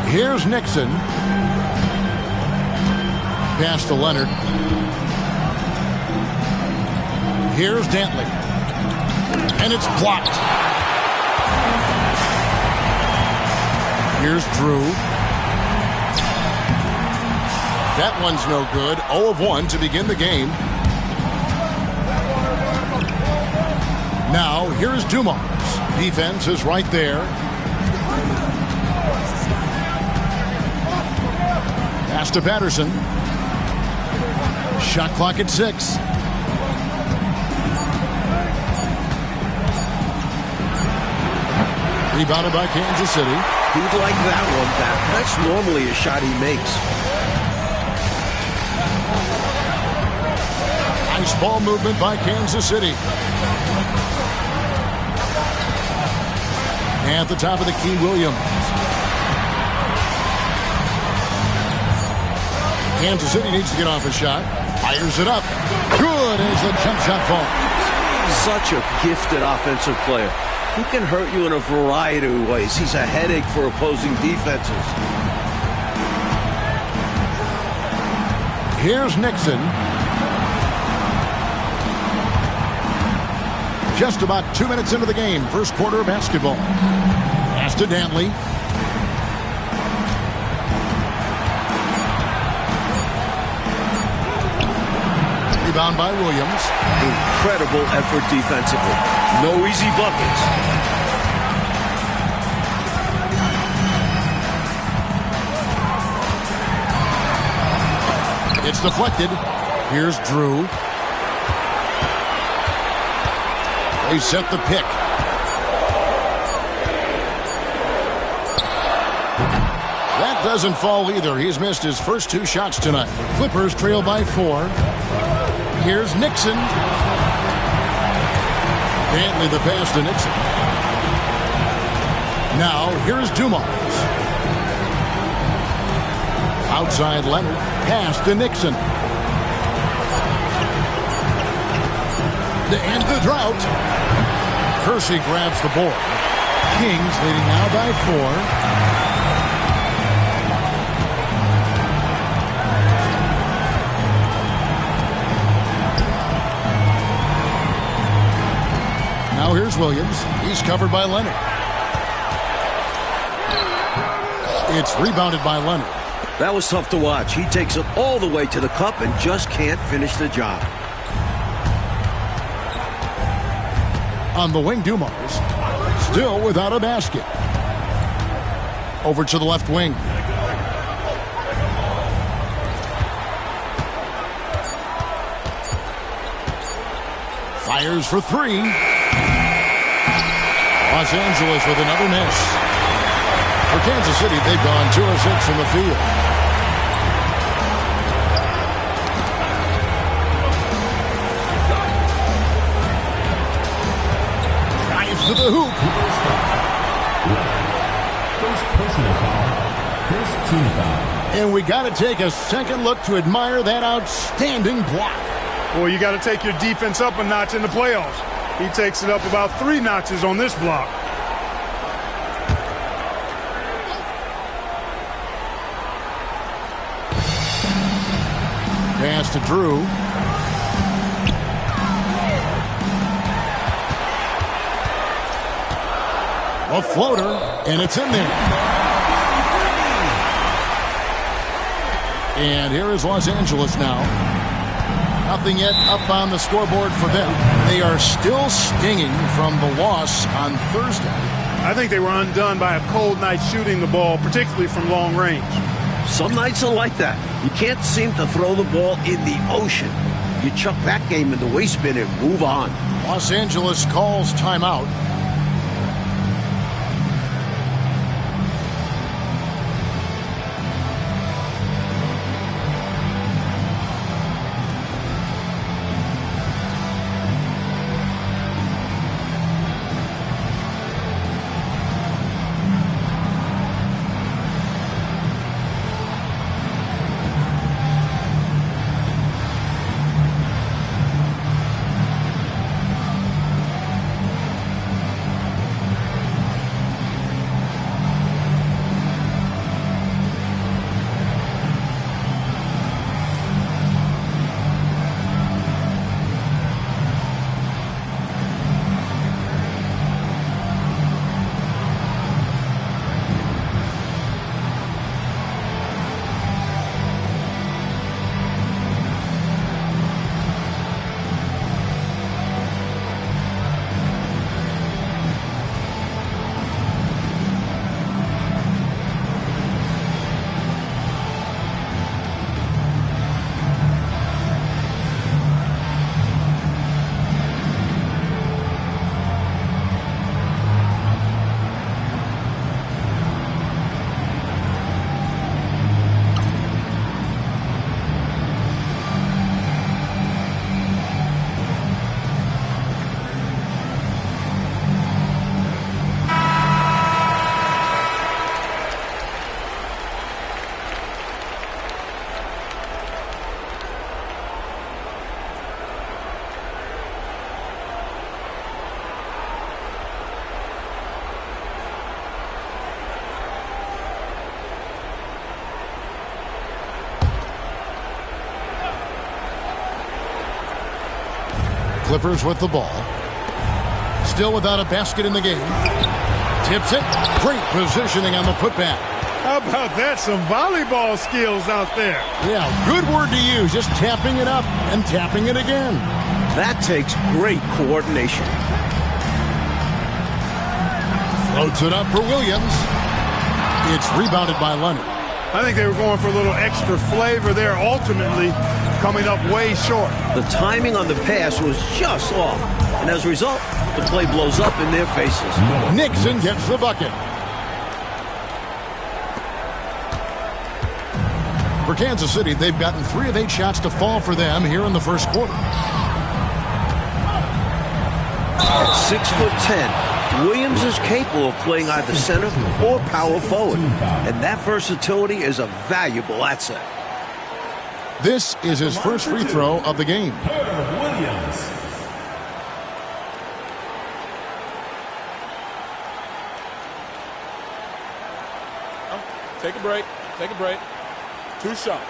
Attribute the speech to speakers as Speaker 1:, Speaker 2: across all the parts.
Speaker 1: Here's Nixon. Pass to Leonard. Here's Dantley. And it's blocked. Here's Drew. That one's no good. 0 of 1 to begin the game. Now, here's Dumas. Defense is right there. Pass to Patterson. Shot clock at 6. Rebounded by Kansas City.
Speaker 2: He'd like that one back. That's normally a shot he makes.
Speaker 1: Nice ball movement by Kansas City. At the top of the key, Williams. Kansas City needs to get off a shot. Fires it up. Good as the jump shot falls.
Speaker 2: Such a gifted offensive player. He can hurt you in a variety of ways. He's a headache for opposing defenses.
Speaker 1: Here's Nixon. Just about 2 minutes into the game. First quarter of basketball. Pass to Dantley. Rebound by Williams.
Speaker 2: Incredible effort defensively. No easy buckets.
Speaker 1: It's deflected. Here's Drew. They set the pick. That doesn't fall either. He's missed his first 2 shots tonight. Clippers trail by 4. Here's Nixon. Dantley the pass to Nixon. Now here's Dumas. Outside Leonard. Pass to Nixon. To end the drought. Kersey grabs the board. Kings leading now by 4. Now here's Williams. He's covered by Leonard. It's rebounded by Leonard.
Speaker 2: That was tough to watch. He takes it all the way to the cup and just can't finish the job.
Speaker 1: On the wing, Dumas. Still without a basket. Over to the left wing. Fires for 3. Los Angeles with another miss. For Kansas City, they've gone 2 of 6 from the field. Drives to the hoop.
Speaker 3: First personal foul. First team foul.
Speaker 1: And we got to take a second look to admire that outstanding block.
Speaker 4: Well, you got to take your defense up a notch in the playoffs. He takes it up about 3 notches on this block.
Speaker 1: Pass to Drew. A floater, and it's in there. And here is Los Angeles now. Nothing yet up on the scoreboard for them. They are still stinging from the loss on Thursday.
Speaker 4: I think they were undone by a cold night shooting the ball, particularly from long range.
Speaker 2: Some nights are like that. You can't seem to throw the ball in the ocean. You chuck that game in the waste bin and move on.
Speaker 1: Los Angeles calls timeout. Clippers with the ball. Still without a basket in the game. Tips it. Great positioning on the putback.
Speaker 4: How about that? Some volleyball skills out there.
Speaker 1: Yeah, good word to use. Just tapping it up and tapping it again.
Speaker 2: That takes great coordination.
Speaker 1: Floats it up for Williams. It's rebounded by Leonard.
Speaker 4: I think they were going for a little extra flavor there, ultimately coming up way short.
Speaker 2: The timing on the pass was just off. And as a result, the play blows up in their faces.
Speaker 1: Nixon gets the bucket. For Kansas City, they've gotten 3 of 8 shots to fall for them here in the first quarter.
Speaker 2: At 6'10", Williams is capable of playing either center or power forward. And that versatility is a valuable asset.
Speaker 1: This is his first free throw of the game.
Speaker 3: Williams.
Speaker 5: Take a break. Take a break. 2 shots.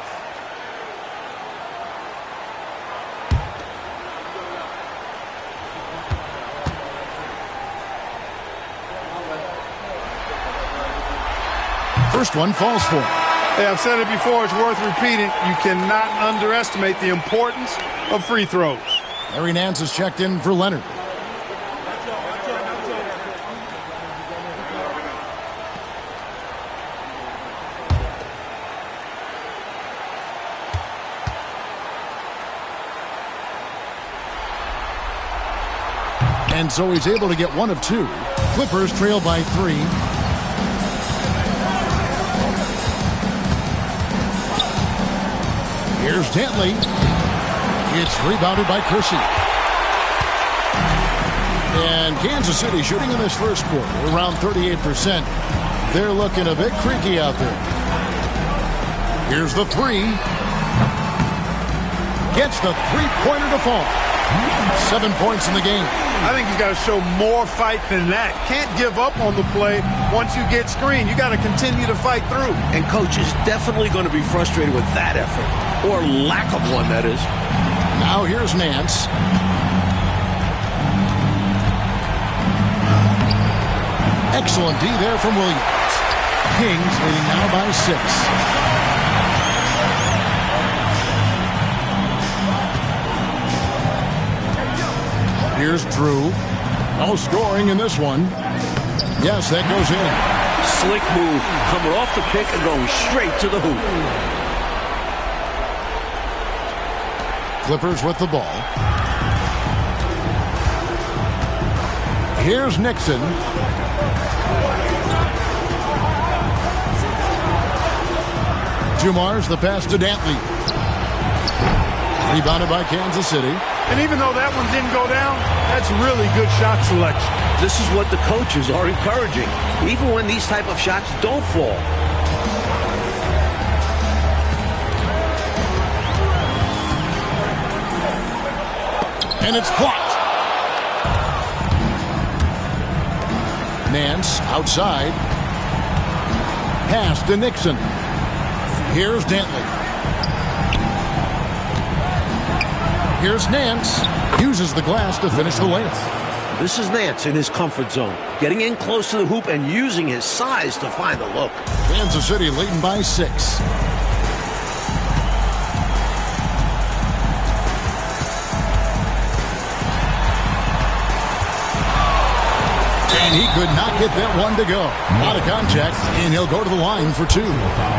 Speaker 1: First one falls for.
Speaker 4: Hey, I've said it before. It's worth repeating. You cannot underestimate the importance of free throws.
Speaker 1: Larry Nance is checked in for Leonard. And so he's able to get 1 of 2. Clippers trail by 3. Here's Dantley. It's rebounded by Kersey. And Kansas City shooting in this first quarter around 38%. They're looking a bit creaky out there. Here's the 3. Gets the three-pointer to fall. 7 points in the game.
Speaker 4: I think he's got to show more fight than that. Can't give up on the play once you get screened. You got to continue to fight through.
Speaker 2: And coach is definitely going to be frustrated with that effort, or lack of one, that is.
Speaker 1: Now here's Nance. Excellent D there from Williams. Kings leading now by 6. Here's Drew. No scoring in this one. Yes, that goes in.
Speaker 2: Slick move, coming off the pick and going straight to the hoop.
Speaker 1: Clippers with the ball. Here's Nixon. Jumars the pass to Dantley. Rebounded by Kansas City.
Speaker 4: And even though that one didn't go down, that's really good shot selection.
Speaker 2: This is what the coaches are encouraging, even when these type of shots don't fall.
Speaker 1: And it's blocked. Nance outside. Pass to Nixon. Here's Dantley. Here's Nance. Uses the glass to finish the layup.
Speaker 2: This is Nance in his comfort zone, getting in close to the hoop and using his size to find the look.
Speaker 1: Kansas City leading by 6. And he could not get that one to go. Out of contact, and he'll go to the line for 2.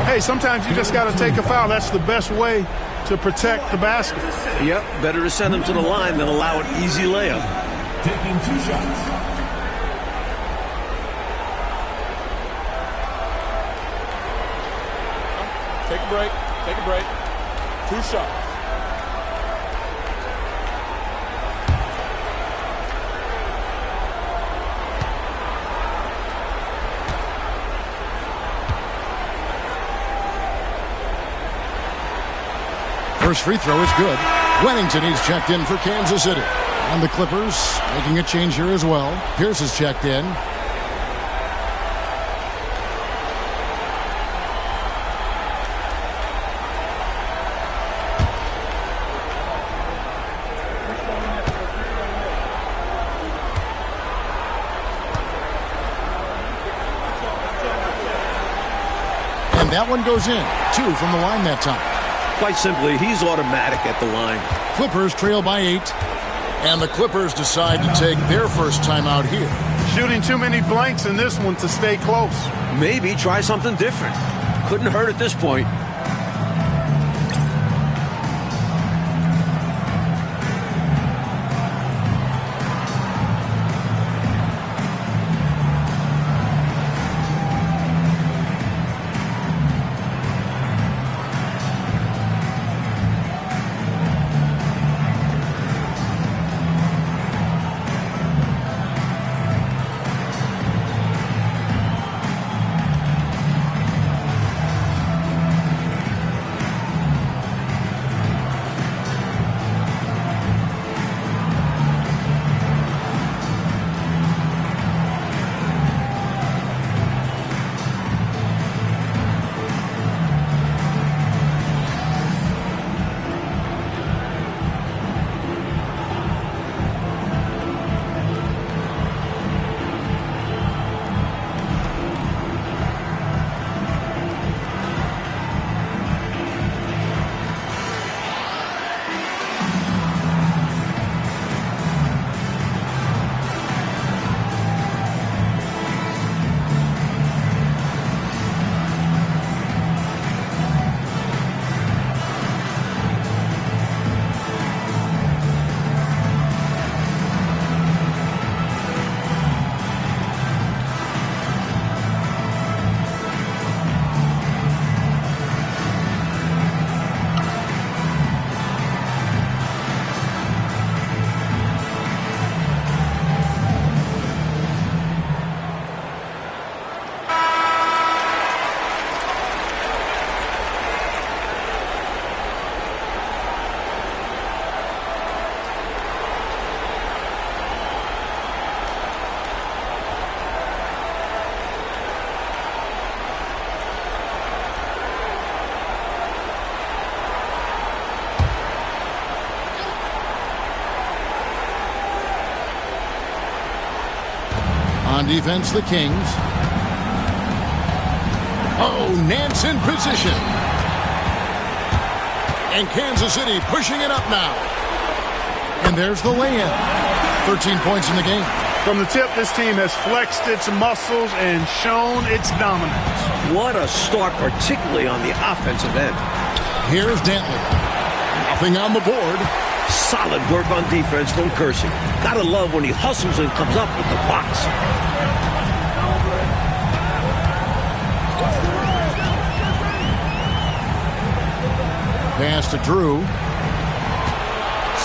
Speaker 4: Hey, sometimes you just got to take a foul. That's the best way to protect the basket.
Speaker 2: Yep, better to send him to the line than allow an easy layup.
Speaker 3: Taking 2 shots.
Speaker 5: Take a break. Take a break. 2 shots.
Speaker 1: First free throw is good. Wennington is checked in for Kansas City. And the Clippers making a change here as well. Pierce is checked in. that one goes in. 2 from the line that time.
Speaker 2: Quite simply, he's automatic at the line.
Speaker 1: Clippers trail by 8. And the Clippers decide to take their first timeout here.
Speaker 4: Shooting too many blanks in this one to stay close.
Speaker 2: Maybe try something different. Couldn't hurt at this point.
Speaker 1: On defense, the Kings. Oh, Nance in position. And Kansas City pushing it up now. And there's the lay-in. 13 points in the game.
Speaker 4: From the tip, this team has flexed its muscles and shown its dominance.
Speaker 2: What a start, particularly on the offensive end.
Speaker 1: Here's Dantley. Nothing on the board.
Speaker 2: Solid work on defense from Kersey. Gotta love when he hustles and comes up with the box.
Speaker 1: Pass to Drew.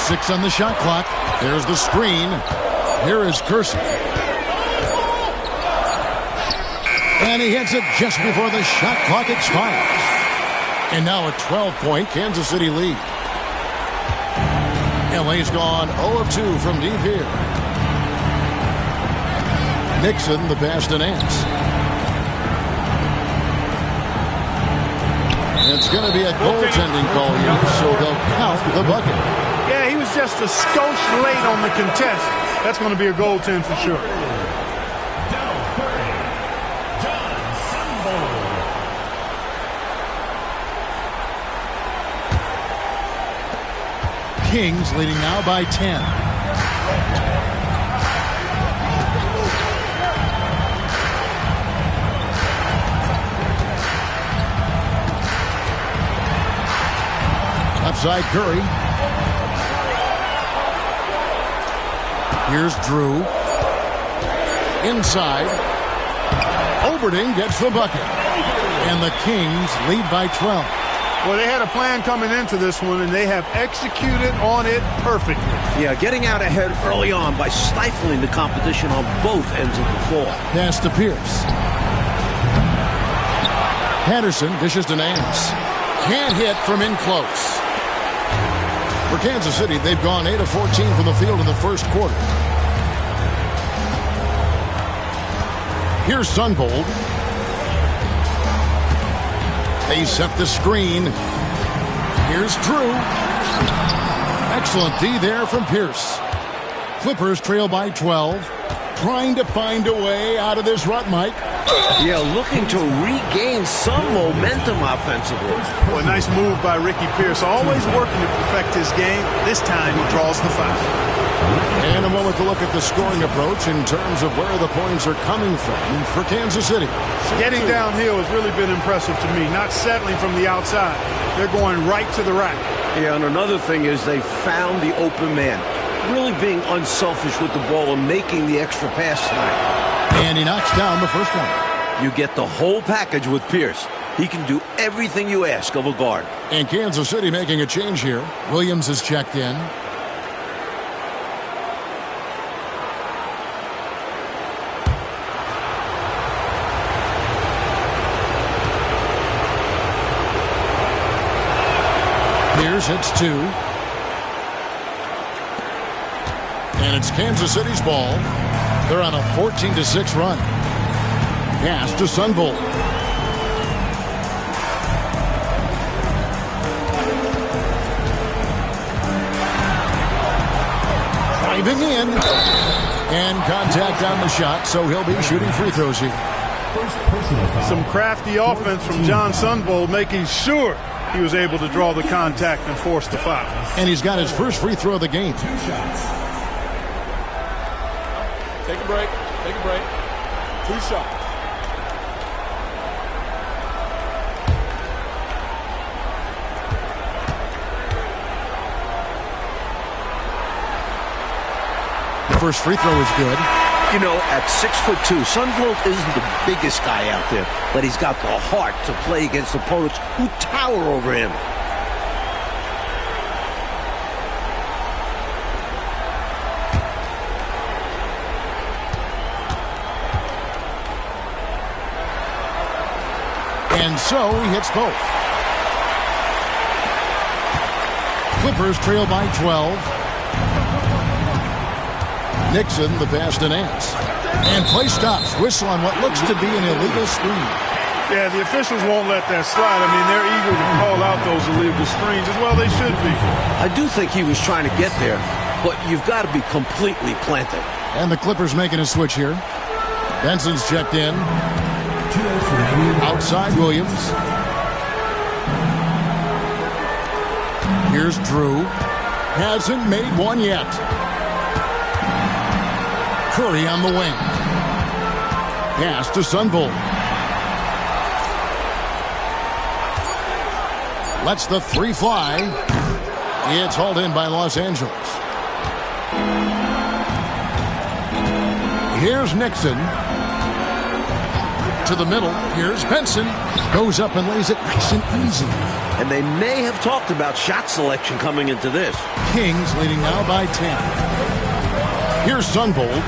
Speaker 1: 6 on the shot clock. There's the screen. Here is Kersey. And he hits it just before the shot clock expires. And now a 12-point Kansas City lead. LA's gone 0 of 2 from deep here. Nixon, the pass to Nance. It's going to be a goaltending call here, so they'll count the bucket.
Speaker 4: Yeah, he was just a skosh late on the contest. That's going to be a goaltend for sure.
Speaker 1: Kings leading now by 10. Outside Curry. Here's Drew. Inside. Overding gets the bucket. And the Kings lead by 12.
Speaker 4: Well, they had a plan coming into this one, and they have executed on it perfectly.
Speaker 2: Yeah, getting out ahead early on by stifling the competition on both ends of the floor.
Speaker 1: Pass to Pierce. Patterson dishes to Nance. Can't hit from in close. For Kansas City, they've gone 8 of 14 from the field in the first quarter. Here's Sunbold. They set the screen. Here's Drew. Excellent D there from Pierce. Clippers trail by 12. Trying to find a way out of this rut, Mike.
Speaker 2: Yeah, looking to regain some momentum offensively.
Speaker 4: Well, a nice move by Ricky Pierce. Always working to perfect his game. This time he draws the foul.
Speaker 1: And a moment to look at the scoring approach in terms of where the points are coming from for Kansas City.
Speaker 4: Getting downhill has really been impressive to me. Not settling from the outside. They're going right to the rack.
Speaker 2: Yeah, and another thing is they found the open man. Really being unselfish with the ball and making the extra pass tonight.
Speaker 1: And he knocks down the first one.
Speaker 2: You get the whole package with Pierce. He can do everything you ask of a guard.
Speaker 1: And Kansas City making a change here. Williams is checked in. Pierce hits 2. And it's Kansas City's ball. They're on a 14-6 run. Pass to Sunvolt. Driving in. And contact on the shot, so he'll be shooting free throws here.
Speaker 4: Some crafty offense from John Sunvolt, making sure he was able to draw the contact and force the foul.
Speaker 1: And he's got his first free throw of the game.
Speaker 3: 2 shots.
Speaker 5: Take a break. Take a break. 2 shots.
Speaker 1: The first free throw is good.
Speaker 2: You know, at 6'2", Sunvolt isn't the biggest guy out there, but he's got the heart to play against opponents who tower over him.
Speaker 1: And so he hits both. Clippers trail by 12. Nixon, the pass to Nance. And play stops. Whistle on what looks to be an illegal screen.
Speaker 4: Yeah, the officials won't let that slide. I mean, they're eager to call out those illegal screens as well. They should be.
Speaker 2: I do think he was trying to get there, but you've got to be completely planted.
Speaker 1: And the Clippers making a switch here. Benson's checked in. Outside Williams. Here's Drew. Hasn't made one yet. Curry on the wing. Pass to Sunvolt. Lets the 3 fly. It's hauled in by Los Angeles. Here's Nixon. To the middle. Here's Benson. Goes up and lays it nice and easy.
Speaker 2: And they may have talked about shot selection coming into this.
Speaker 1: Kings leading now by 10. Here's Sunvolt.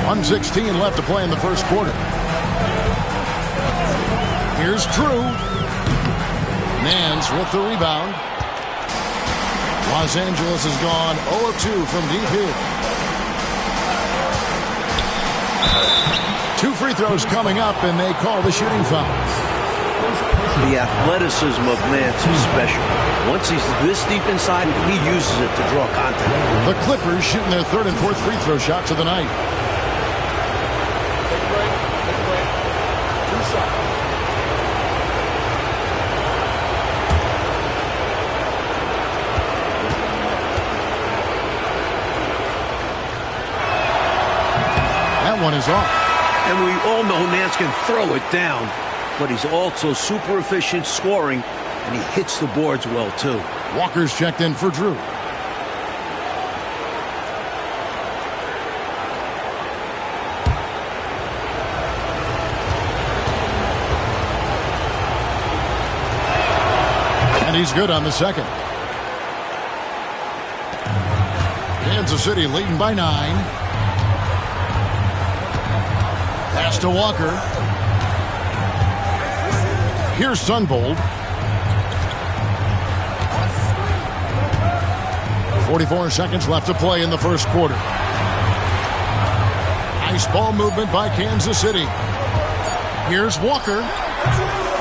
Speaker 1: 1:16 left to play in the first quarter. Here's Drew. Nance with the rebound. Los Angeles has gone 0 of 2 from deep here. 2 free throws coming up, and they call the shooting foul.
Speaker 2: The athleticism of Nance is special. Once he's this deep inside, he uses it to draw contact.
Speaker 1: The Clippers shooting their 3rd and 4th free throw shots of the night.
Speaker 5: Take a break. Take a break. 2 shots.
Speaker 1: That one is off.
Speaker 2: And we all know Nance can throw it down, but he's also super efficient scoring, and he hits the boards well, too.
Speaker 1: Walker's checked in for Drew. And he's good on the second. Kansas City leading by 9. Pass to Walker. Here's Sunvolt. 44 seconds left to play in the first quarter. Nice ball movement by Kansas City. Here's Walker.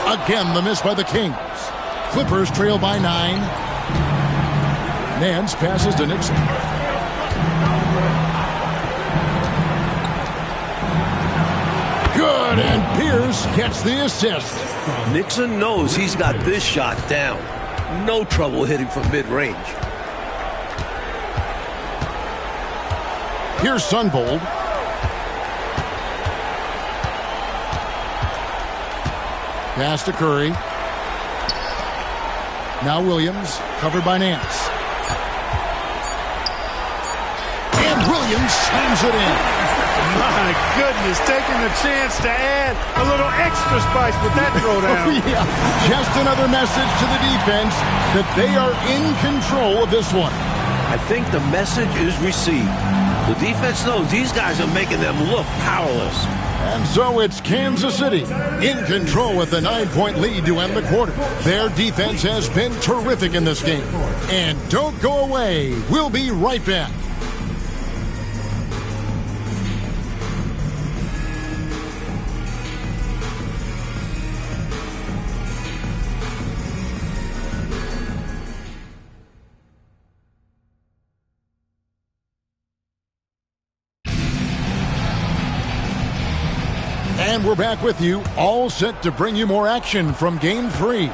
Speaker 1: Again, the miss by the Kings. Clippers trail by 9. Nance passes to Nixon. good, and Pierce gets the assist.
Speaker 2: Nixon knows he's got this shot down. No trouble hitting from mid-range.
Speaker 1: Here's Sunvold. Pass to Curry. Now Williams, covered by Nance. And Williams slams it in.
Speaker 4: My goodness, taking the chance to add a little extra spice with that throwdown.
Speaker 1: Yeah, just another message to the defense that they are in control of this one.
Speaker 2: I think the message is received. The defense knows these guys are making them look powerless.
Speaker 1: And so it's Kansas City in control with a 9-point lead to end the quarter. Their defense has been terrific in this game. And don't go away. We'll be right back. And we're back with you, all set to bring you more action from Game 3.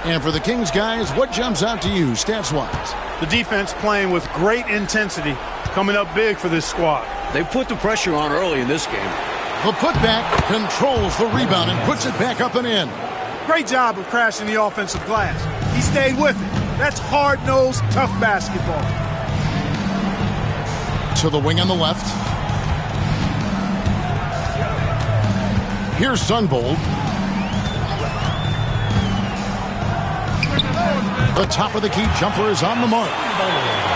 Speaker 1: And for the Kings guys, what jumps out to you stats-wise?
Speaker 4: The defense playing with great intensity, coming up big for this squad.
Speaker 2: They put the pressure on early in this game.
Speaker 1: The putback controls the rebound and puts it back up and in.
Speaker 4: Great job of crashing the offensive glass. He stayed with it. That's hard-nosed, tough basketball.
Speaker 1: To the wing on the left. Here's Sunvold. The top of the key jumper is on the mark.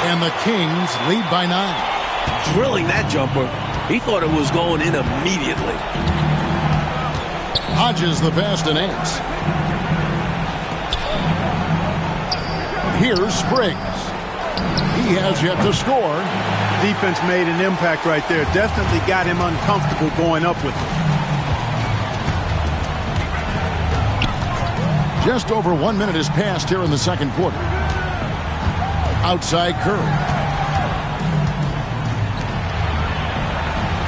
Speaker 1: And the Kings lead by 9.
Speaker 2: Drilling that jumper, he thought it was going in immediately.
Speaker 1: Hodges the pass to Nance. Here's Spriggs. He has yet to score.
Speaker 4: Defense made an impact right there. Definitely got him uncomfortable going up with it.
Speaker 1: Just over 1 minute has passed here in the second quarter. Outside Curry.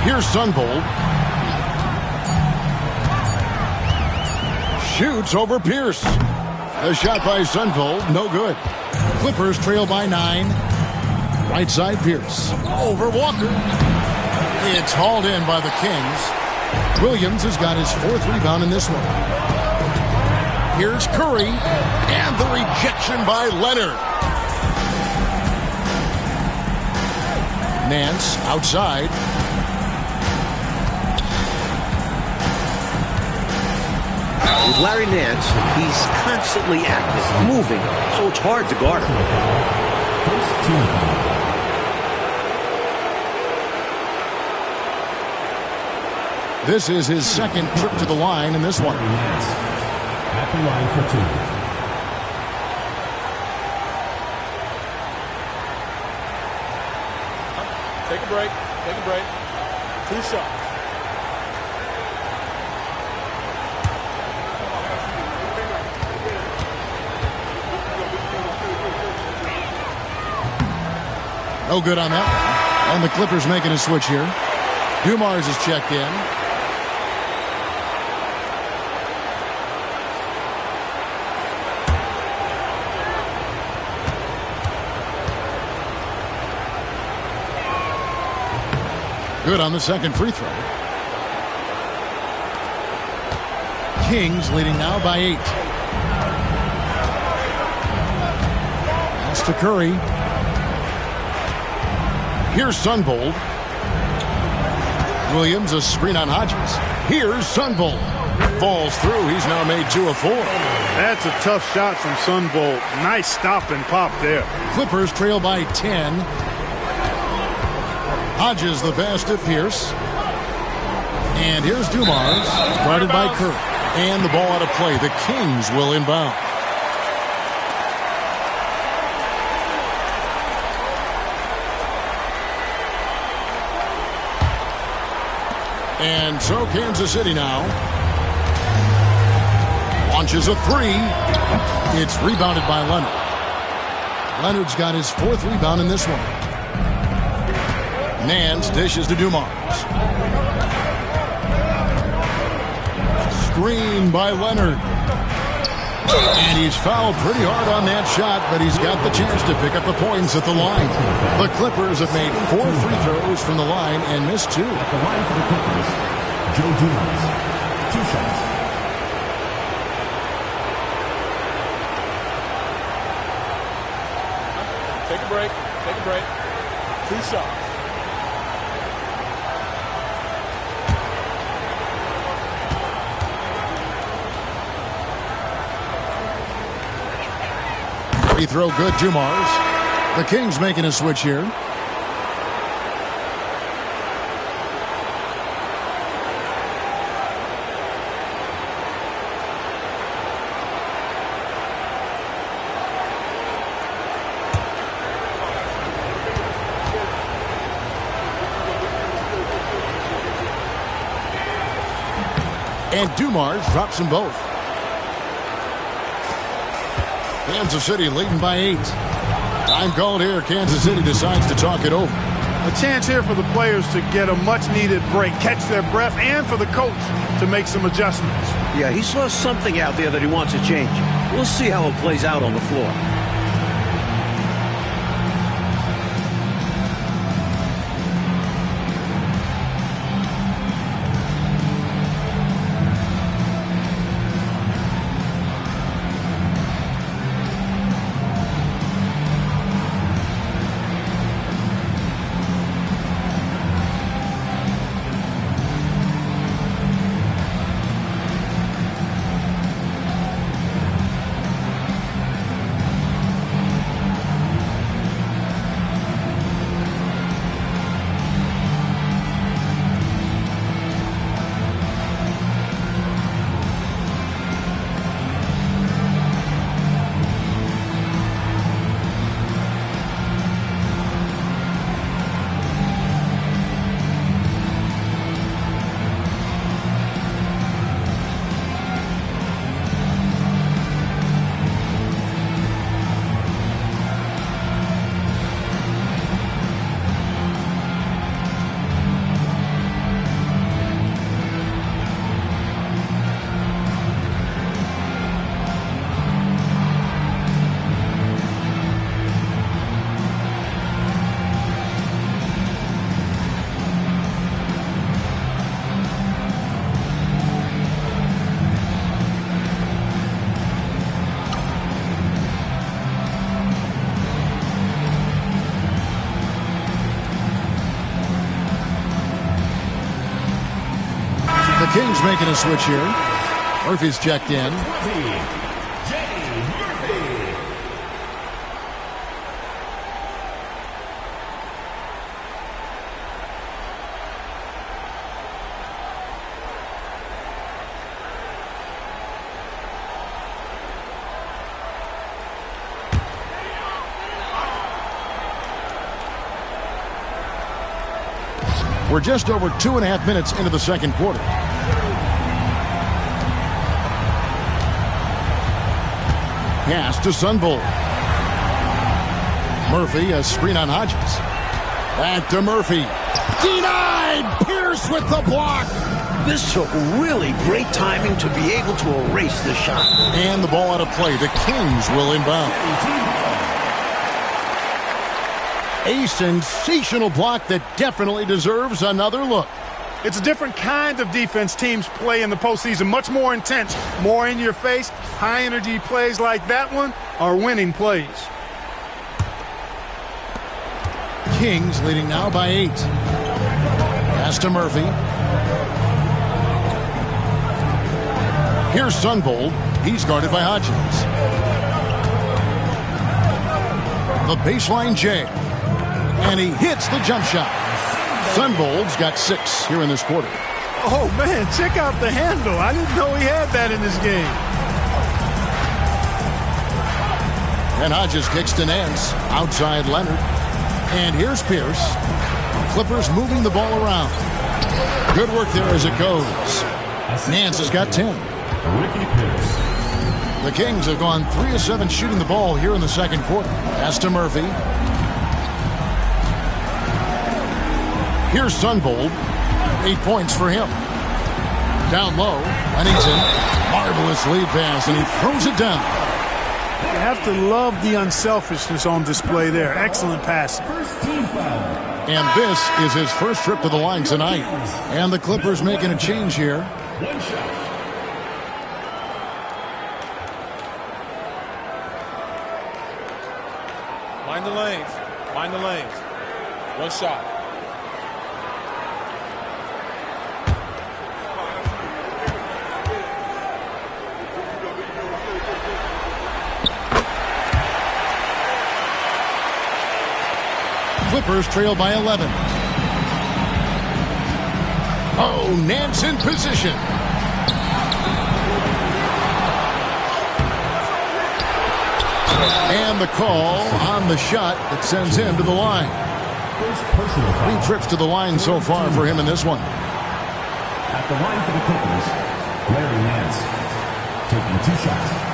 Speaker 1: Here's Sunvold. Shoots over Pierce. The shot by Sunvold, no good. Clippers trail by 9. Right side Pierce. Over Walker. It's hauled in by the Kings. Williams has got his 4th rebound in this one. Here's Curry, and the rejection by Leonard. Nance outside.
Speaker 2: With Larry Nance, he's constantly active, moving, so it's hard to guard him.
Speaker 1: This is his second trip to the line in this one.
Speaker 3: At the line for 2.
Speaker 5: Take a break. Take a break. 2 shots.
Speaker 1: No good on that. And the Clippers making a switch here. Dumars is checked in. Good on the second free throw. Kings leading now by 8. Pass to Curry. Here's Sunvold. Williams, a screen on Hodges. Here's Sunvold. Falls through. He's now made 2 of 4.
Speaker 4: That's a tough shot from Sunvold. Nice stop and pop there.
Speaker 1: Clippers trail by 10. Hodges the pass to Pierce. And here's Dumars, guarded by Curry. And the ball out of play. The Kings will inbound. And so Kansas City now launches a 3. It's rebounded by Leonard. Leonard's got his 4th rebound in this one. Nance dishes to Dumars. screen by Leonard. And he's fouled pretty hard on that shot, but he's got the chance to pick up the points at the line. The Clippers have made 4 free throws from the line and missed 2.
Speaker 3: At the line for the Clippers, Joe Dumars. 2 shots.
Speaker 5: Take a break. Take a break. 2 shots.
Speaker 1: Free throw good, Dumars. The Kings making a switch here. And Dumars drops them both. Kansas City leading by 8. Time called here. Kansas City decides to talk it over.
Speaker 4: A chance here for the players to get a much-needed break, catch their breath, and for the coach to make some adjustments.
Speaker 2: Yeah, he saw something out there that he wants to change. We'll see how it plays out on the floor.
Speaker 1: The Kings making a switch here. Murphy's checked in. We're just over 2.5 minutes into the second quarter. Pass to Sundvold. Murphy, a screen on Hodges. Back to Murphy. Denied! Pierce with the block.
Speaker 2: This took really great timing to be able to erase the shot.
Speaker 1: And the ball out of play. The Kings will inbound. A sensational block that definitely deserves another look.
Speaker 4: It's a different kind of defense teams play in the postseason. Much more intense, more in your face. High energy plays like that one are winning plays.
Speaker 1: Kings leading now by 8. Pass to Murphy. Here's Sundvold. He's guarded by Hodgins. The baseline jam. And he hits the jump shot. Sundvold's got 6 here in this quarter.
Speaker 4: Oh, man, check out the handle. I didn't know he had that in his game.
Speaker 1: And Hodges kicks to Nance. Outside Leonard. And here's Pierce. Clippers moving the ball around. Good work there as it goes. Nance has got 10.
Speaker 3: Ricky Pierce.
Speaker 1: The Kings have gone 3 of 7 shooting the ball here in the second quarter. Pass to Murphy. Here's Sundvold. 8 points for him. Down low, Pennington. Marvelous lead pass, and he throws it down.
Speaker 4: You have to love the unselfishness on display there. Excellent pass.
Speaker 3: First team foul.
Speaker 1: And this is his first trip to the line tonight. And the Clippers making a change here.
Speaker 3: One shot.
Speaker 5: Mind the lanes. Mind the lanes. One shot.
Speaker 1: Clippers trail by 11. Oh, Nance in position. And the call on the shot that sends him to the line.
Speaker 3: First personal foul.
Speaker 1: 3 trips to the line so far for him in this one.
Speaker 3: At the line for the Clippers, Larry Nance taking 2 shots.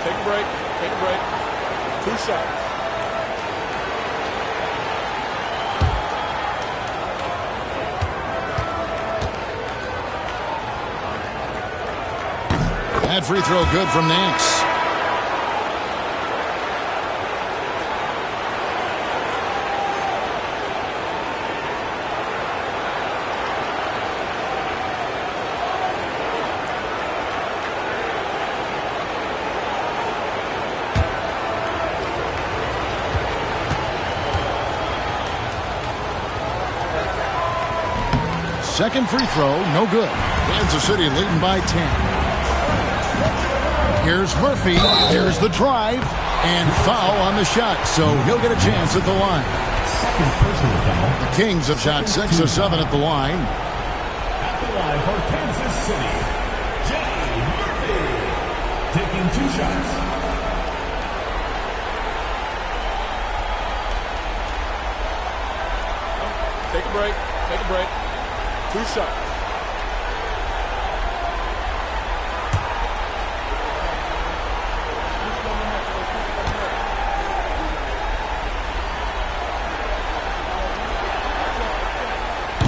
Speaker 5: Take a break. Take a break. 2 shots.
Speaker 1: That free throw good from Nance. Second free throw, no good. Kansas City leading by 10. Here's Murphy. Here's the drive. And foul on the shot, so he'll get a chance at the line.
Speaker 3: Second personal foul.
Speaker 1: The Kings have shot 6 of 7 at the line.
Speaker 3: At the line for Kansas City, Jay Murphy taking 2 shots.
Speaker 5: Take a break. Take a break. 2 shots.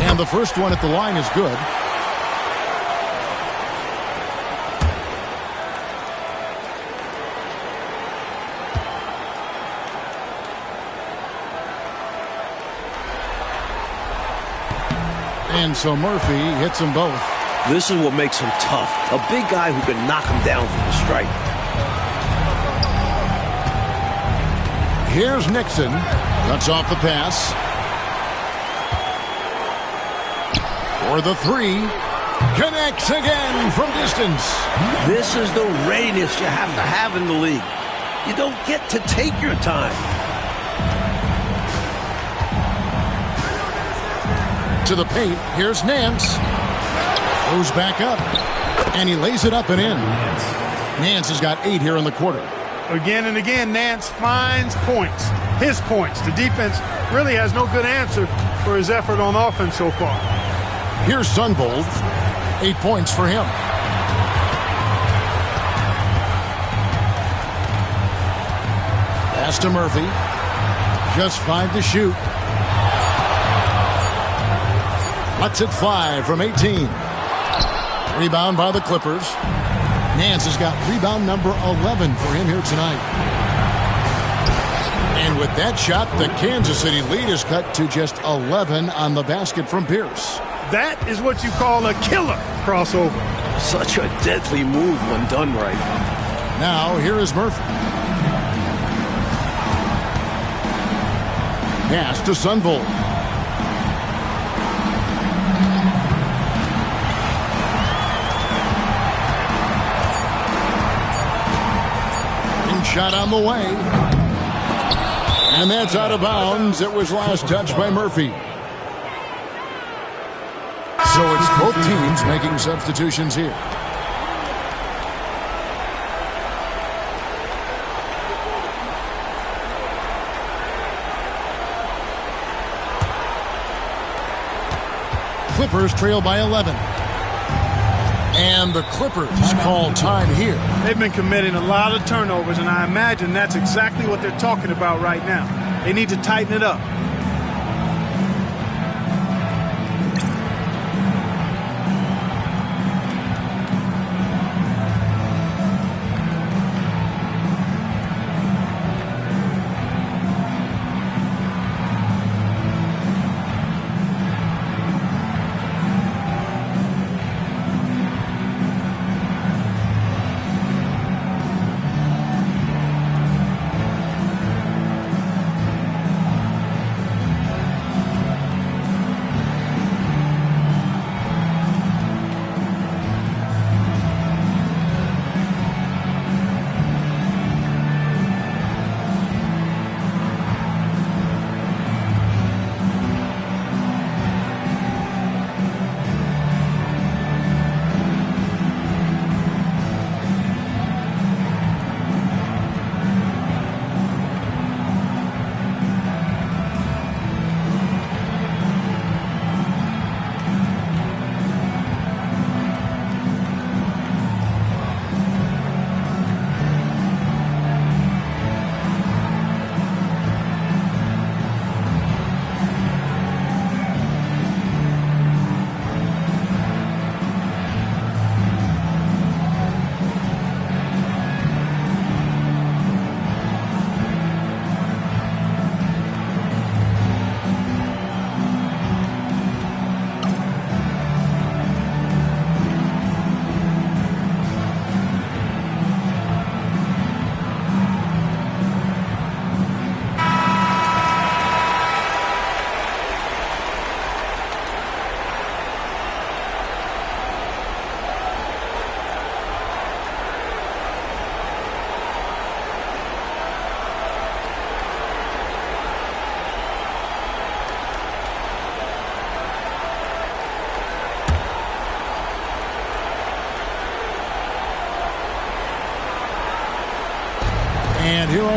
Speaker 1: And the first one at the line is good. And so Murphy hits them both.
Speaker 2: This is what makes him tough. A big guy who can knock him down from the strike.
Speaker 1: Here's Nixon. Cuts off the pass. For the 3. Connects again from distance.
Speaker 2: This is the readiness you have in the league. You don't get to take your time.
Speaker 1: To the paint. Here's Nance. Goes back up. And he lays it up and in. Nance has got 8 here in the quarter.
Speaker 4: Again and again, Nance finds points. His points. The defense really has no good answer for his effort on offense so far.
Speaker 1: Here's Sunvold. 8 points for him. Pass to Murphy. Just 5 to shoot. Lets it fly from 18. Rebound by the Clippers. Nance has got rebound number 11 for him here tonight. And with that shot, the Kansas City lead is cut to just 11 on the basket from Pierce.
Speaker 4: That is what you call a killer crossover.
Speaker 2: Such a deadly move when done right.
Speaker 1: Now, here is Murphy. Pass to Sunvold. Shot on the way. And that's out of bounds. It was last touched by Murphy. So it's both teams making substitutions here. Clippers trail by 11. And the Clippers call time here.
Speaker 4: They've been committing a lot of turnovers, and I imagine that's exactly what they're talking about right now. They need to tighten it up.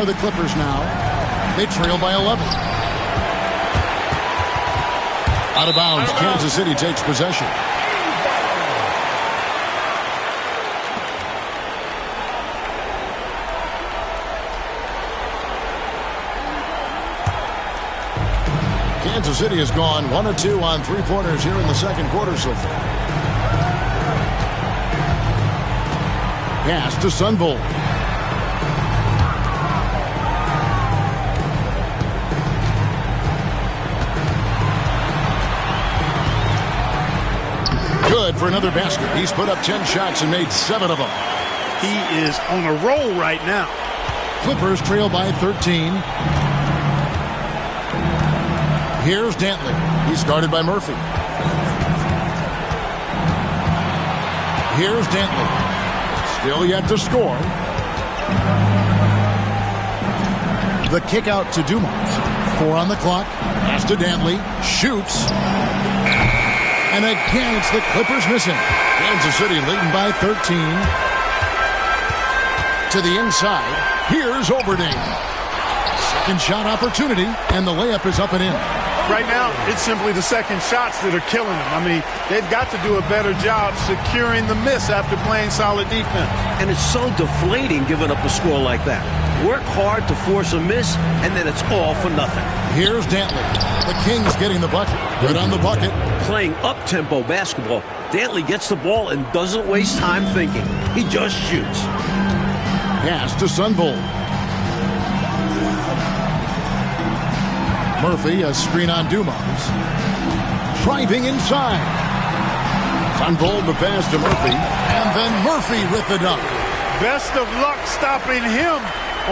Speaker 1: are the Clippers now. They trail by 11. Out of bounds. Kansas City takes possession. Kansas City has gone 1 of 2 on three-pointers here in the second quarter so far. Pass to Sunvolt. Good for another basket. He's put up 10 shots and made 7 of them.
Speaker 4: He is on a roll right now.
Speaker 1: Clippers trail by 13. Here's Dantley. He's guarded by Murphy. Here's Dantley. Still yet to score. The kick out to Dumars. 4 on the clock. Pass to Dantley. Shoots. And again, it's the Clippers missing. Kansas City leading by 13. To the inside. Here's Oberding. Second shot opportunity, and the layup is up and in.
Speaker 4: Right now, it's simply the second shots that are killing them. I mean, they've got to do a better job securing the miss after playing solid defense.
Speaker 2: And it's so deflating giving up a score like that. Work hard to force a miss, and then it's all for nothing.
Speaker 1: Here's Dantley. The Kings getting the bucket. Good on the bucket.
Speaker 2: Playing up-tempo basketball, Dantley gets the ball and doesn't waste time thinking. He just shoots.
Speaker 1: Pass to Sunvolt. Murphy, a screen on Dumars. Driving inside. Sunvolt the pass to Murphy. And then Murphy with the dunk.
Speaker 4: Best of luck stopping him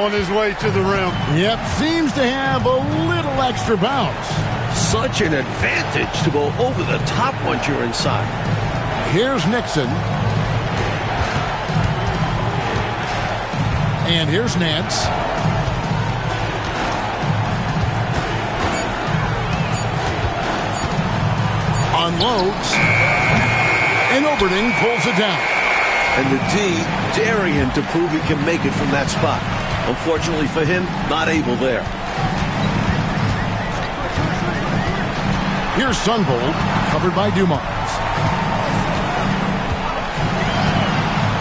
Speaker 4: on his way to the rim.
Speaker 1: Yep, seems to have a little extra bounce.
Speaker 2: Such an advantage to go over the top once you're inside.
Speaker 1: Here's Nixon. And here's Nance. Unloads. And Oberding pulls it down.
Speaker 2: And the D daring him to prove he can make it from that spot. Unfortunately for him, not able there.
Speaker 1: Here's Sunvolt, covered by Dumars.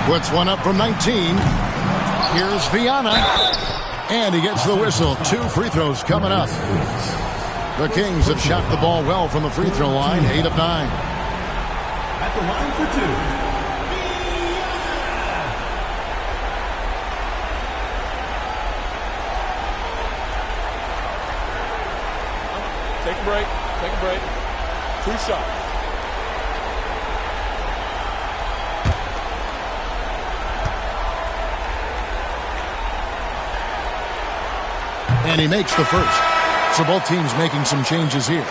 Speaker 1: Puts one up from 19. Here's Viana. And he gets the whistle. 2 free throws coming up. The Kings have shot the ball well from the free throw line. 8 of 9.
Speaker 3: At the line for 2.
Speaker 5: Take a break. Take a break. 2 shots.
Speaker 1: And he makes the first. So both teams making some changes here.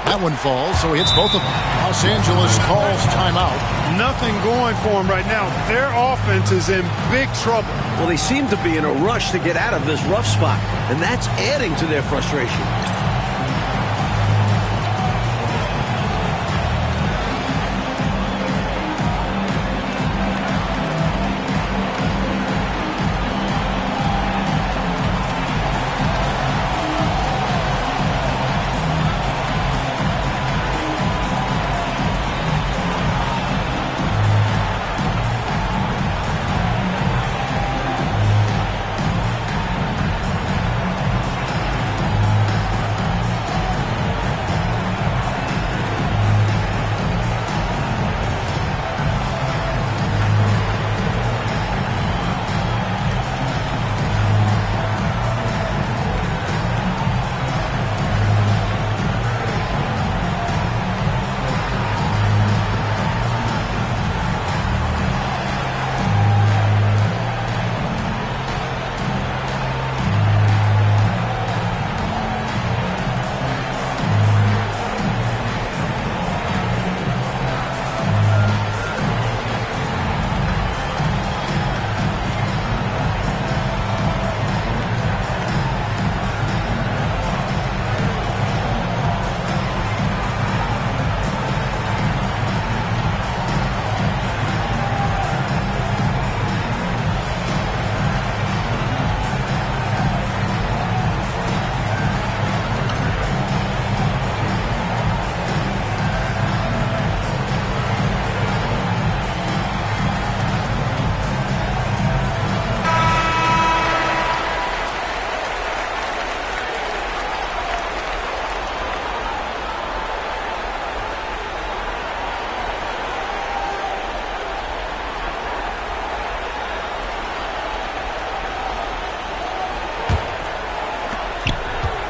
Speaker 1: That one falls, so he hits both of them. Los Angeles calls timeout.
Speaker 4: Nothing going for them right now. Their offense is in big trouble.
Speaker 2: Well, they seem to be in a rush to get out of this rough spot, and that's adding to their frustration.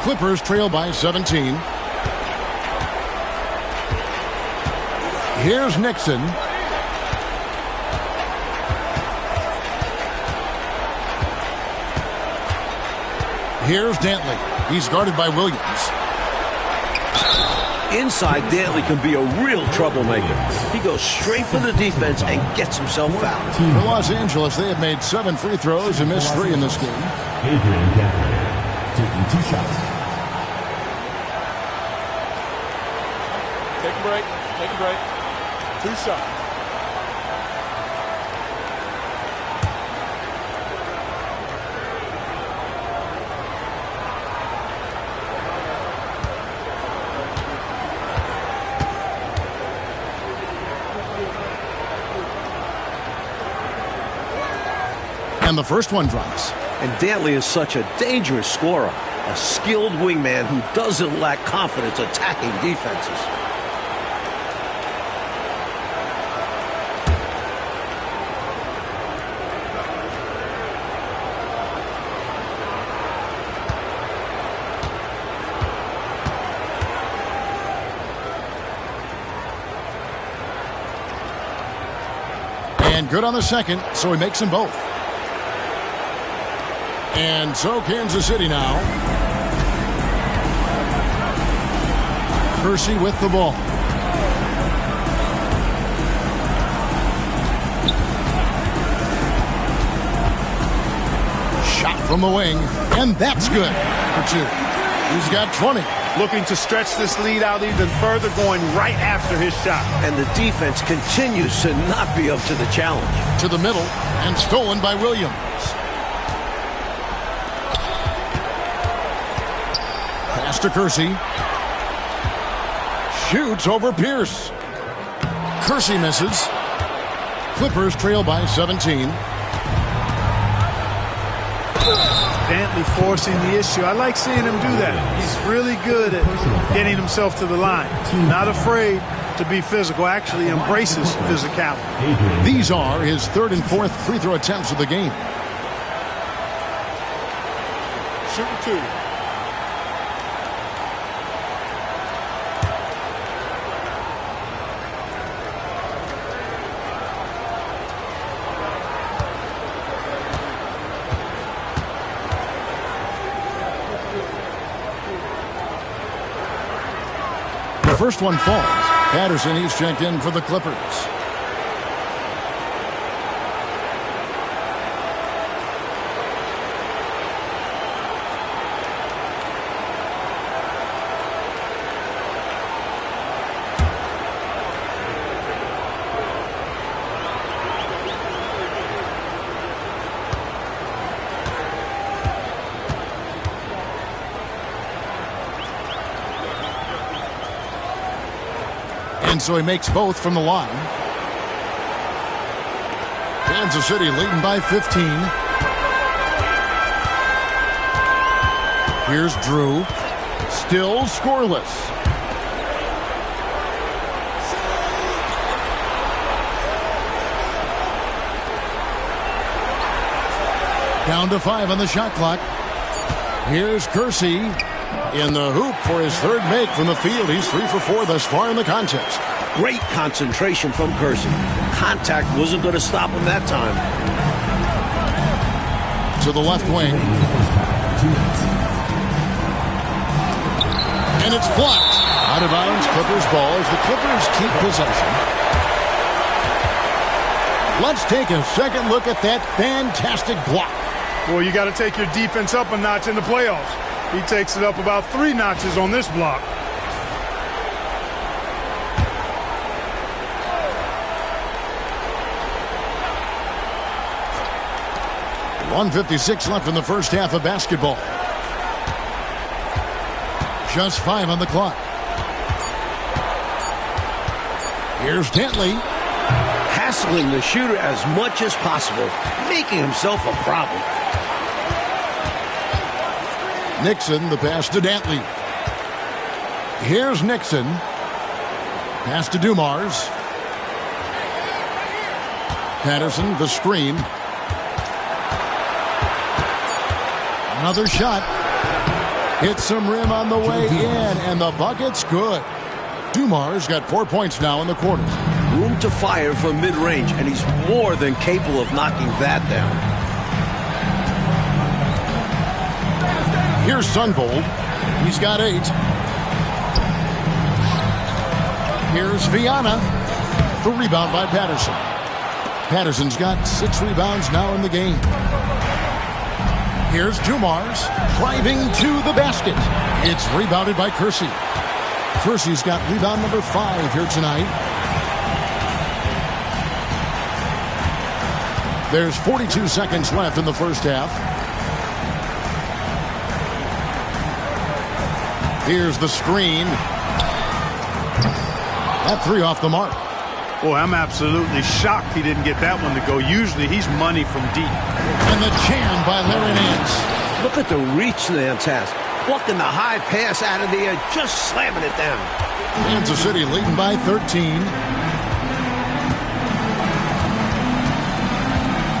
Speaker 1: Clippers trail by 17. Here's Nixon. Here's Dantley. He's guarded by Williams.
Speaker 2: Inside, Dantley can be a real troublemaker. He goes straight for the defense and gets himself fouled.
Speaker 1: For Los Angeles, they have made 7 free throws and missed 3 in this game.
Speaker 3: Adrian Dantley taking 2 shots.
Speaker 5: Take a break. Take a break. 2 shots.
Speaker 1: And the first one drops.
Speaker 2: And Dantley is such a dangerous scorer, a skilled wingman who doesn't lack confidence attacking defenses.
Speaker 1: And good on the second, so he makes them both. And so Kansas City now. Kersey with the ball. Shot from the wing, and that's good for 2. He's got 20.
Speaker 4: Looking to stretch this lead out even further, going right after his shot.
Speaker 2: And the defense continues to not be up to the challenge.
Speaker 1: To the middle, and stolen by Williams. Pass to Kersey. Shoots over Pierce. Kersey misses. Clippers trail by 17.
Speaker 4: Dantley forcing the issue. I like seeing him do that. He's really good at getting himself to the line. Not afraid to be physical. Actually embraces physicality.
Speaker 1: These are his 3rd and 4th free throw attempts of the game.
Speaker 5: Shooting 2.
Speaker 1: The first one falls. Patterson, he's checked in for the Clippers. And so he makes both from the line. Kansas City leading by 15. Here's Drew. Still scoreless. Down to 5 on the shot clock. Here's Kersey in the hoop for his 3rd make from the field. He's 3 for 4 thus far in the contest.
Speaker 2: Great concentration from Kersey. Contact wasn't going to stop him that time.
Speaker 1: To the left wing. And it's blocked. Out of bounds, Clippers ball as the Clippers keep possession. Let's take a second look at that fantastic block.
Speaker 4: Well, you got to take your defense up a notch in the playoffs. He takes it up about 3 notches on this block.
Speaker 1: .156 left in the first half of basketball. Just 5 on the clock. Here's Dantley.
Speaker 2: Hassling the shooter as much as possible, making himself a problem.
Speaker 1: Nixon, the pass to Dantley. Here's Nixon. Pass to Dumars. Patterson, the screen. Another shot. Hits some rim on the way in, and the bucket's good. Dumars got 4 points now in the quarter.
Speaker 2: Room to fire from mid-range, and he's more than capable of knocking that down.
Speaker 1: Here's Sunvold. He's got 8. Here's Viana. The rebound by Patterson. Patterson's got 6 rebounds now in the game. Here's Dumars driving to the basket. It's rebounded by Kersey. Kersey's got rebound number 5 here tonight. There's 42 seconds left in the first half. Here's the screen. That 3 off the mark.
Speaker 4: Boy, I'm absolutely shocked he didn't get that one to go. Usually he's money from deep.
Speaker 1: And the jam by Larry Nance.
Speaker 2: Look at the reach Nance has. Plucking the high pass out of the air, just slamming it down.
Speaker 1: Kansas City leading by 13.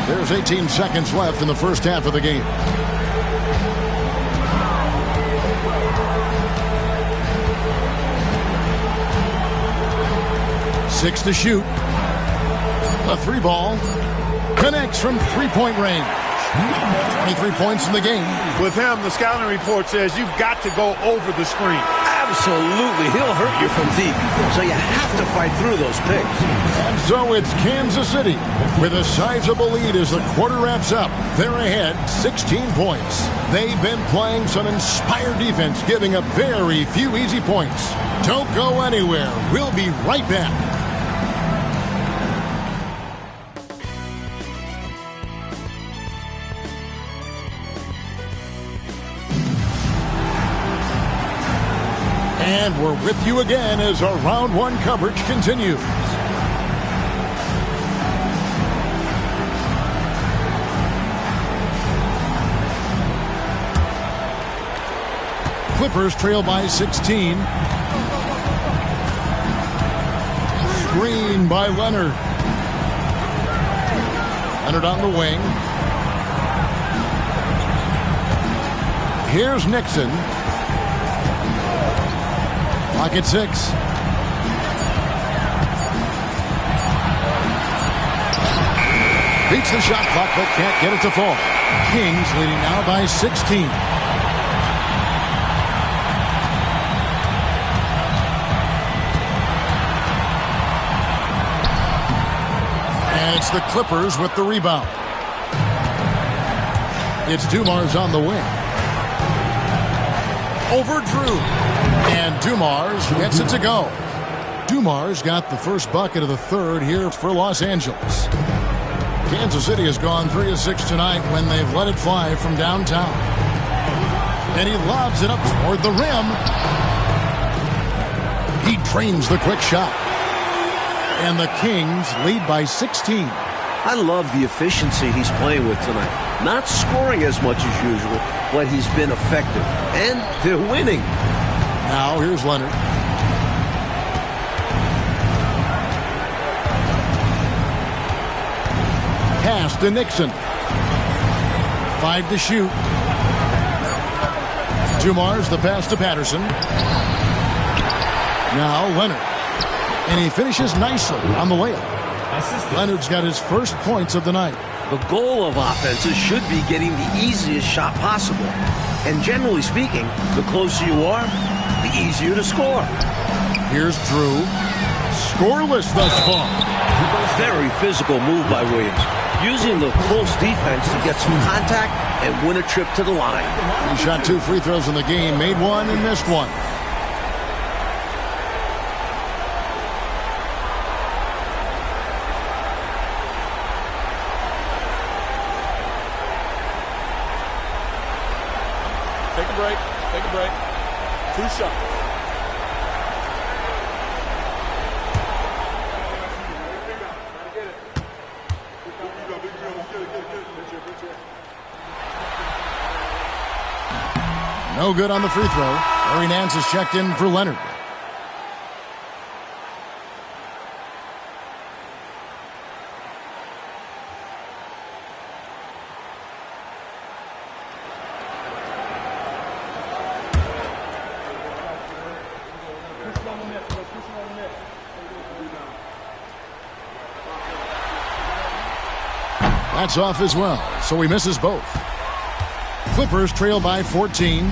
Speaker 1: There's 18 seconds left in the first half of the game. Six to shoot. The 3 ball connects from 3-point range. 23 points in the game.
Speaker 4: With him, the scouting report says you've got to go over the screen.
Speaker 2: Absolutely. He'll hurt you from deep. So you have to fight through those picks.
Speaker 1: And so it's Kansas City with a sizable lead as the quarter wraps up. They're ahead 16 points. They've been playing some inspired defense, giving up very few easy points. Don't go anywhere. We'll be right back. And we're with you again as our round 1 coverage continues. Clippers trail by 16. Screen by Leonard. Leonard on the wing. Here's Nixon. Clock at 6. Beats the shot clock, but can't get it to fall. Kings leading now by 16. And it's the Clippers with the rebound. It's Dumars on the wing. Over Drew. And Dumars gets it to go. Dumars got the first bucket of the third here for Los Angeles. Kansas City has gone 3 of 6 tonight when they've let it fly from downtown. And he lobs it up toward the rim. He drains the quick shot. And the Kings lead by 16.
Speaker 2: I love the efficiency he's playing with tonight. Not scoring as much as usual, but he's been effective. And they're winning.
Speaker 1: Now here's Leonard. Pass to Nixon. 5 to shoot. Dumars the pass to Patterson. Now Leonard. And he finishes nicely on the layup. Leonard's got his first points of the night.
Speaker 2: The goal of offenses should be getting the easiest shot possible. And generally speaking, the closer you are, the easier to score.
Speaker 1: Here's Drew. Scoreless thus far.
Speaker 2: Very physical move by Williams. Using the close defense to get some contact and win a trip to the line.
Speaker 1: He shot 2 free throws in the game, made 1 and missed 1.
Speaker 5: Take a break. Take a break. 2 shots.
Speaker 1: No good on the free throw. Larry Nance is checked in for Leonard. That's off as well, so he misses both. Clippers trail by 14.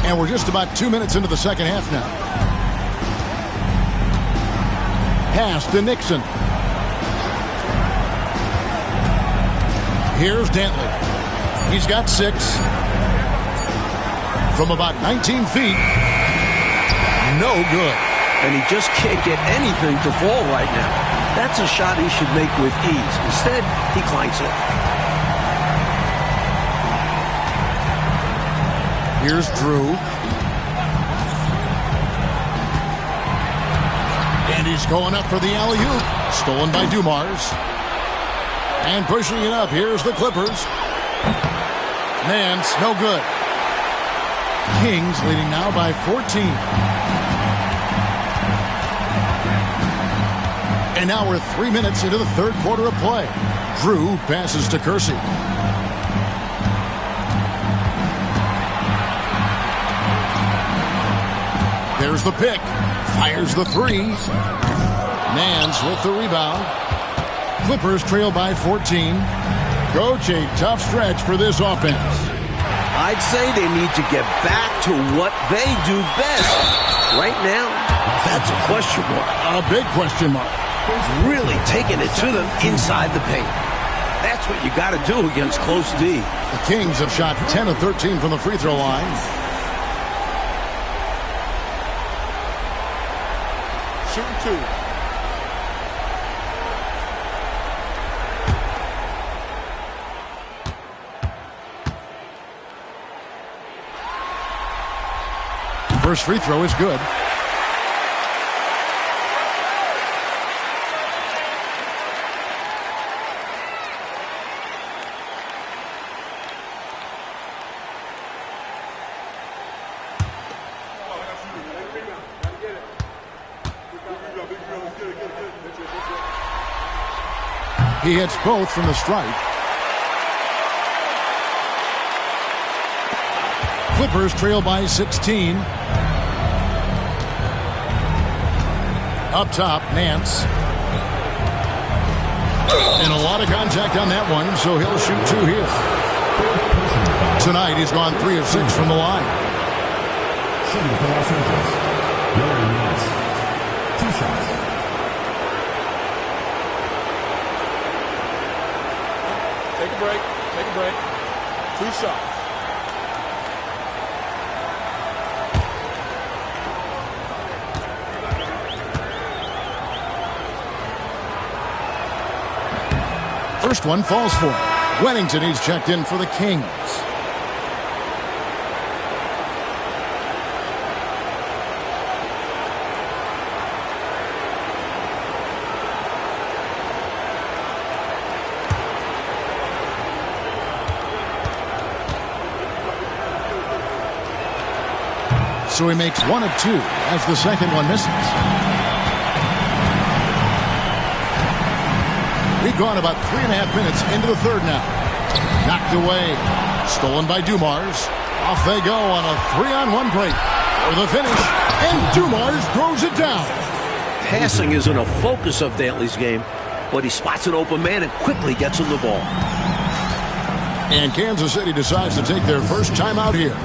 Speaker 1: And we're just about 2 minutes into the second half now. Pass to Nixon. Here's Dantley. He's got 6. From about 19 feet. No good.
Speaker 2: And he just can't get anything to fall right now. That's a shot he should make with ease. Instead, he clanks it.
Speaker 1: Here's Drew. And he's going up for the alley-oop. Stolen by Dumars. And pushing it up. Here's the Clippers. Nance, no good. Kings leading now by 14. And now we're 3 minutes into the third quarter of play. Drew passes to Kersey. There's the pick. Fires the 3. Nance with the rebound. Clippers trail by 14. Coach, a tough stretch for this offense.
Speaker 2: I'd say they need to get back to what they do best. Right now, that's a question mark.
Speaker 1: A big question mark.
Speaker 2: Really taking it to them inside the paint. That's what you got to do against close D.
Speaker 1: The Kings have shot 10 of 13 from the free throw line.
Speaker 5: Shooting 2.
Speaker 1: First free throw is good. He hits both from the stripe. Clippers trail by 16. Up top, Nance. And a lot of contact on that one, so he'll shoot 2 here. Tonight, he's gone 3 of 6 from the line.
Speaker 3: Shooting for Los Angeles, Larry Nance. 2 shots.
Speaker 5: Take a break. Take a break. 2 shots.
Speaker 1: First one falls for him. Wennington, he's checked in for the Kings. So he makes 1 of 2 as the second one misses. We've gone about 3.5 minutes into the third now. Knocked away. Stolen by Dumars. Off they go on a 3-on-1 break for the finish. And Dumars throws it down.
Speaker 2: Passing isn't a focus of Dantley's game, but he spots an open man and quickly gets him the ball.
Speaker 1: And Kansas City decides to take their first time out here.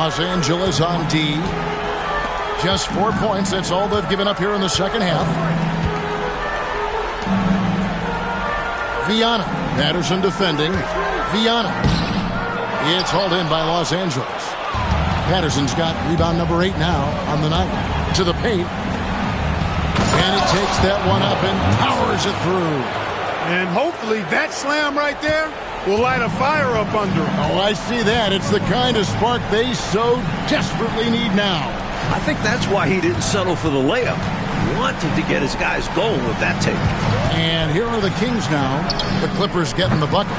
Speaker 1: Los Angeles on D. Just 4 points. That's all they've given up here in the second half. Viana. Patterson defending. Viana. It's hauled in by Los Angeles. Patterson's got rebound number 8 now on the night. To the paint. And he takes that one up and powers it through.
Speaker 4: And hopefully that slam right there will light a fire up under him.
Speaker 1: Oh, I see that. It's the kind of spark they so desperately need now.
Speaker 2: I think that's why he didn't settle for the layup. He wanted to get his guys going with that take.
Speaker 1: And here are the Kings now. The Clippers getting the bucket.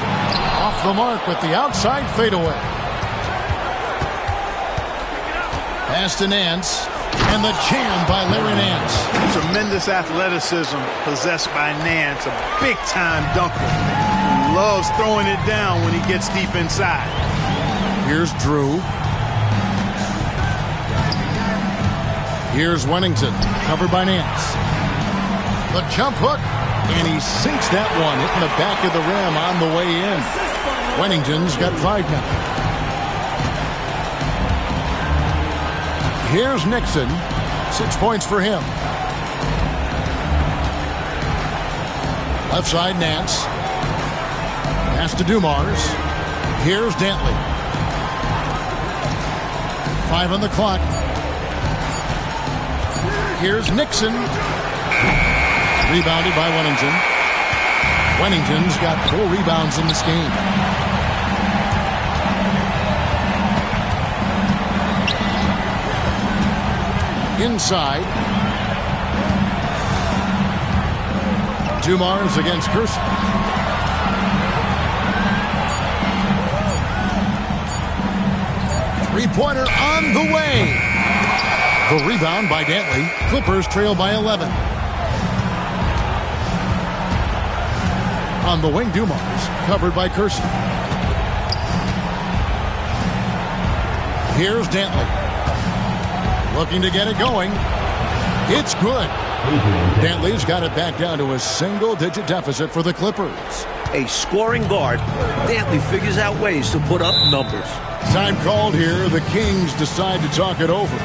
Speaker 1: Off the mark with the outside fadeaway. Pass to Nance. And the jam by Larry Nance.
Speaker 4: Tremendous athleticism possessed by Nance. A big-time dunker. He loves throwing it down when he gets deep inside.
Speaker 1: Here's Drew. Here's Wennington. Covered by Nance. The jump hook. And he sinks that one. Hitting the back of the rim on the way in. Wennington's got 5 now. Here's Nixon. 6 points for him. Left side, Nance. Pass to Dumars. Here's Dantley. 5 on the clock. Here's Nixon. Rebounded by Wennington. Wennington's got 4 rebounds in this game. Inside. Dumars against Gerson. Three-pointer on the way. The rebound by Dantley. Clippers trail by 11. On the wing, Dumars. Covered by Gerson. Here's Dantley. Looking to get it going. It's good. Dantley's got it back down to a single-digit deficit for the Clippers.
Speaker 2: A scoring guard, Dantley figures out ways to put up numbers.
Speaker 1: Time called here. The Kings decide to talk it over.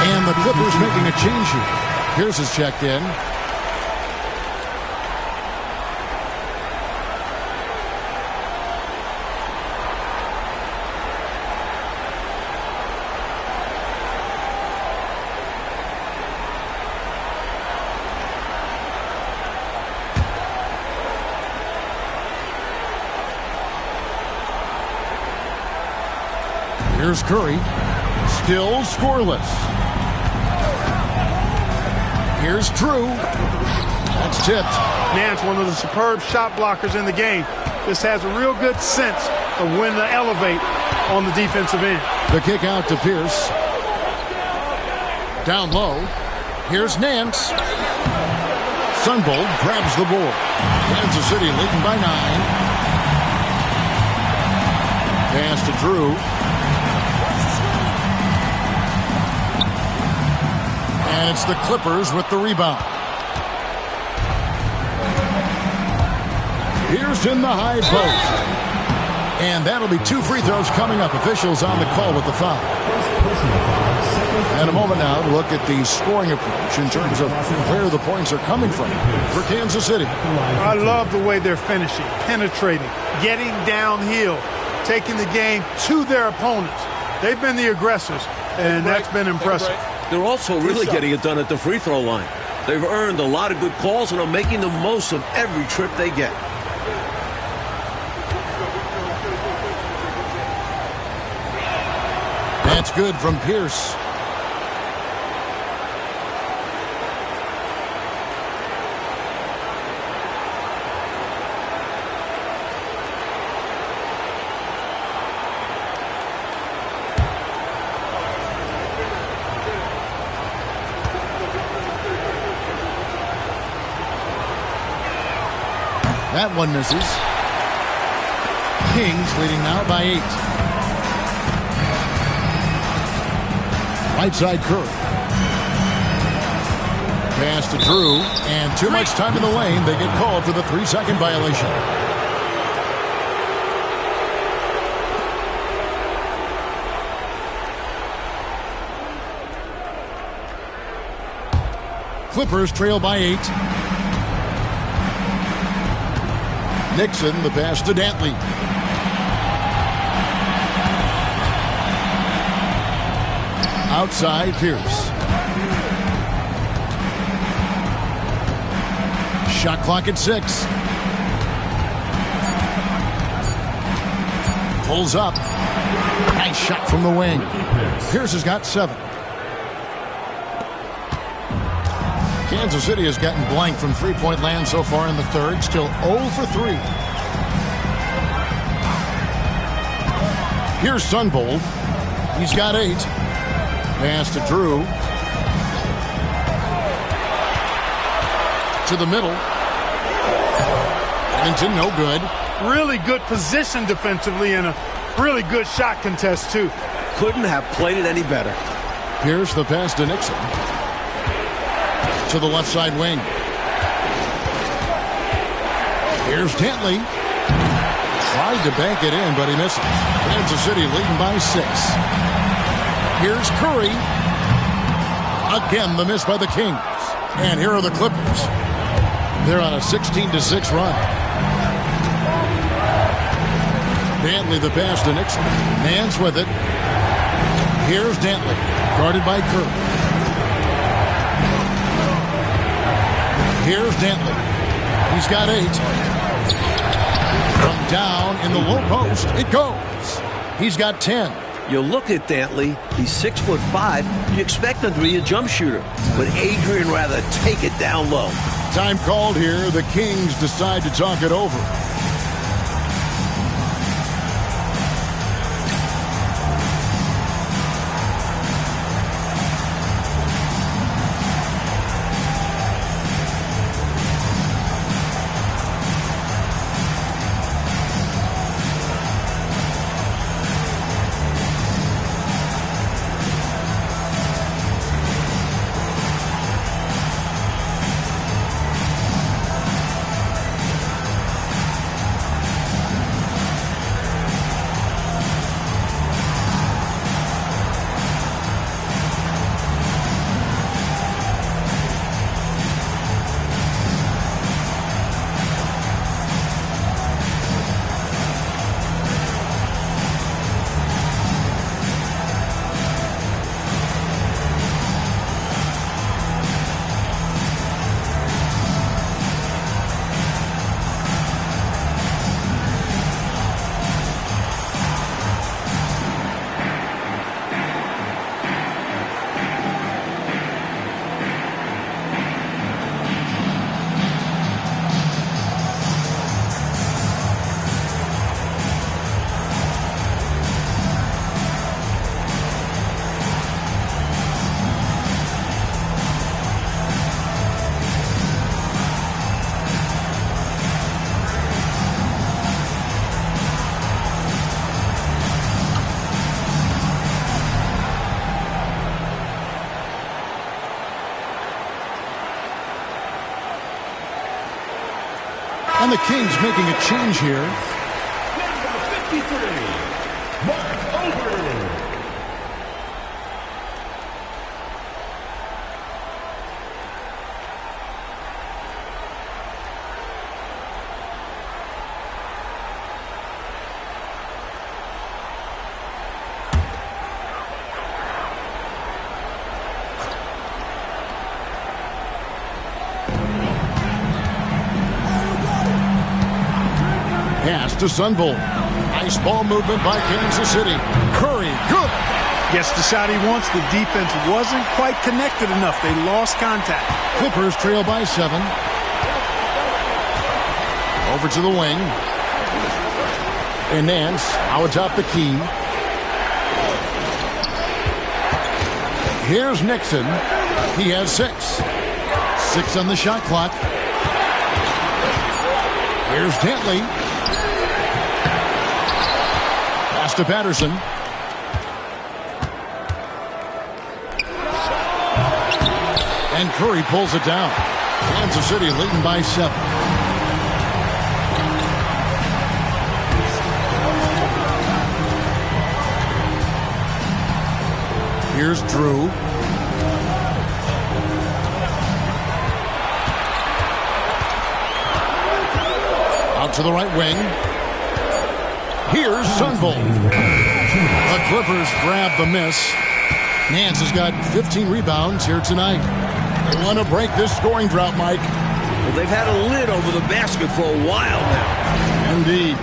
Speaker 1: And the Clippers making a change here. Here's his checked in. Here's Curry. Still scoreless. Here's Drew. That's tipped.
Speaker 4: Nance, one of the superb shot blockers in the game. Just has a real good sense of when to elevate on the defensive end.
Speaker 1: The kick out to Pierce. Down low. Here's Nance. Sunvold grabs the ball. Kansas City leading by 9. Pass to Drew. And it's the Clippers with the rebound. Pierce in the high post. And that'll be 2 free throws coming up. Officials on the call with the foul. And a moment now to look at the scoring approach in terms of where the points are coming from for Kansas City.
Speaker 4: I love the way they're finishing, penetrating, getting downhill, taking the game to their opponents. They've been the aggressors, and that's been impressive.
Speaker 2: They're also really getting it done at the free throw line. They've earned a lot of good calls and are making the most of every trip they get.
Speaker 1: That's good from Pierce. That one misses. Kings leading now by 8. Right side Curry. Pass to Drew, and too much time in the lane. They get called for the 3-second violation. Clippers trail by 8. Nixon, the pass to Dantley. Outside, Pierce. Shot clock at 6. Pulls up. Nice shot from the wing. Pierce has got 7. Kansas City has gotten blank from three-point land so far in the third. Still 0 for 3. Here's Sunvold. He's got 8. Pass to Drew. To the middle. Ellington, no good.
Speaker 4: Really good position defensively and a really good shot contest, too.
Speaker 2: Couldn't have played it any better.
Speaker 1: Pierce, the pass to Nixon. To the left side wing. Here's Dantley. Tried to bank it in, but he misses. Kansas City leading by 6. Here's Curry. Again, the miss by the Kings. And here are the Clippers. They're on a 16-6 run. Dantley, the pass to Nixon. Nance with it. Here's Dantley. Guarded by Curry. Here's Dantley. He's got 8. From down in the low post, it goes. He's got 10.
Speaker 2: You look at Dantley, he's 6'5". You expect him to be a jump shooter, but Adrian rather take it down low.
Speaker 1: Time called here. The Kings decide to talk it over. And the Kings making a change here.
Speaker 3: Number 53, Mark Over.
Speaker 1: Pass to Sunvolt. Nice ball movement by Kansas City. Curry, good.
Speaker 4: Gets the shot he wants. The defense wasn't quite connected enough. They lost contact.
Speaker 1: Clippers trail by 7. Over to the wing. And Nance out atop the key. Here's Nixon. He has 6. 6 on the shot clock. Here's Dentley. Pass to Patterson. And Curry pulls it down. Kansas City leading by 7. Here's Drew. Out to the right wing. Here's Sunvolt. The Clippers grab the miss. Nance has got 15 rebounds here tonight. They want to break this scoring drought, Mike.
Speaker 2: Well, they've had a lid over the basket for a while now.
Speaker 1: Indeed.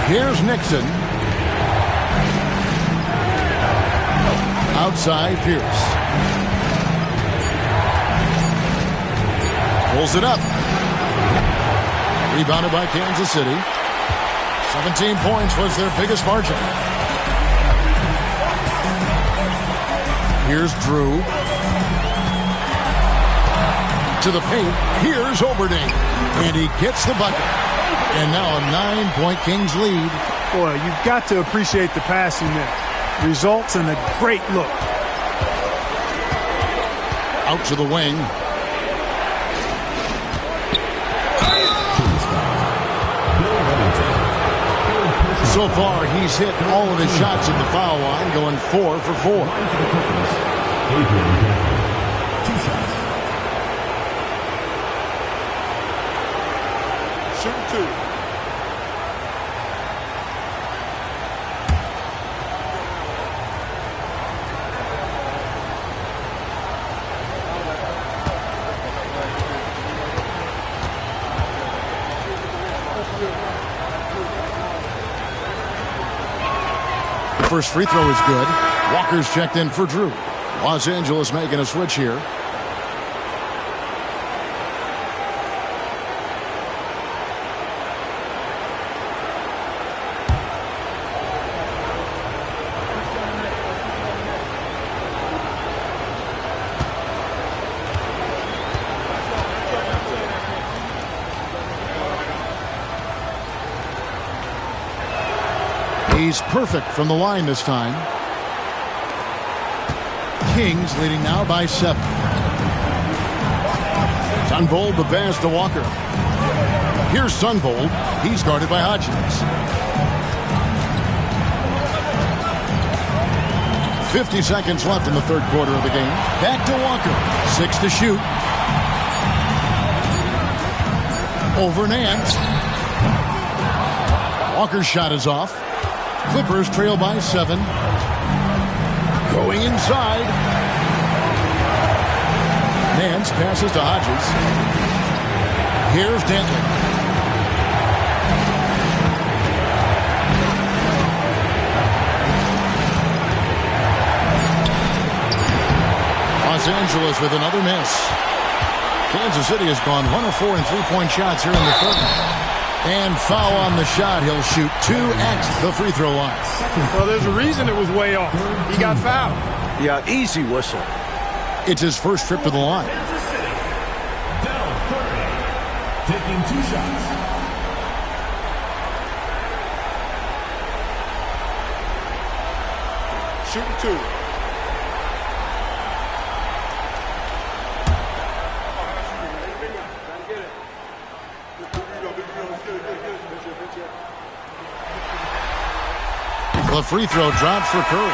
Speaker 1: Here's Nixon. Outside Pierce. Pulls it up. Rebounded by Kansas City. 17 points was their biggest margin. Here's Drew. To the paint. Here's Oberding. And he gets the bucket. And now a 9-point Kings lead.
Speaker 4: Boy, you've got to appreciate the passing there. Results in a great look.
Speaker 1: Out to the wing. So far, he's hit all of his shots at the foul line, going 4 for 4.
Speaker 5: Shooting 2.
Speaker 1: First free throw is good. Walker's checked in for Drew. Los Angeles making a switch here. He's perfect from the line this time. Kings leading now by 7. Sunvolt the pass to Walker. Here's Sunvolt. He's guarded by Hodgins. 50 seconds left in the third quarter of the game. Back to Walker. 6 to shoot. Over Nance. Walker's shot is off. Clippers trail by 7. Going inside. Nance passes to Hodges. Here's Dentley. Los Angeles with another miss. Kansas City has gone 1 of 4 in three-point shots here in the third. And foul on the shot. He'll shoot 2 at the free throw line.
Speaker 4: Well, there's a reason it was way off. He got fouled.
Speaker 2: Yeah, easy whistle.
Speaker 1: It's his first trip to the line.
Speaker 3: Kansas City. Del Curry taking 2 shots.
Speaker 5: Shooting 2.
Speaker 1: The free throw drops for Curry.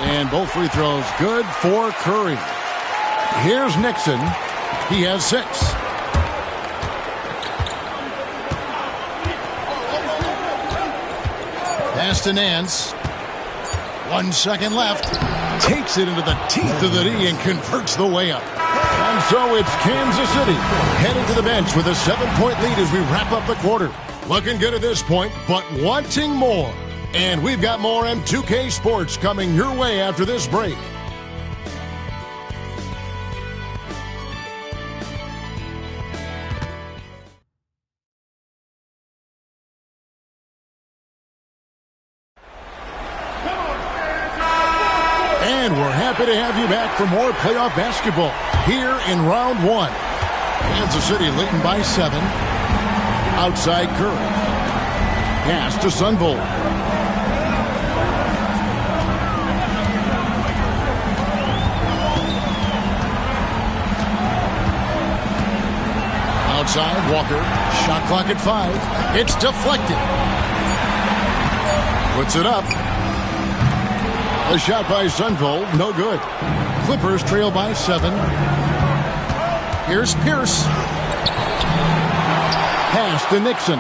Speaker 1: And both free throws good for Curry. Here's Nixon. He has 6. Pass to Nance. 1 second left. Takes it into the teeth of the D and converts the layup. And so it's Kansas City heading to the bench with a 7-point lead as we wrap up the quarter. Looking good at this point, but wanting more. And we've got more M2K Sports coming your way after this break. And we're happy to have you back for more playoff basketball here in round 1. Kansas City leading by 7. Outside Curry. Pass to Sunvold. Outside, Walker. Shot clock at 5. It's deflected. Puts it up. A shot by Sunvold, no good. Clippers trail by 7. Here's Pierce. Pass to Nixon.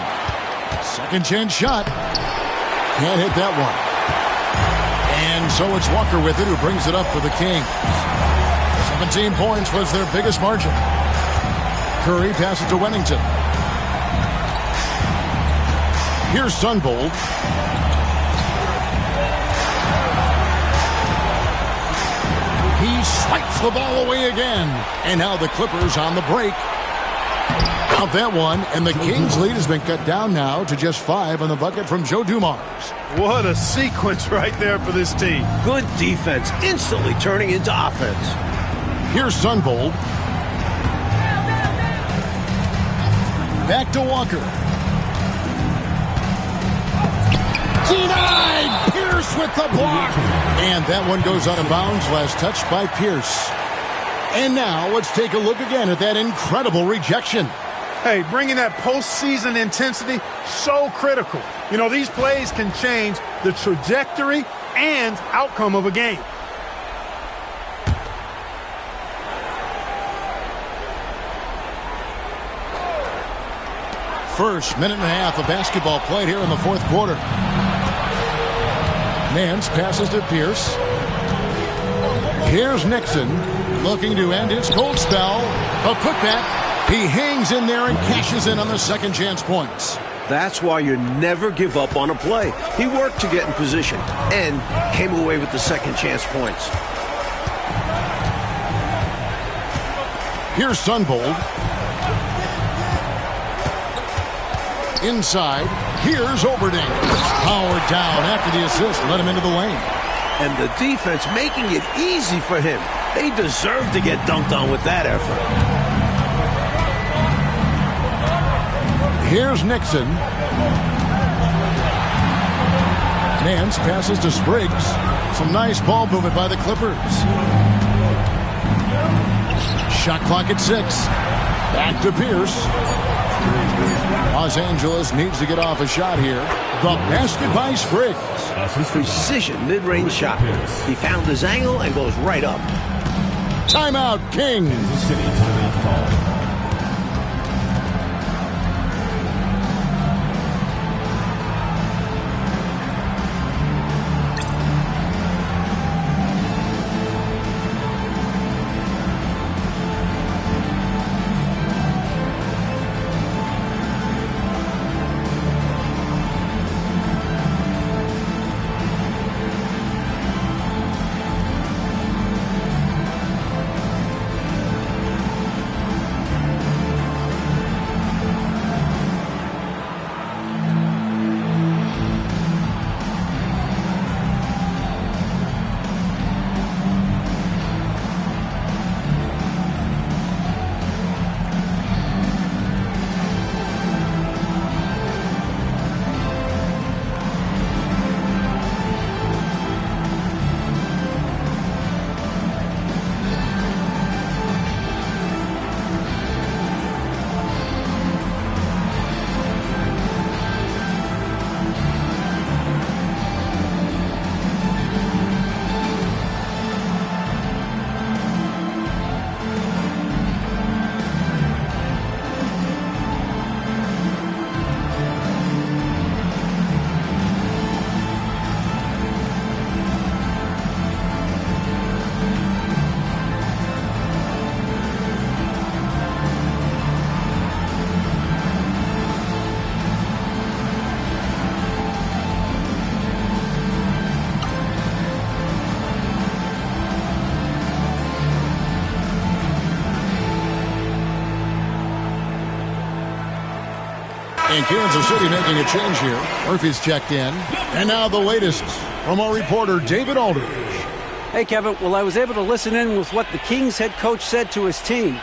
Speaker 1: Second chance shot. Can't hit that one. And so it's Walker with it, who brings it up for the Kings. 17 points was their biggest margin. Curry passes to Wennington. Here's Sunvold. He swipes the ball away again. And now the Clippers on the break. Out that one, and the Kings' lead has been cut down now to just 5 on the bucket from Joe Dumars.
Speaker 4: What a sequence right there for this team.
Speaker 2: Good defense, instantly turning into offense.
Speaker 1: Here's Sunvold. Back to Walker. Denied! Pierce with the block. And that one goes out of bounds. Last touch by Pierce. And now let's take a look again at that incredible rejection.
Speaker 4: Hey, bringing that postseason intensity, so critical. You know, these plays can change the trajectory and outcome of a game.
Speaker 1: First minute and a half of basketball played here in the fourth quarter. Nance passes to Pierce. Here's Nixon looking to end his cold spell. A putback. He hangs in there and cashes in on the second chance points.
Speaker 2: That's why you never give up on a play. He worked to get in position and came away with the second chance points.
Speaker 1: Here's Sunvold. Inside, here's Oberding. Powered down after the assist, let him into the lane.
Speaker 2: And the defense making it easy for him. They deserve to get dunked on with that effort.
Speaker 1: Here's Nixon. Nance passes to Spriggs. Some nice ball movement by the Clippers. Shot clock at 6. Back to Pierce. Los Angeles needs to get off a shot here. The basket by Spriggs.
Speaker 2: Precision mid-range shot. He found his angle and goes right up.
Speaker 1: Timeout, Kings.
Speaker 3: Kansas City timeout call.
Speaker 1: And Kansas City making a change here. Murphy's checked in. And now the latest from our reporter, David Aldridge.
Speaker 6: Hey, Kevin. Well, I was able to listen in with what the Kings head coach said to his team.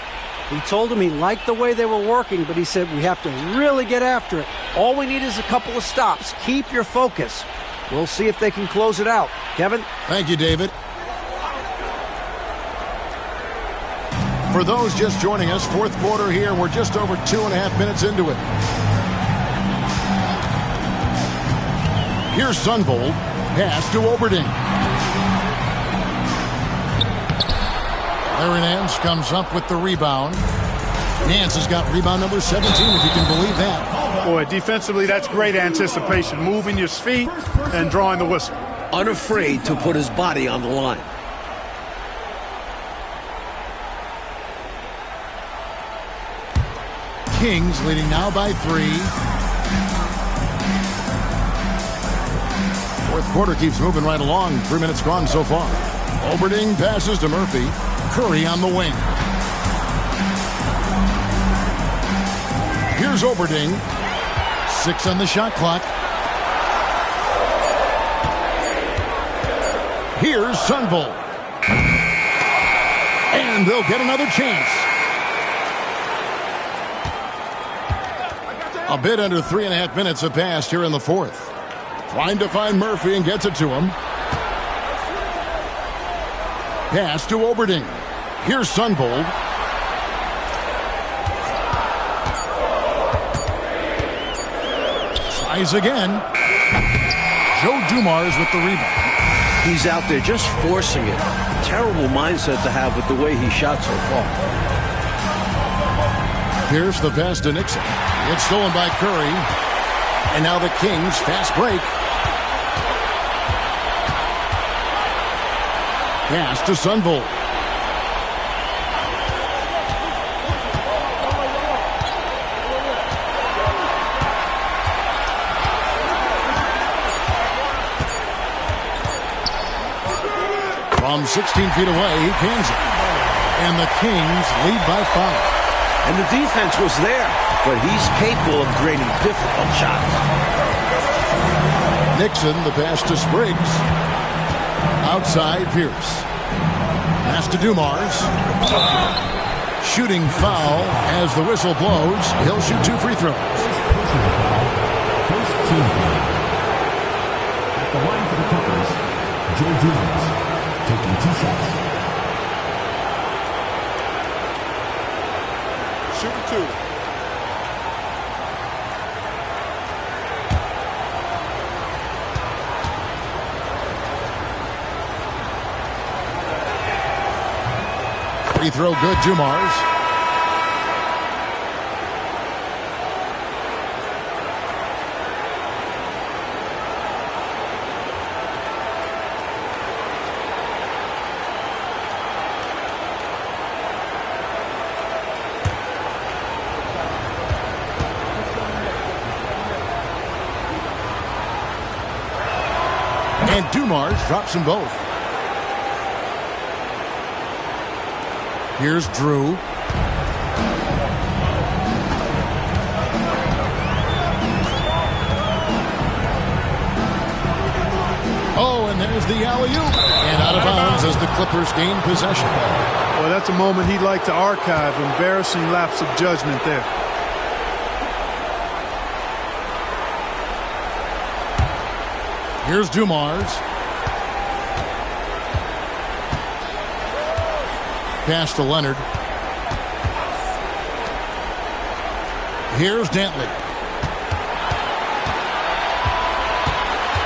Speaker 6: He told him he liked the way they were working, but he said we have to really get after it. All we need is a couple of stops. Keep your focus. We'll see if they can close it out. Kevin?
Speaker 1: Thank you, David. For those just joining us, fourth quarter here. We're just over 2.5 minutes into it. Here's Sunvold. Pass to Oberding. Larry Nance comes up with the rebound. Nance has got rebound number 17, if you can believe that.
Speaker 4: Boy, defensively, that's great anticipation. Moving your feet and drawing the whistle.
Speaker 2: Unafraid to put his body on the line.
Speaker 1: Kings leading now by 3. Fourth quarter keeps moving right along. 3 minutes gone so far. Oberding passes to Murphy. Curry on the wing. Here's Oberding. 6 on the shot clock. Here's Sunvold. And they'll get another chance. A bit under 3.5 minutes have passed here in the fourth. Trying to find Murphy and gets it to him. Pass to Oberding. Here's Sunvold. Tries again. Joe Dumars with the rebound.
Speaker 2: He's out there just forcing it. Terrible mindset to have with the way he shot so far.
Speaker 1: Here's the pass to Nixon. It's stolen by Curry. And now the Kings fast break. Pass to Sunvold. From 16 feet away, he cans it. And the Kings lead by 5.
Speaker 2: And the defense was there, but he's capable of creating difficult shots.
Speaker 1: Nixon, the pass to Spriggs. Outside, Pierce. Pass to Dumars. Shooting foul as the whistle blows. He'll shoot 2 free throws.
Speaker 3: First team foul. At the line for the Clippers, Joe Dumars taking 2 shots.
Speaker 5: Shooting 2.
Speaker 1: Free throw good, Dumars. And Dumars drops them both. Here's Drew. Oh, and there's the alley-oop. And out of bounds as the Clippers gain possession.
Speaker 4: Well, that's a moment he'd like to archive. Embarrassing lapse of judgment there.
Speaker 1: Here's Dumars. Pass to Leonard. Here's Dantley.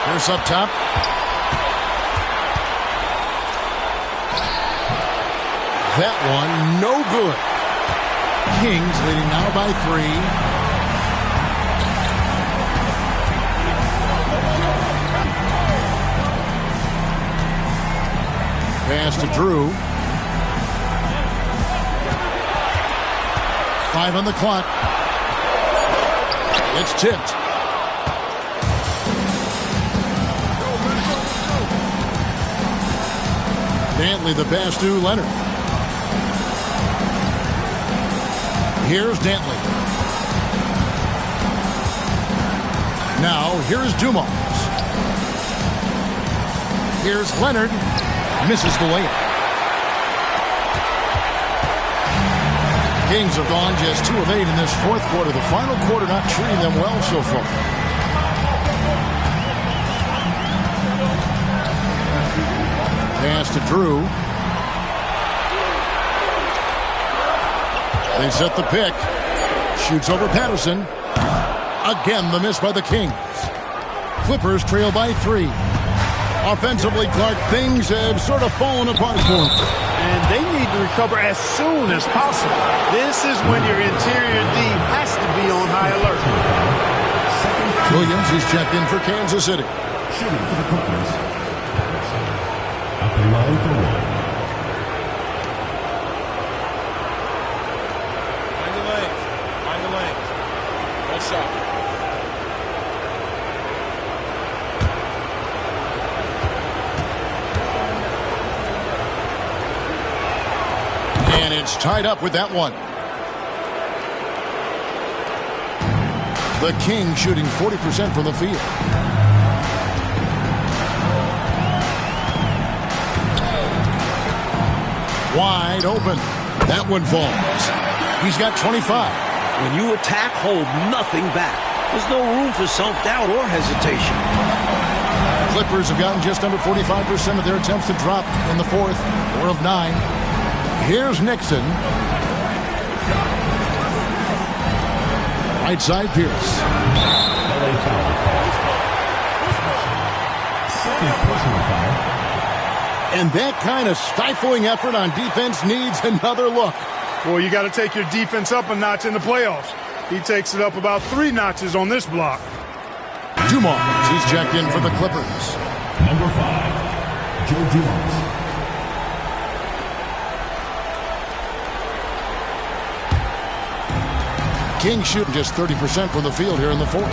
Speaker 1: Pierce up top. That one, no good. Kings leading now by 3. Pass to Drew. 5 on the clock. It's tipped. Dantley the pass to Leonard. Here's Dantley. Now, here's Dumars. Here's Leonard. Misses the layup. Kings have gone just 2 of 8 in this fourth quarter. The final quarter not treating them well so far. Pass to Drew. They set the pick. Shoots over Patterson. Again, the miss by the Kings. Clippers trail by 3. Offensively, Clark, things have sort of fallen apart for them.
Speaker 4: And they need to recover as soon as possible. This is when your interior D has to be on high alert.
Speaker 1: Williams is checked in for Kansas City.
Speaker 3: Shooting for the Clippers. At the line for one.
Speaker 5: Find the lane. Find the lane. No shot.
Speaker 1: And it's tied up with that one. The Kings shooting 40% from the field. Wide open. That one falls. He's got 25.
Speaker 2: When you attack, hold nothing back. There's no room for self-doubt or hesitation.
Speaker 1: Clippers have gotten just under 45% of their attempts to drop in the fourth. 4 of 9. Here's Nixon. Right side, Pierce.
Speaker 3: Second personal foul.
Speaker 1: And that kind of stifling effort on defense needs another look.
Speaker 4: Well, you got to take your defense up a notch in the playoffs. He takes it up about 3 notches on this block.
Speaker 1: Dumars, he's checked in for the Clippers.
Speaker 3: Number 5, Joe Dumars.
Speaker 1: Kings shooting just 30% from the field here in the fourth.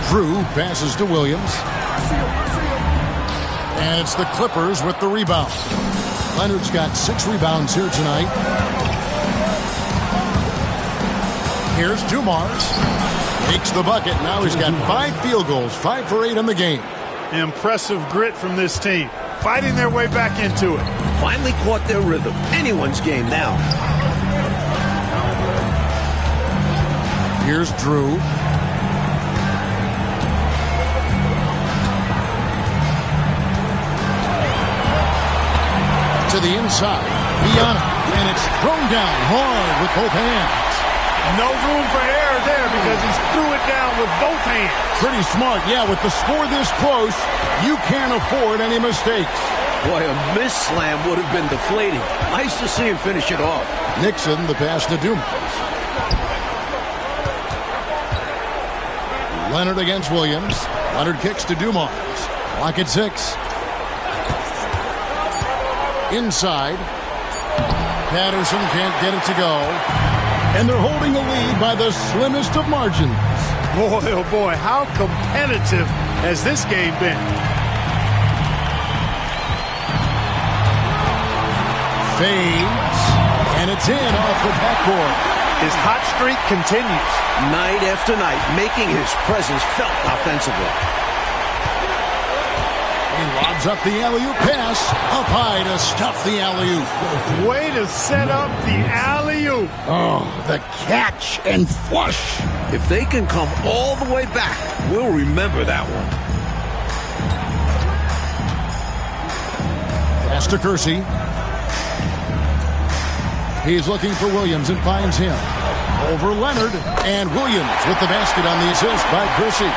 Speaker 1: Drew passes to Williams. And it's the Clippers with the rebound. Leonard's got 6 rebounds here tonight. Here's Dumars. Takes the bucket. Now he's got 5 field goals, 5 for 8 in the game.
Speaker 4: Impressive grit from this team, fighting their way back into it.
Speaker 2: Finally caught their rhythm. Anyone's game now.
Speaker 1: Here's Drew. To the inside. Viana. And it's thrown down hard with both hands.
Speaker 4: No room for error there because he threw it down with both hands.
Speaker 1: Pretty smart. Yeah, with the score this close, you can't afford any mistakes.
Speaker 2: Boy, a miss slam would have been deflating. Nice to see him finish it off.
Speaker 1: Nixon, the pass to Dumars. Leonard against Williams. Leonard kicks to Dumars. Clock at 6. Inside. Patterson can't get it to go. And they're holding a lead by the slimmest of margins.
Speaker 4: Boy, oh boy, how competitive has this game been?
Speaker 1: Fades. And it's in off the backboard.
Speaker 4: His hot streak continues.
Speaker 2: Night after night, making his presence felt offensively.
Speaker 1: He lobs up the alley-oop pass. Up high to stuff the alley-oop.
Speaker 4: Way to set up the alley-oop.
Speaker 1: Oh, the catch and flush.
Speaker 2: If they can come all the way back, we'll remember that one.
Speaker 1: Pass to Kersey. He's looking for Williams and finds him. Over Leonard, and Williams with the basket on the assist by Kersey.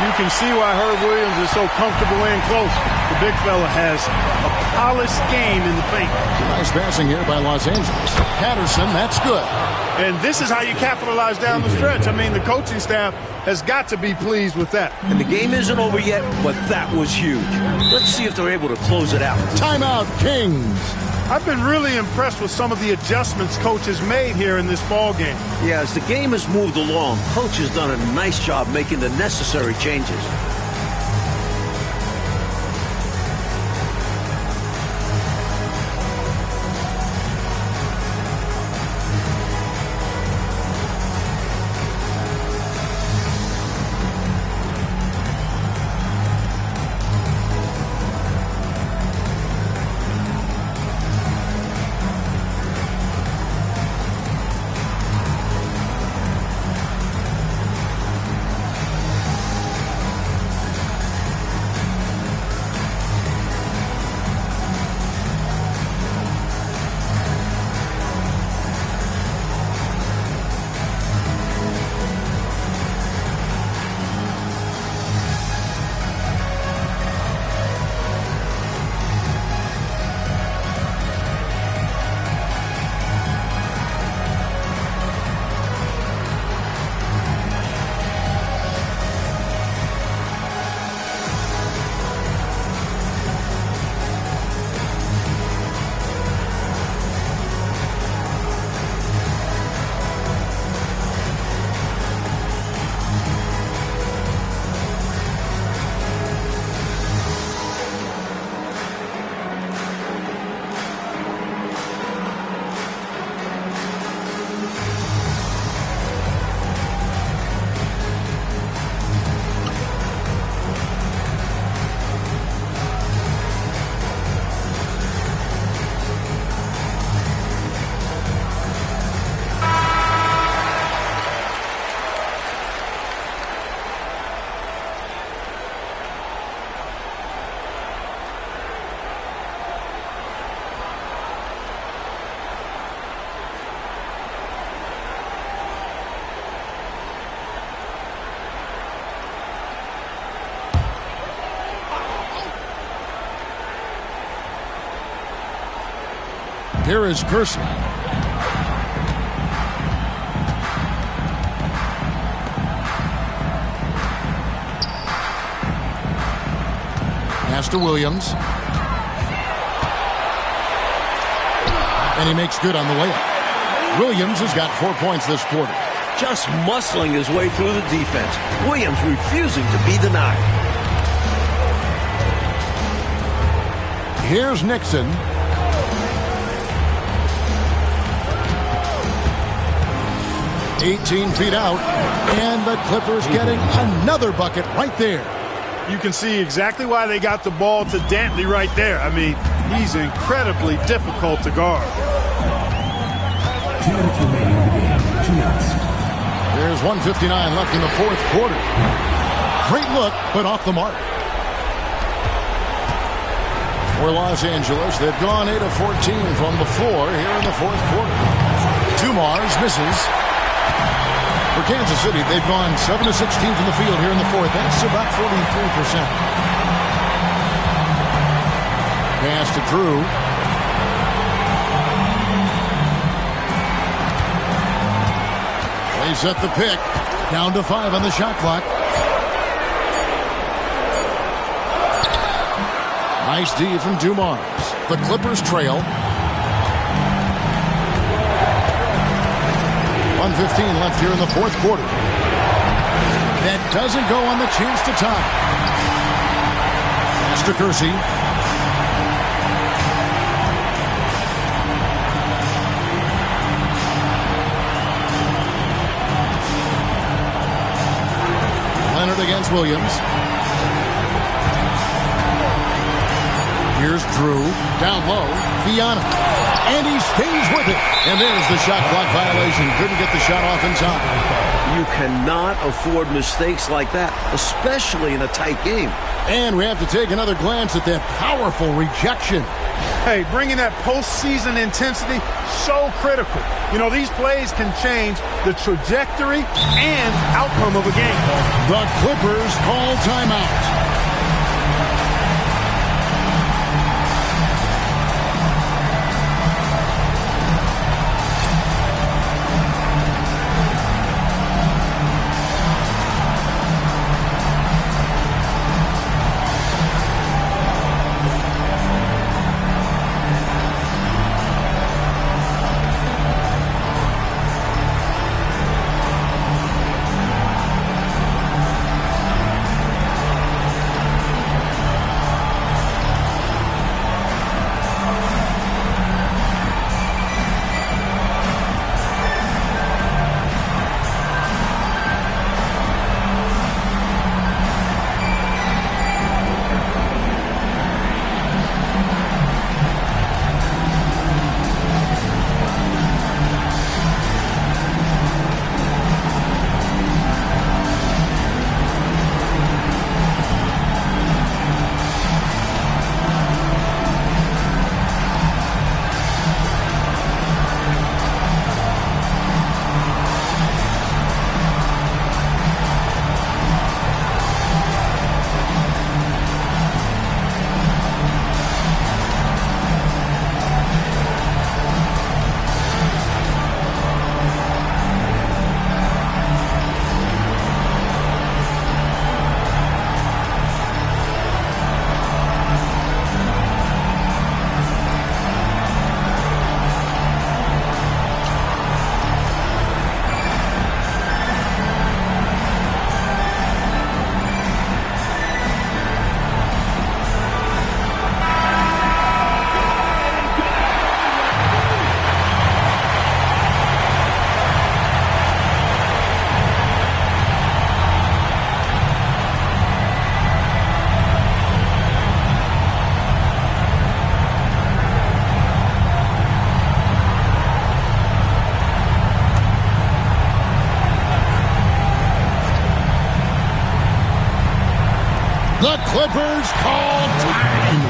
Speaker 4: You can see why Herb Williams is so comfortable in close. The big fella has a polished game in the paint.
Speaker 1: Nice passing here by Los Angeles. Patterson, that's good.
Speaker 4: And this is how you capitalize down the stretch. I mean, the coaching staff has got to be pleased with that.
Speaker 2: And the game isn't over yet, but that was huge. Let's see if they're able to close it out.
Speaker 1: Timeout, Kings.
Speaker 4: I've been really impressed with some of the adjustments Coach has made here in this ball game.
Speaker 2: Yeah, as the game has moved along, Coach has done a nice job making the necessary changes.
Speaker 1: Here is Kersey. Pass to Williams. And he makes good on the layup. Williams has got 4 points this quarter.
Speaker 2: Just muscling his way through the defense. Williams refusing to be denied.
Speaker 1: Here's Nixon. "18 feet out, and the Clippers getting another bucket right there."
Speaker 4: You can see exactly why they got the ball to Dantley right there. I mean, he's incredibly difficult to guard.
Speaker 3: 2 minutes remaining in the game. 2 minutes.
Speaker 1: There's 1:59 left in the fourth quarter. Great look, but off the mark. For Los Angeles, they've gone 8 of 14 from the floor here in the fourth quarter. Dumars misses. For Kansas City, they've gone 7 of 16 from the field here in the fourth. That's about 43%. Pass to Drew. They set the pick. Down to 5 on the shot clock. Nice D from Dumars. The Clippers trail. 1:15 left here in the fourth quarter. That doesn't go on the chance to tie. Pass to Kersey. Leonard against Williams. Here's Drew. Down low. Fiana. And he stays with it. And there's the shot clock violation. Couldn't get the shot off in time.
Speaker 2: You cannot afford mistakes like that, especially in a tight game.
Speaker 1: And we have to take another glance at that powerful rejection.
Speaker 4: Hey, bringing that postseason intensity, so critical. You know, these plays can change the trajectory and outcome of a game.
Speaker 1: The Clippers call timeout. The Clippers call time.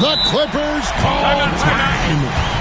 Speaker 1: The Clippers call time.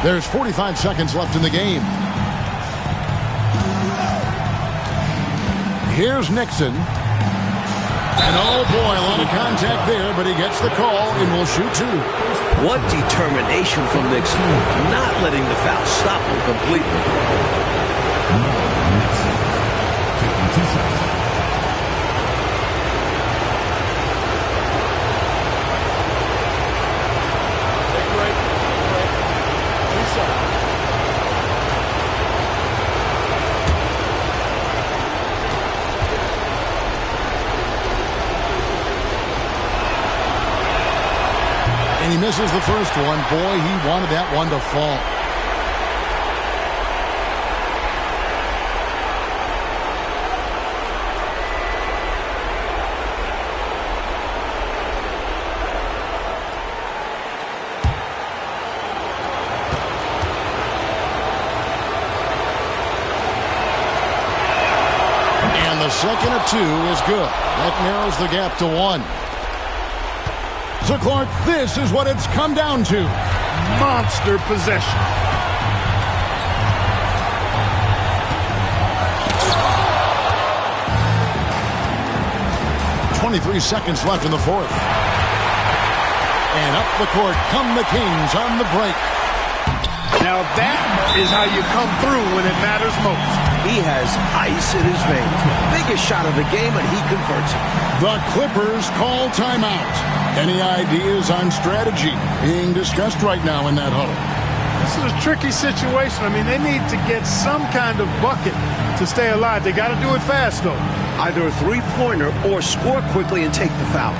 Speaker 1: There's 45 seconds left in the game. Here's Nixon. And oh boy, a lot of contact there, but he gets the call and will shoot two.
Speaker 2: What determination from Nixon, not letting the foul stop him completely.
Speaker 3: Nixon taking 2 shots.
Speaker 1: And he misses the first one. Boy, he wanted that one to fall. And the second of two is good. That narrows the gap to 1. So, Clark, this is what it's come down to.
Speaker 4: Monster possession.
Speaker 1: .23 seconds left in the fourth. And up the court come the Kings on the break.
Speaker 4: Now that is how you come through when it matters most.
Speaker 2: He has ice in his veins. Biggest shot of the game, and he converts it.
Speaker 1: The Clippers call timeout. Any ideas on strategy being discussed right now in that huddle?
Speaker 4: This is a tricky situation. I mean, they need to get some kind of bucket to stay alive. They got to do it fast, though.
Speaker 2: Either a three-pointer or score quickly and take the foul.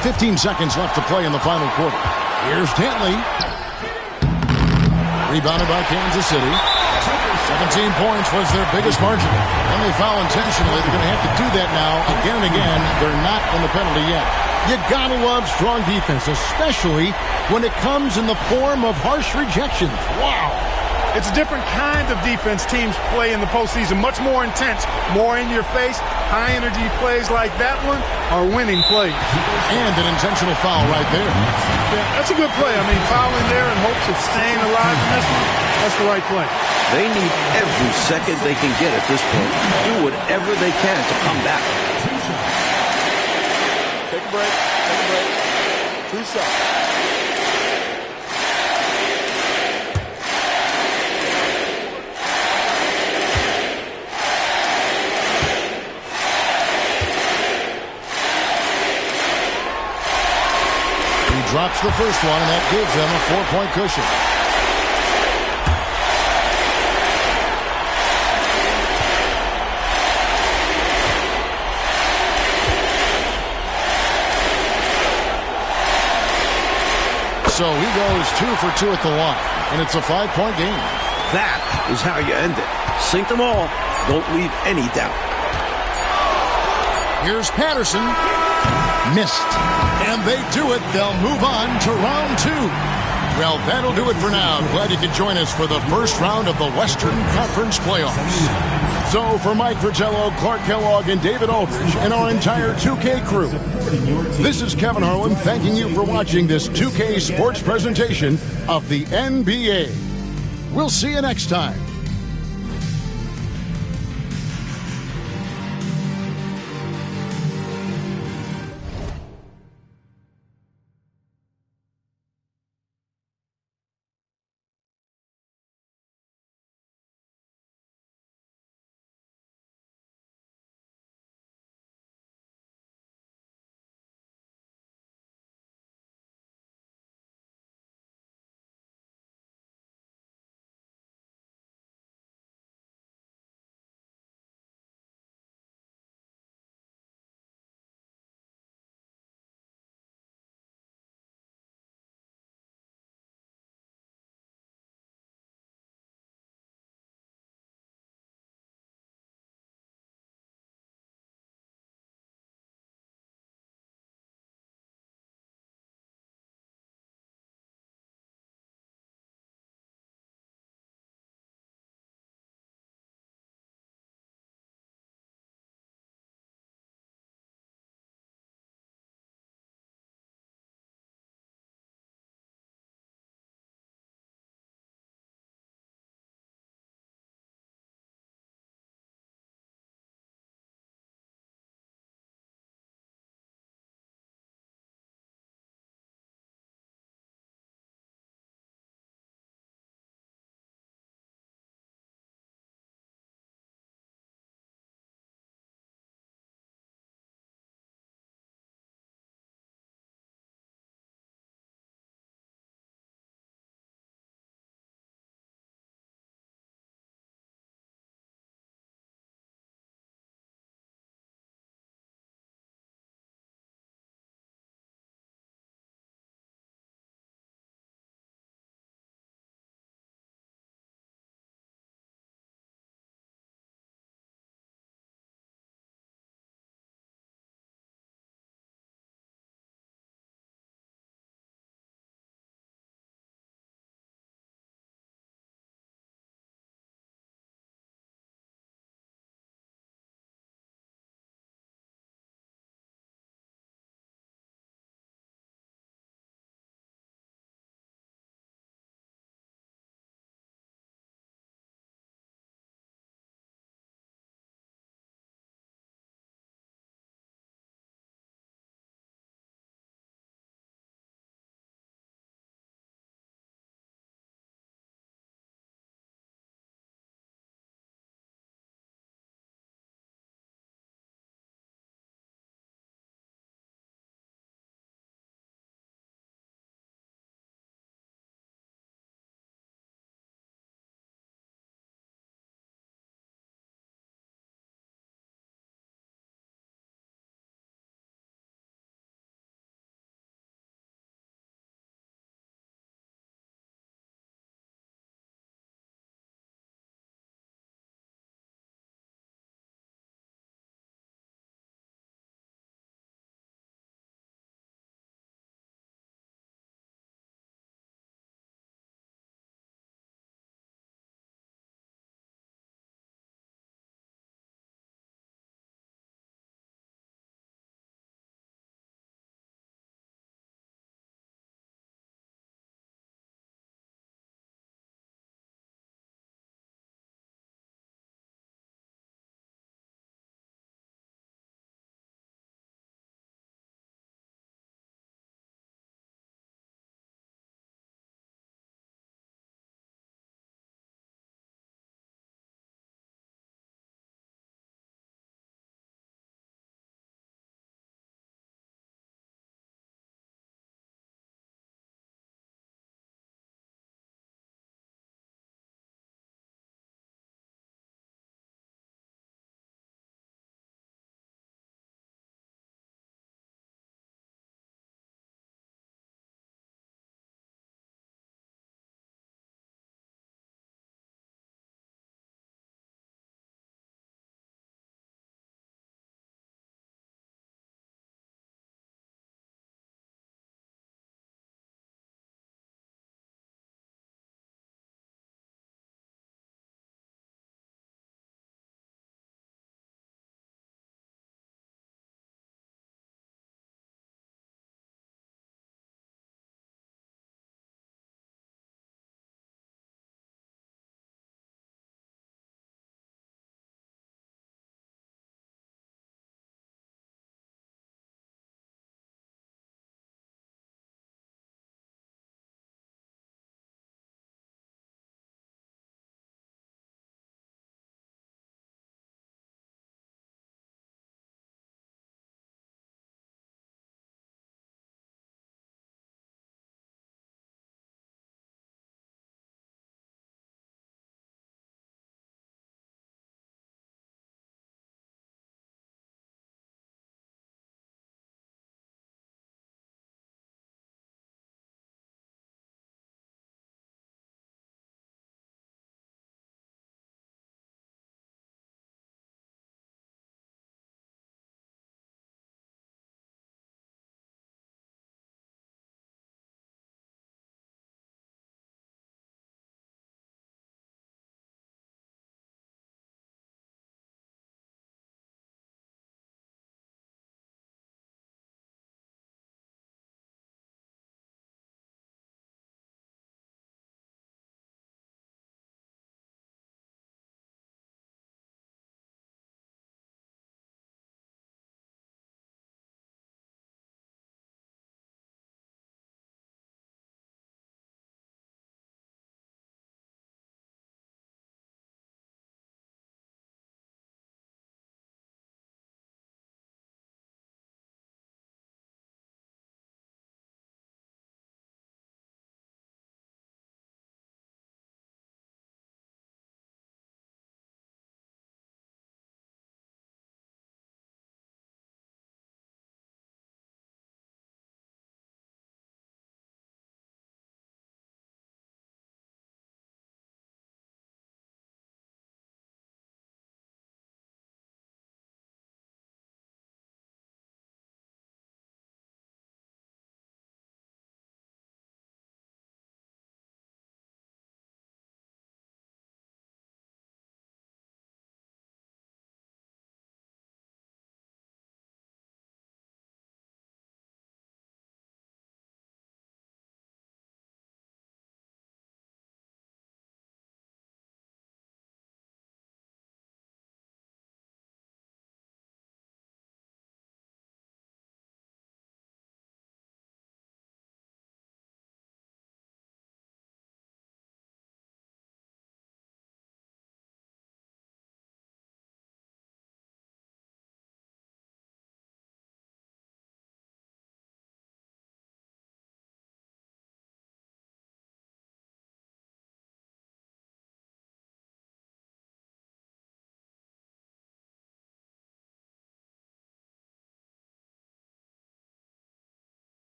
Speaker 1: 15 seconds left to play in the final quarter. Here's Dantley. Rebounded by Kansas City. 17 points was their biggest margin. And they foul intentionally. They're going to have to do that now again and again. They're not in the penalty yet. You gotta love strong defense, especially when it comes in the form of harsh rejections. Wow.
Speaker 4: It's a different kind of defense teams play in the postseason. Much more intense, more in your face. High energy plays like that one are winning plays.
Speaker 1: And an intentional foul right there.
Speaker 4: Yeah, that's a good play. I mean, fouling there in hopes of staying alive in this one, that's the right play.
Speaker 2: They need every second they can get at this point. Do whatever they can to come back.
Speaker 5: Take a break. Take a break. 2 shots.
Speaker 1: Drops the first one, and that gives them a 4-point cushion. So he goes 2 for 2 at the line, and it's a 5-point game.
Speaker 2: That is how you end it. Sink them all. Don't leave any doubt.
Speaker 1: Here's Patterson. Missed. And they do it. They'll move on to round 2. Well, that'll do it for now. Glad you could join us for the first round of the Western Conference playoffs. So for Mike Fratello, Clark Kellogg, and David Aldridge, and our entire 2K crew, this is Kevin Harlan thanking you for watching this 2K sports presentation of the NBA. We'll see you next time.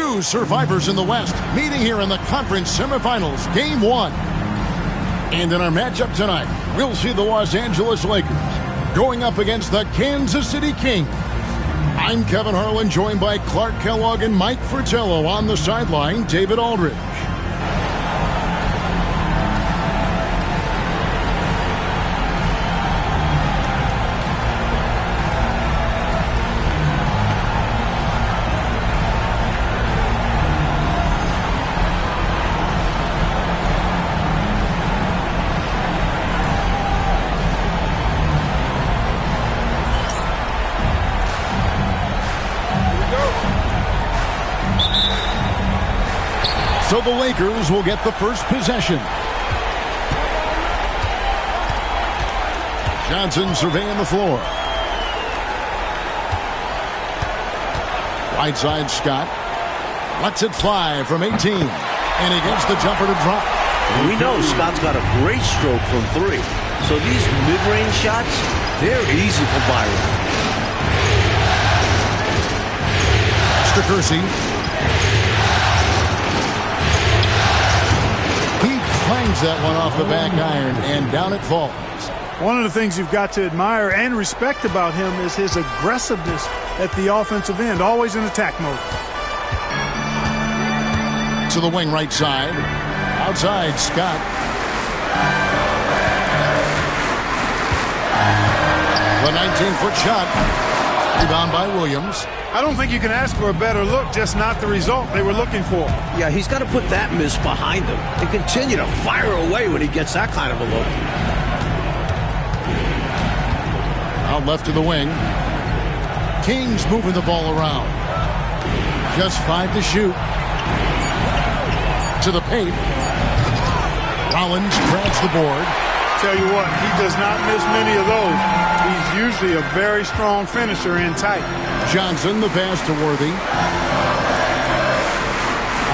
Speaker 1: Two survivors in the West meeting here in the conference semifinals, Game 1. And in our matchup tonight, we'll see the Los Angeles Lakers going up against the Kansas City Kings. I'm Kevin Harlan, joined by Clark Kellogg and Mike Fratello. On the sideline, David Aldridge. So the Lakers will get the first possession. Johnson surveying the floor. Right side, Scott lets it fly from 18. And he gets the jumper to drop.
Speaker 2: We know Scott's got a great stroke from 3. So these mid-range shots, they're easy for Byron.
Speaker 1: Mr. Kersey. Finds that one off the back iron, and down it falls.
Speaker 4: One of the things you've got to admire and respect about him is his aggressiveness at the offensive end, always in attack mode.
Speaker 1: To the wing right side. Outside, Scott. The 19-foot shot. Rebound by Williams.
Speaker 4: I don't think you can ask for a better look, just not the result they were looking for.
Speaker 2: Yeah, he's got to put that miss behind him and continue to fire away when he gets that kind of a look.
Speaker 1: Out left to the wing. Kings moving the ball around. Just 5 to shoot. To the paint. Rollins grabs the board.
Speaker 4: Tell you what, he does not miss many of those. He's usually a very strong finisher in tight.
Speaker 1: Johnson, the pass to Worthy.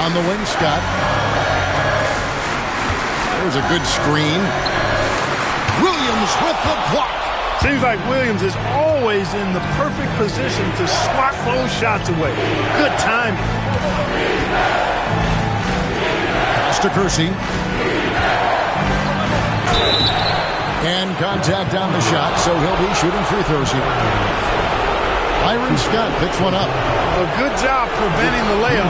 Speaker 1: On the wing, Scott. There's a good screen. Williams with the block.
Speaker 4: Seems like Williams is always in the perfect position to swat those shots away. Good timing.
Speaker 1: Pass to Kersey. And contact on the shot, so he'll be shooting free throws here. Byron Scott picks one up.
Speaker 4: A good job preventing the layup.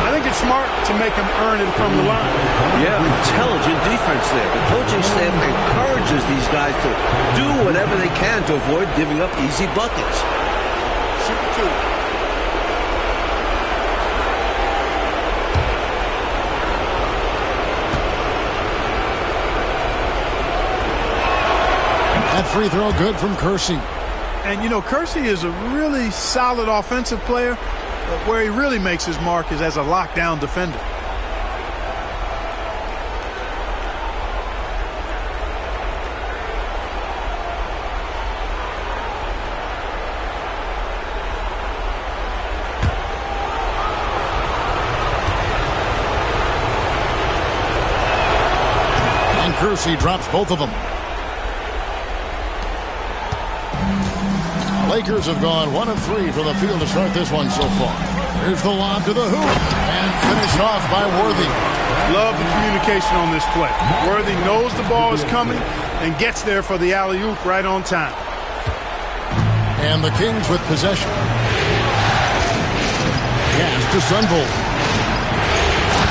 Speaker 4: I think it's smart to make him earn it from the line.
Speaker 2: Yeah, intelligent defense there. The coaching staff encourages these guys to do whatever they can to avoid giving up easy buckets.
Speaker 5: Shoot 2.
Speaker 1: That free throw good from Kersey.
Speaker 4: And, you know, Kersey is a really solid offensive player, but where he really makes his mark is as a lockdown defender.
Speaker 1: And Kersey drops both of them. Lakers have gone 1 of 3 from the field to start this one so far. Here's the lob to the hoop and finished off by Worthy.
Speaker 4: Love the communication on this play. Worthy knows the ball is coming and gets there for the alley-oop right on time.
Speaker 1: And the Kings with possession. Pass to Sunvolt.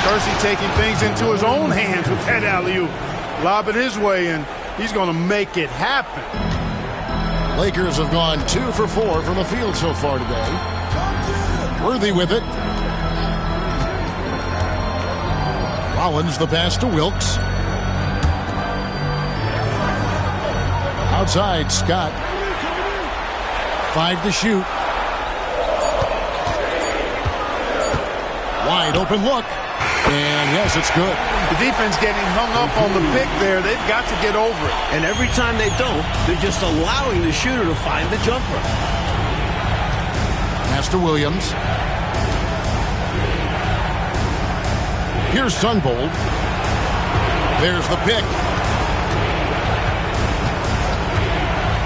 Speaker 4: Kersey taking things into his own hands with that alley-oop. Lob it his way, and he's going to make it happen.
Speaker 1: Lakers have gone 2 for 4 from the field so far today. Worthy with it. Rollins the pass to Wilkes. Outside, Scott. 5 to shoot. Wide open look. And yes, it's good.
Speaker 4: The defense getting hung up on the pick there. They've got to get over it.
Speaker 2: And every time they don't, they're just allowing the shooter to find the jumper.
Speaker 1: Pass to Williams. Here's Sunvolt. There's the pick.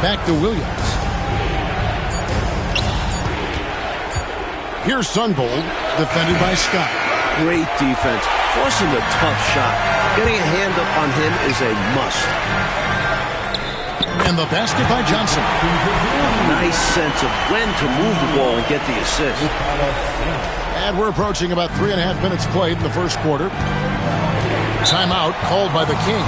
Speaker 1: Back to Williams. Here's Sunvolt. defended by Scott.
Speaker 2: Great defense. Forcing a tough shot. Getting a hand up on him is a must.
Speaker 1: And the basket by Johnson.
Speaker 2: Nice sense of when to move the ball and get the assist.
Speaker 1: And we're approaching about 3.5 minutes played in the first quarter. Timeout called by the Kings.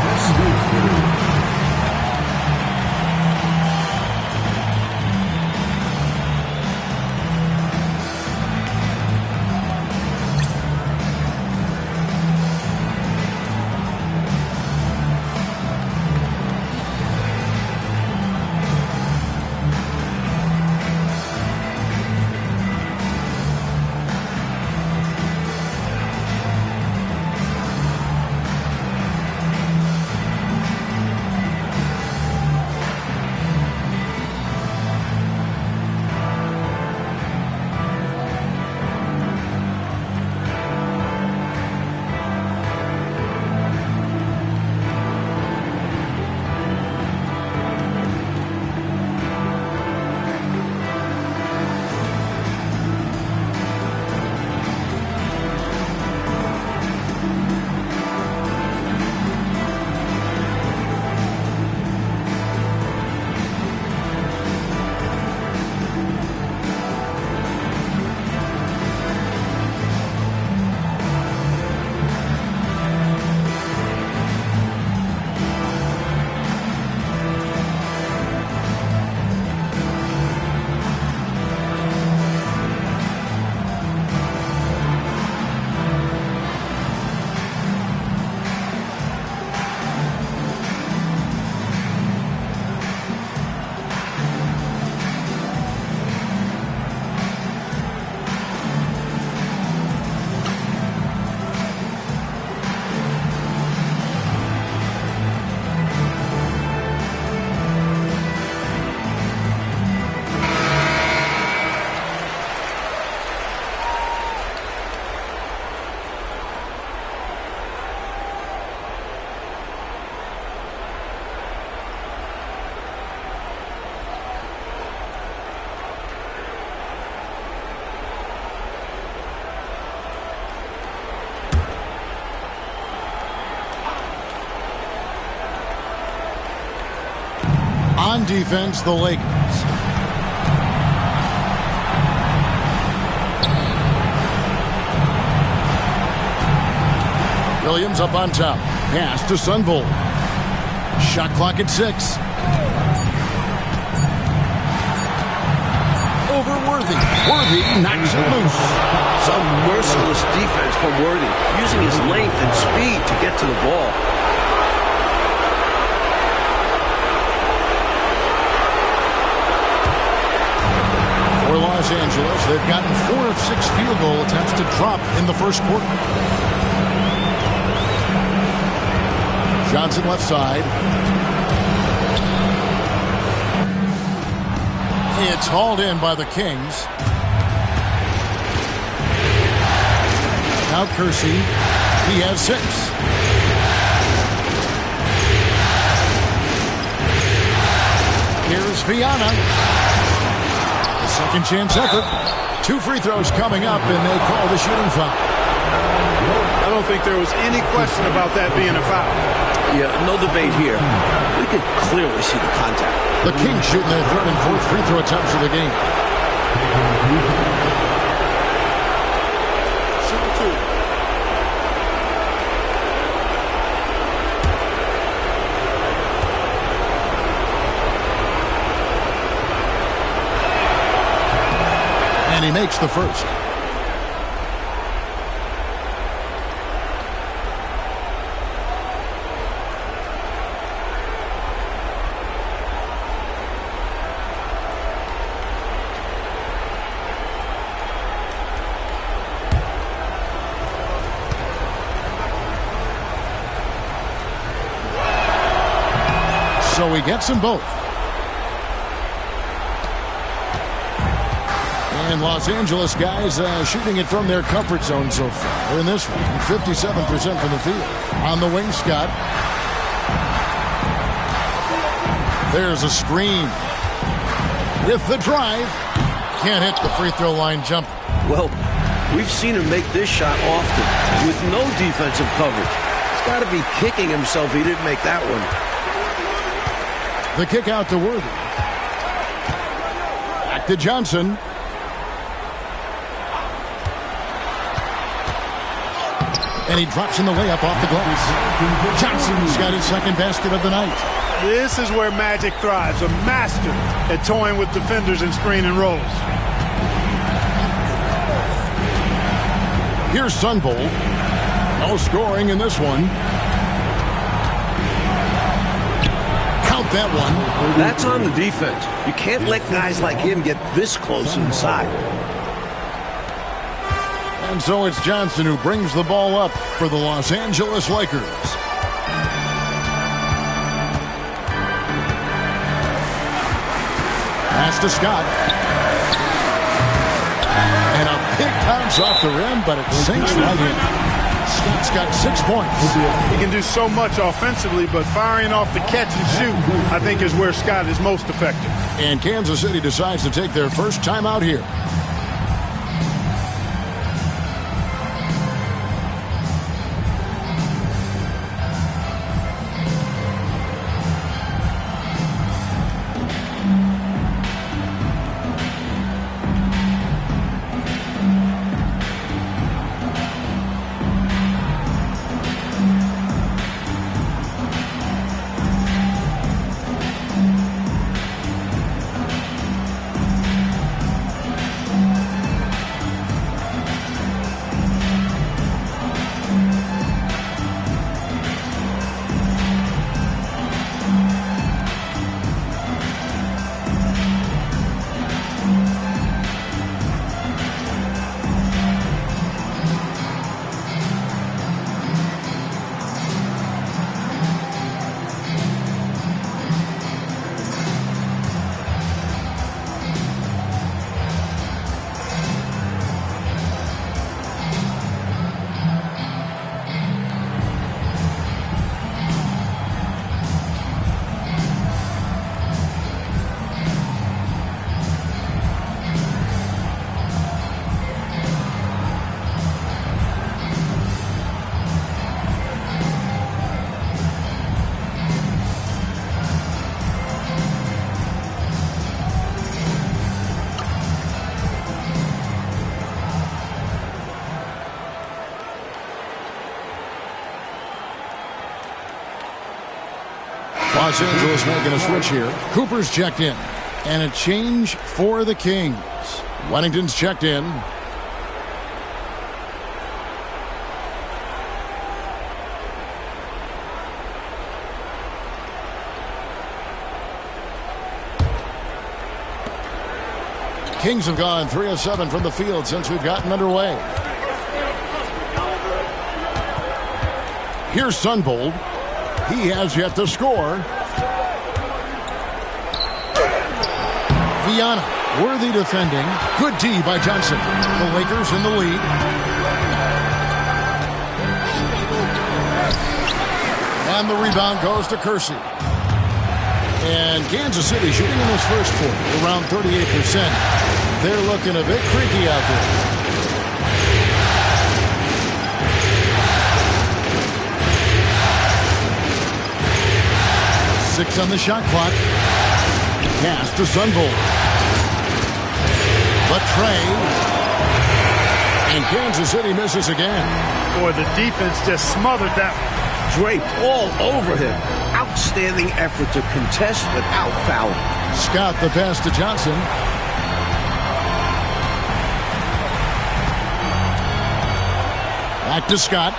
Speaker 1: On defense, the Lakers. Williams up on top. Pass to Sunvold. Shot clock at 6. Over Worthy. Worthy knocks it loose.
Speaker 2: Some merciless defense from Worthy, using his length and speed to get to the ball.
Speaker 1: For Los Angeles, they've gotten 4 of 6 field goal attempts to drop in the first quarter. Johnson left side. It's hauled in by the Kings. Now Kersey. He has 6. Here's Viana. Second chance effort. 2 free throws coming up, and they call the shooting foul.
Speaker 4: I don't think there was any question about that being a foul.
Speaker 2: Yeah, no debate here. We could clearly see the contact.
Speaker 1: The Kings shooting their 3rd and 4th free throw attempts of the game. And he makes the first. So he gets them both. And Los Angeles guys shooting it from their comfort zone so far in this one. 57% from the field. On the wing, Scott. There's a screen. With the drive. Can't hit the free throw line jumper.
Speaker 2: Well, We've seen him make this shot often with no defensive coverage. He's got to be kicking himself he didn't make that one.
Speaker 1: The kick out to Worthy. Back to Johnson. And he drops in the layup off the glass. Johnson's got his second basket of the night.
Speaker 4: This is where Magic thrives, a master at toying with defenders and screen and rolls.
Speaker 1: Here's Sunvold. No scoring in this one. Count that one.
Speaker 2: That's on the defense. You can't let guys like him get this close inside.
Speaker 1: And so it's Johnson who brings the ball up for the Los Angeles Lakers. Pass to Scott. And a big bounce off the rim, but it sinks right in. Scott's got 6 points.
Speaker 4: He can do so much offensively, but firing off the catch and shoot, I think, is where Scott is most effective.
Speaker 1: And Kansas City decides to take their first timeout here. Los Angeles making a switch here. Cooper's checked in. And a change for the Kings. Wennington's checked in. Kings have gone 3 of 7 from the field since we've gotten underway. Here's Sunvold. He has yet to score. Viana, Worthy defending. Good D by Johnson. The Lakers in the lead. And the rebound goes to Kersey. And Kansas City shooting in this first quarter around 38%. They're looking a bit freaky out there. Six on the shot clock. Pass to Sunvold. But Trey. And Kansas City misses again.
Speaker 4: Boy, the defense just smothered that one.
Speaker 2: Draped all over him. Outstanding effort to contest without fouling.
Speaker 1: Scott the pass to Johnson. Back to Scott.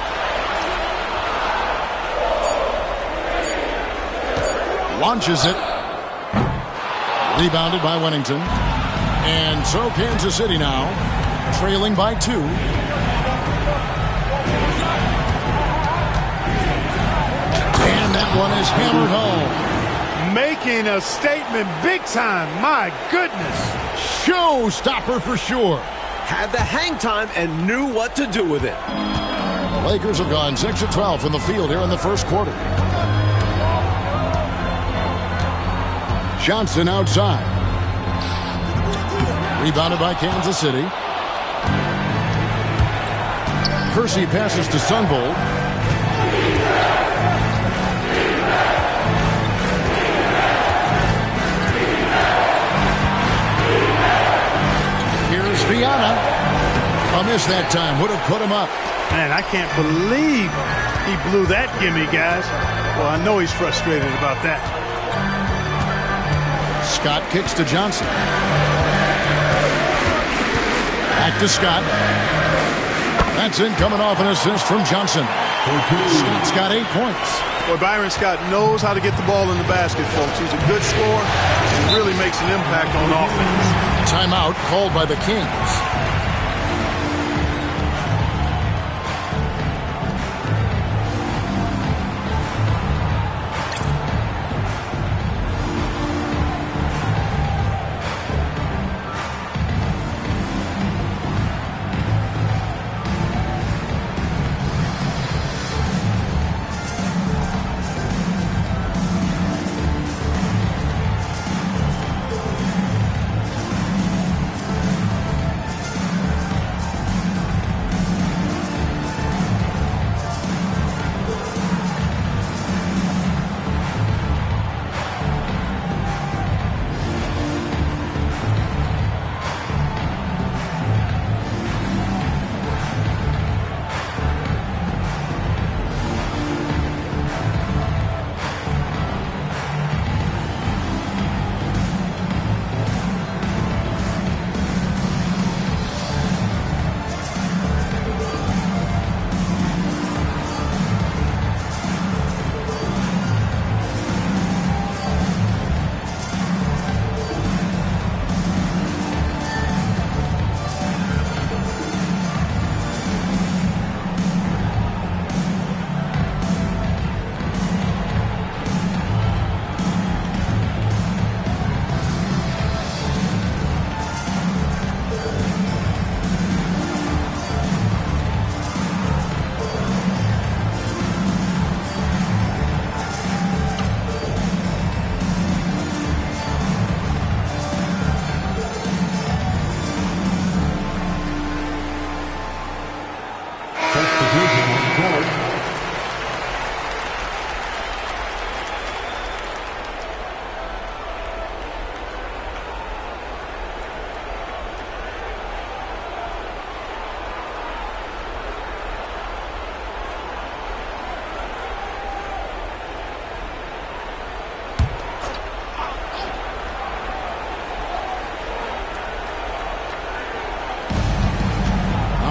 Speaker 1: Launches it. Rebounded by Wennington. And so Kansas City now trailing by 2. And that one is hammered home.
Speaker 4: Making a statement big time. My goodness.
Speaker 1: Showstopper for sure.
Speaker 2: Had the hang time and knew what to do with it.
Speaker 1: The Lakers have gone 6 of 12 from the field here in the first quarter. Johnson outside. Rebounded by Kansas City. Kersey passes to Sunvold. Here's Viana. A miss that time. Would have put him up.
Speaker 4: Man, I can't believe he blew that gimme, guys. Well, I know he's frustrated about that.
Speaker 1: Scott kicks to Johnson. Back to Scott. That's in, coming off an assist from Johnson. Scott's got 8 points.
Speaker 4: Boy, Byron Scott knows how to get the ball in the basket, folks. He's a good scorer and really makes an impact on offense.
Speaker 1: Timeout called by the Kings.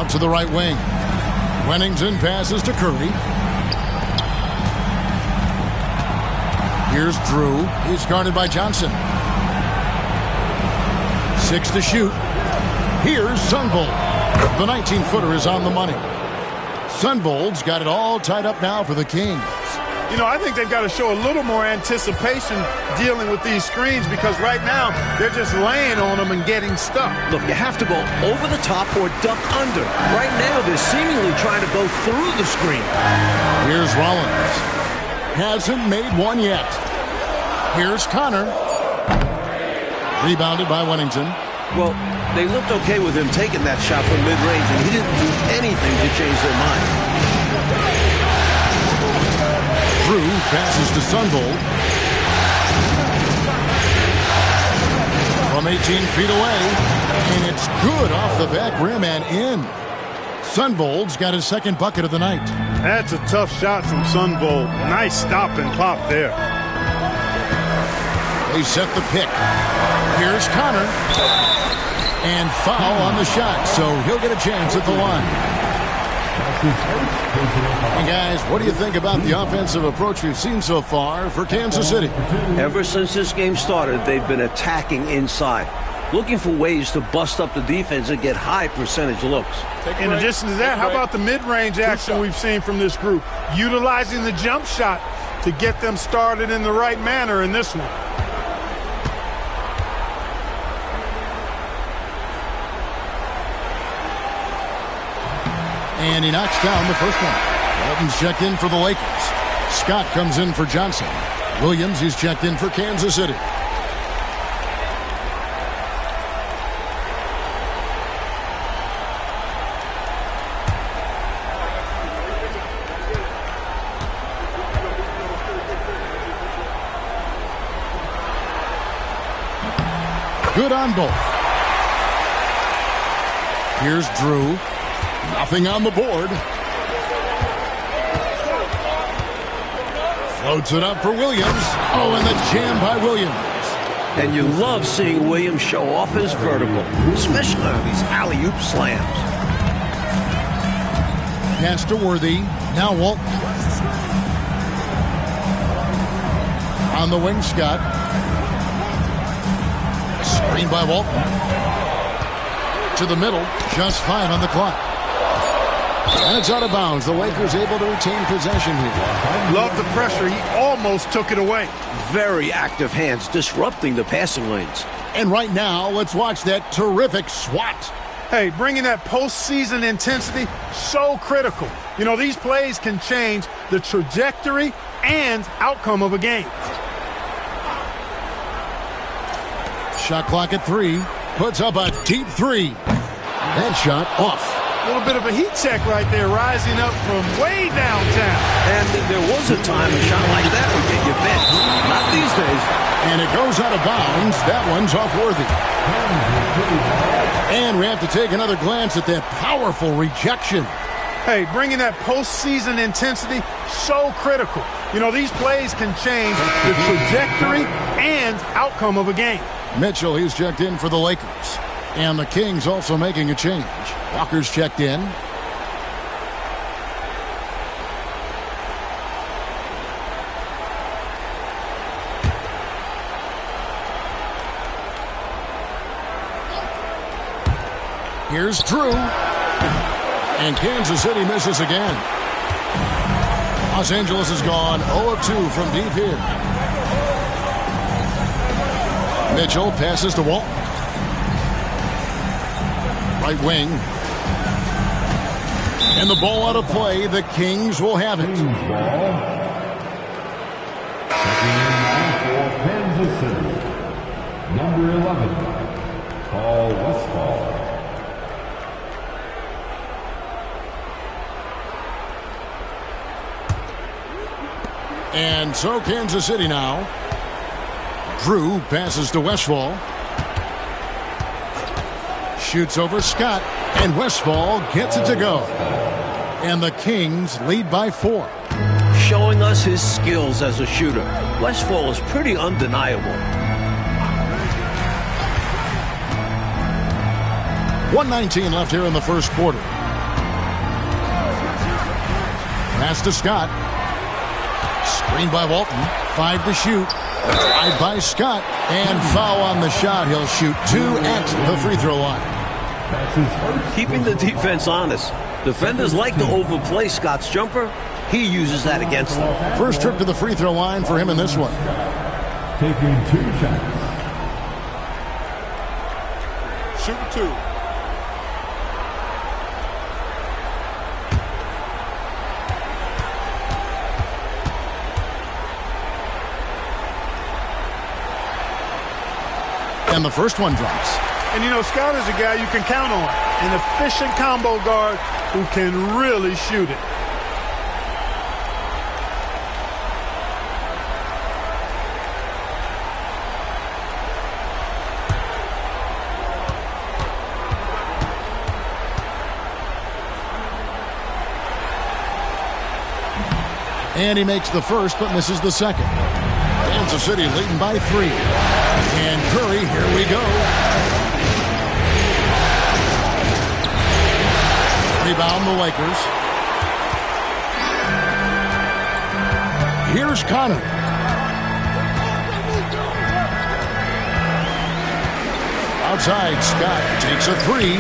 Speaker 1: To the right wing. Wennington passes to Curry. Here's Drew. He's guarded by Johnson. 6 to shoot. Here's Sunvold. The 19-footer is on the money. Sunvold's got it all tied up now for the Kings.
Speaker 4: You know, I think they've got to show a little more anticipation dealing with these screens because right now they're just laying on them and getting stuck.
Speaker 2: Look, you have to go over the top or duck under. Right now they're seemingly trying to go through the screen.
Speaker 1: Here's Rollins. Hasn't made one yet. Here's Connor. Rebounded by Wennington.
Speaker 2: Well, they looked okay with him taking that shot from mid-range, and he didn't do anything to change their mind.
Speaker 1: Drew passes to Sunvold. From 18 feet away, and it's good off the back rim and in. Sunvold's got his second bucket of the night.
Speaker 4: That's a tough shot from Sunvold. Nice stop and pop there.
Speaker 1: They set the pick. Here's Connor. And foul on the shot, so he'll get a chance at the line. And guys, what do you think about the offensive approach we've seen so far for Kansas City?
Speaker 2: Ever since this game started, they've been attacking inside, looking for ways to bust up the defense and get high percentage looks.
Speaker 4: In addition to that, how about the mid-range action we've seen from this group? Utilizing the jump shot to get them started in the right manner in this one.
Speaker 1: And he knocks down the first one. Walton's checked in for the Lakers. Scott comes in for Johnson. Williams, he's checked in for Kansas City. Good on both. Here's Drew. Nothing on the board. Floats it up for Williams. Oh, and the jam by Williams.
Speaker 2: And you love seeing Williams show off his vertical, especially on these alley-oop slams.
Speaker 1: Pass to Worthy. Now Walton. On the wing, Scott. Screen by Walton. To the middle. Just 5 on the clock. And it's out of bounds. The Lakers able to retain possession here.
Speaker 4: Love the pressure. He almost took it away.
Speaker 2: Very active hands disrupting the passing lanes.
Speaker 1: And right now, let's watch that terrific swat.
Speaker 4: Hey, bringing that postseason intensity, so critical. You know, these plays can change the trajectory and outcome of a game.
Speaker 1: Shot clock at 3. Puts up a deep 3. That shot off.
Speaker 4: A little bit of a heat check right there, rising up from way downtown.
Speaker 2: And there was a time a shot like that would get you benched. Not these days.
Speaker 1: And it goes out of bounds. That one's off Worthy. And we have to take another glance at that powerful rejection.
Speaker 4: Hey, bringing that postseason intensity, so critical. You know, these plays can change the trajectory and outcome of a game.
Speaker 1: Mitchell, he's checked in for the Lakers. And the Kings also making a change. Walker's checked in. Here's Drew. And Kansas City misses again. Los Angeles has gone 0 of 2 from deep here. Mitchell passes to Walton. Right wing. And the ball out of play. The Kings will have it.
Speaker 3: Kings ball. Checking in now for Kansas City. Number 11, Paul Westphal.
Speaker 1: And so Kansas City now. Drew passes to Westphal. Shoots over Scott, and Westphal gets it to go. And the Kings lead by 4.
Speaker 2: Showing us his skills as a shooter. Westphal is pretty undeniable.
Speaker 1: 1:19 left here in the first quarter. Pass to Scott. Screen by Walton. 5 to shoot. Drive by Scott. And foul on the shot. He'll shoot 2 at the free throw line.
Speaker 2: Keeping the defense honest. Defenders like to overplay Scott's jumper. He uses that against them.
Speaker 1: First trip to the free throw line for him in this one.
Speaker 3: Taking 2 shots.
Speaker 5: Shooting 2.
Speaker 1: And the first one drops.
Speaker 4: And, you know, Scott is a guy you can count on. An efficient combo guard who can really shoot it.
Speaker 1: And he makes the first, but misses the second. Kansas City leading by 3. And Curry, here we go. Rebound the Lakers. Here's Connor. Outside, Scott takes a 3.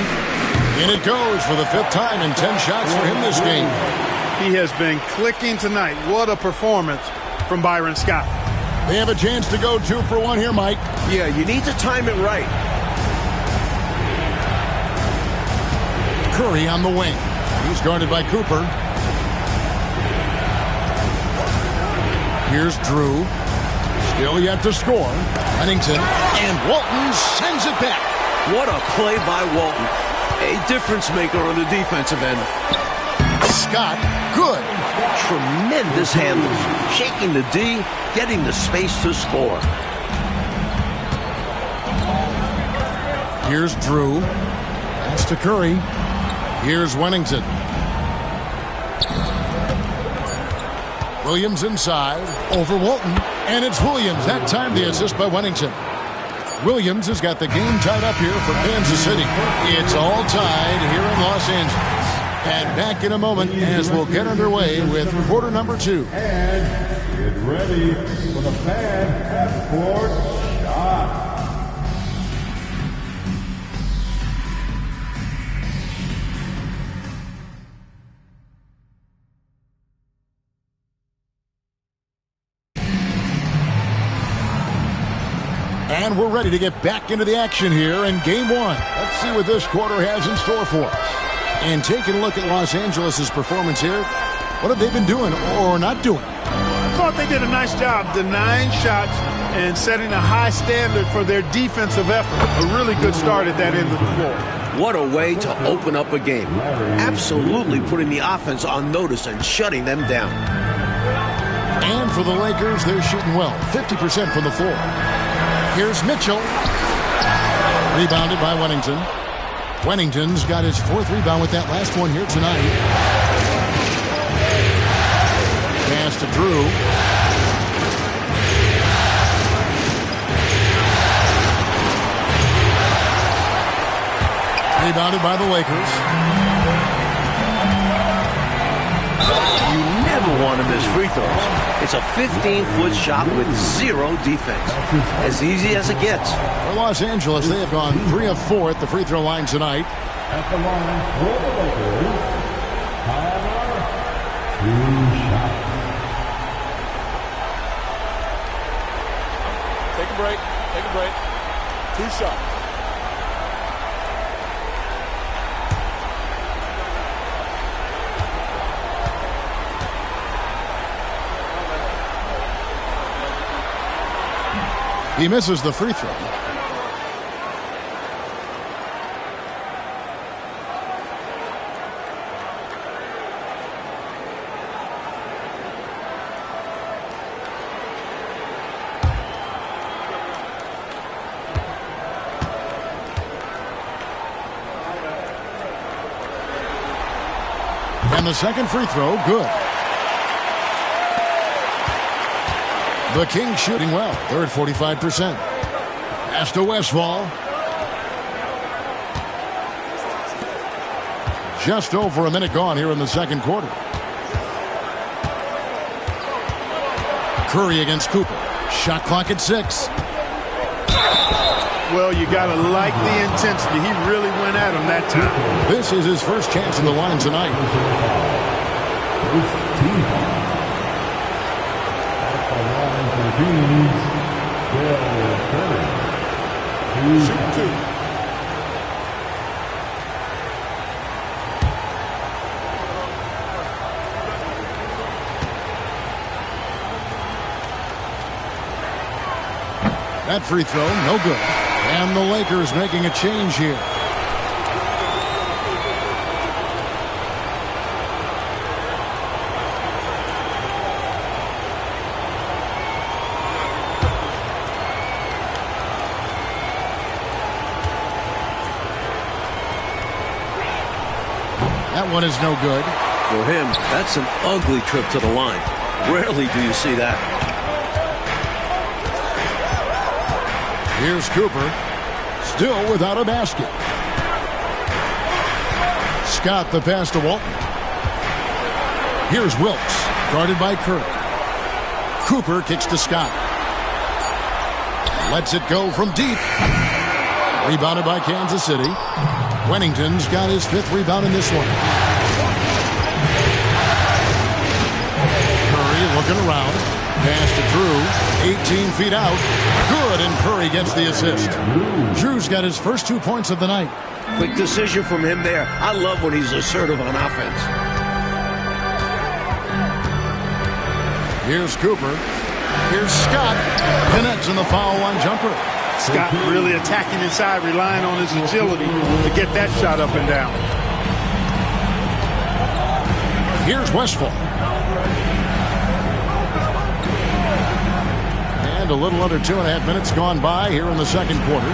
Speaker 1: And it goes for the 5th time in 10 shots for him this game.
Speaker 4: He has been clicking tonight. What a performance from Byron Scott.
Speaker 1: They have a chance to go 2 for 1 here, Mike.
Speaker 2: Yeah, you need to time it right.
Speaker 1: Curry on the wing. He's guarded by Cooper. Here's Drew. Still yet to score. Huntington. And Walton sends it back.
Speaker 2: What a play by Walton. A difference maker on the defensive end.
Speaker 1: Scott, good.
Speaker 2: Tremendous handles. Shaking the D, getting the space to score.
Speaker 1: Here's Drew. Pass to Curry. Here's Wennington. Williams inside. Over Walton. And it's Williams. That time the assist by Wennington. Williams has got the game tied up here for Kansas City. It's all tied here in Los Angeles. And back in a moment as we'll get underway with quarter number 2.
Speaker 3: And get ready for the fan half-court shot.
Speaker 1: And we're ready to get back into the action here in game 1. Let's see what this quarter has in store for us. And taking a look at Los Angeles' performance here, what have they been doing or not doing?
Speaker 4: I thought they did a nice job denying shots and setting a high standard for their defensive effort. A really good start at that end of the floor.
Speaker 2: What a way to open up a game. Absolutely putting the offense on notice and shutting them down.
Speaker 1: And for the Lakers, they're shooting well, 50% from the floor. Here's Mitchell. Rebounded by Wennington. Wennington's got his 4th rebound with that last one here tonight. Pass to Drew. Rebounded by the Lakers.
Speaker 2: You never want to miss free throws. It's a 15-foot shot with 0 defense. As easy as it gets.
Speaker 1: For Los Angeles, they have gone 3 of 4 at the free throw line tonight.
Speaker 3: At the line for the Lakers, Tyler, 2 shots.
Speaker 5: Take a break. Take a break. 2 shots.
Speaker 1: He misses the free throw. And the second free throw, good. The Kings shooting well. They're at 45%. Pass to Westphal. Just over a minute gone here in the second quarter. Curry against Cooper. Shot clock at 6.
Speaker 4: Well, you got to like the intensity. He really went at him that time.
Speaker 1: This is his first chance in the line tonight.
Speaker 3: Shoot 2.
Speaker 1: That free throw, no good. And the Lakers making a change here. That one is no good.
Speaker 2: For him, that's an ugly trip to the line. Rarely do you see that.
Speaker 1: Here's Cooper, still without a basket. Scott the pass to Walton. Here's Wilkes, guarded by Curry. Cooper kicks to Scott. Lets it go from deep. Rebounded by Kansas City. Wennington's got his 5th rebound in this one. Curry looking around. Pass to Drew. 18 feet out. Good, and Curry gets the assist. Drew's got his first 2 points of the night.
Speaker 2: Quick decision from him there. I love when he's assertive on offense.
Speaker 1: Here's Cooper. Here's Scott. Connects in the foul line jumper.
Speaker 4: Scott really attacking inside, relying on his agility to get that shot up and down.
Speaker 1: Here's Westphal. And a little under 2.5 minutes gone by here in the second quarter.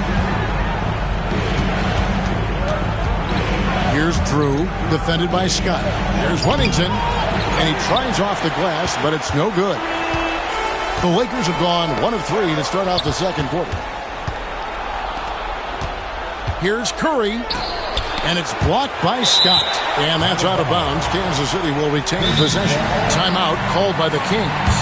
Speaker 1: Here's Drew, defended by Scott. There's Wennington, and he tries off the glass, but it's no good. The Lakers have gone 1 of 3 to start out the second quarter. Here's Curry, and it's blocked by Scott. And that's out of bounds. Kansas City will retain possession. Timeout called by the Kings.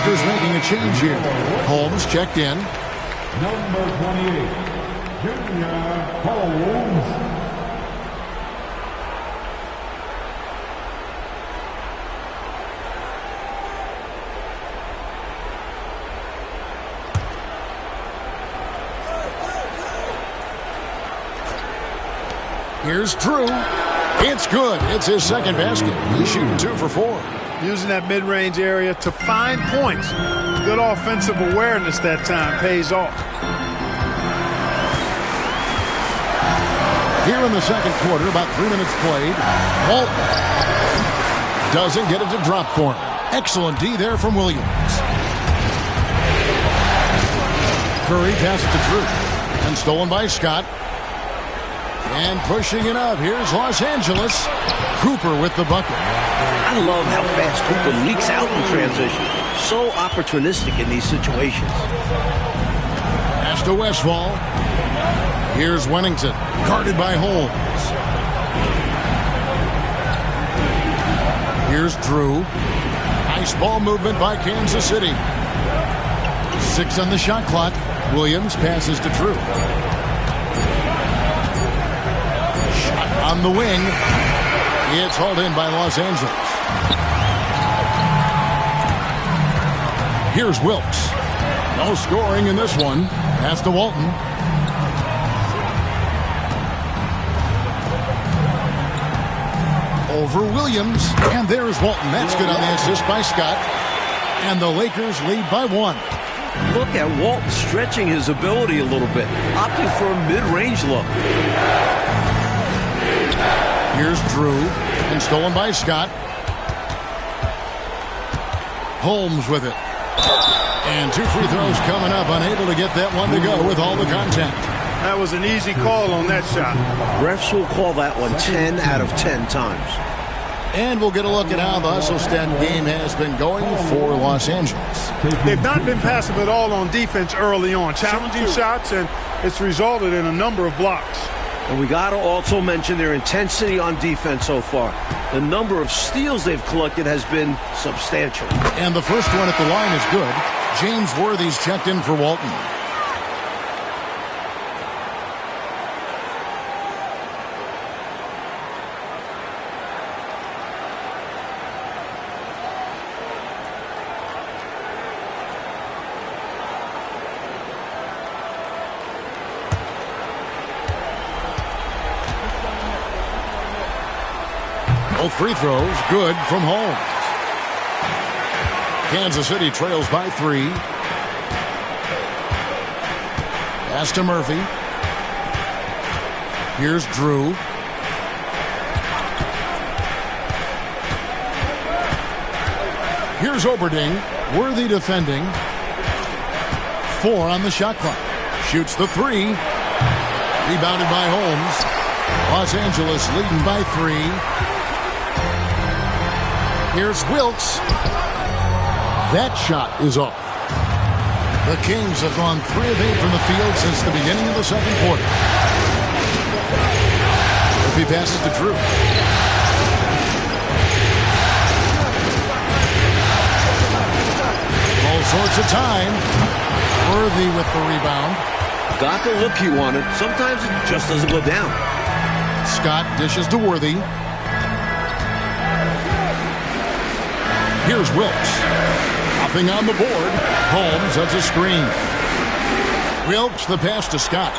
Speaker 1: Lakers making a change here. Holmes checked in.
Speaker 3: Number 28, Junior Holmes.
Speaker 1: Here's Drew. It's good. It's his second basket. He's shooting 2 for 4.
Speaker 4: Using that mid-range area to find points. Good offensive awareness that time pays off.
Speaker 1: Here in the second quarter, about 3 minutes played. Walton doesn't get it to drop for him. Excellent D there from Williams. Curry passes to Drew. And stolen by Scott. And pushing it up. Here's Los Angeles. Cooper with the bucket.
Speaker 2: I love how fast Cooper leaks out in transition. So opportunistic in these situations.
Speaker 1: Pass to Westphal. Here's Wennington. Guarded by Holmes. Here's Drew. Nice ball movement by Kansas City. 6 on the shot clock. Williams passes to Drew. On the wing. It's hauled in by Los Angeles. Here's Wilkes. No scoring in this one. Pass to Walton. Over Williams. And there's Walton. That's good on the assist by Scott. And the Lakers lead by 1.
Speaker 2: Look at Walton stretching his ability a little bit. Opting for a mid-range look.
Speaker 1: Here's Drew, and stolen by Scott. Holmes with it. And 2 free throws coming up, unable to get that one to go with all the contact.
Speaker 4: That was an easy call on that shot.
Speaker 2: Refs will call that one 10 out of 10 times.
Speaker 1: And we'll get a look at how the Husselstead game has been going for Los Angeles.
Speaker 4: They've not been passive at all on defense early on. Challenging shots, and it's resulted in a number of blocks.
Speaker 2: And we got to also mention their intensity on defense so far. The number of steals they've collected has been substantial.
Speaker 1: And the first one at the line is good. James Worthy's checked in for Walton. Both free throws good from Holmes. Kansas City trails by 3. Pass to Murphy. Here's Drew. Here's Oberding. Worthy defending. 4 on the shot clock. Shoots the 3. Rebounded by Holmes. Los Angeles leading by 3. Here's Wilkes. That shot is off. The Kings have gone 3 of 8 from the field since the beginning of the second quarter. If he passes to Drew. All sorts of time. Worthy with the rebound.
Speaker 2: Got the look he wanted. Sometimes it just doesn't go down.
Speaker 1: Scott dishes to Worthy. Here's Wilkes. Nothing on the board. Holmes has a screen. Wilkes the pass to Scott.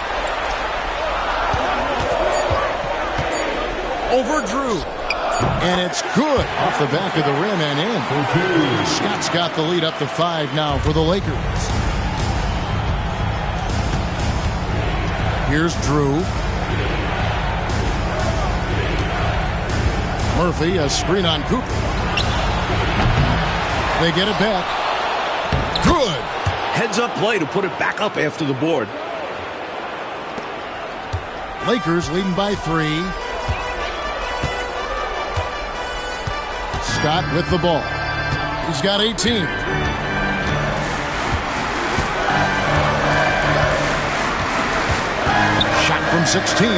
Speaker 1: Over Drew. And it's good off the back of the rim and in. Scott's got the lead up to 5 now for the Lakers. Here's Drew. Murphy, a screen on Cooper. They get it back. Good.
Speaker 2: Heads-up play to put it back up after the board.
Speaker 1: Lakers leading by 3. Scott with the ball. He's got 18. Shot from 16.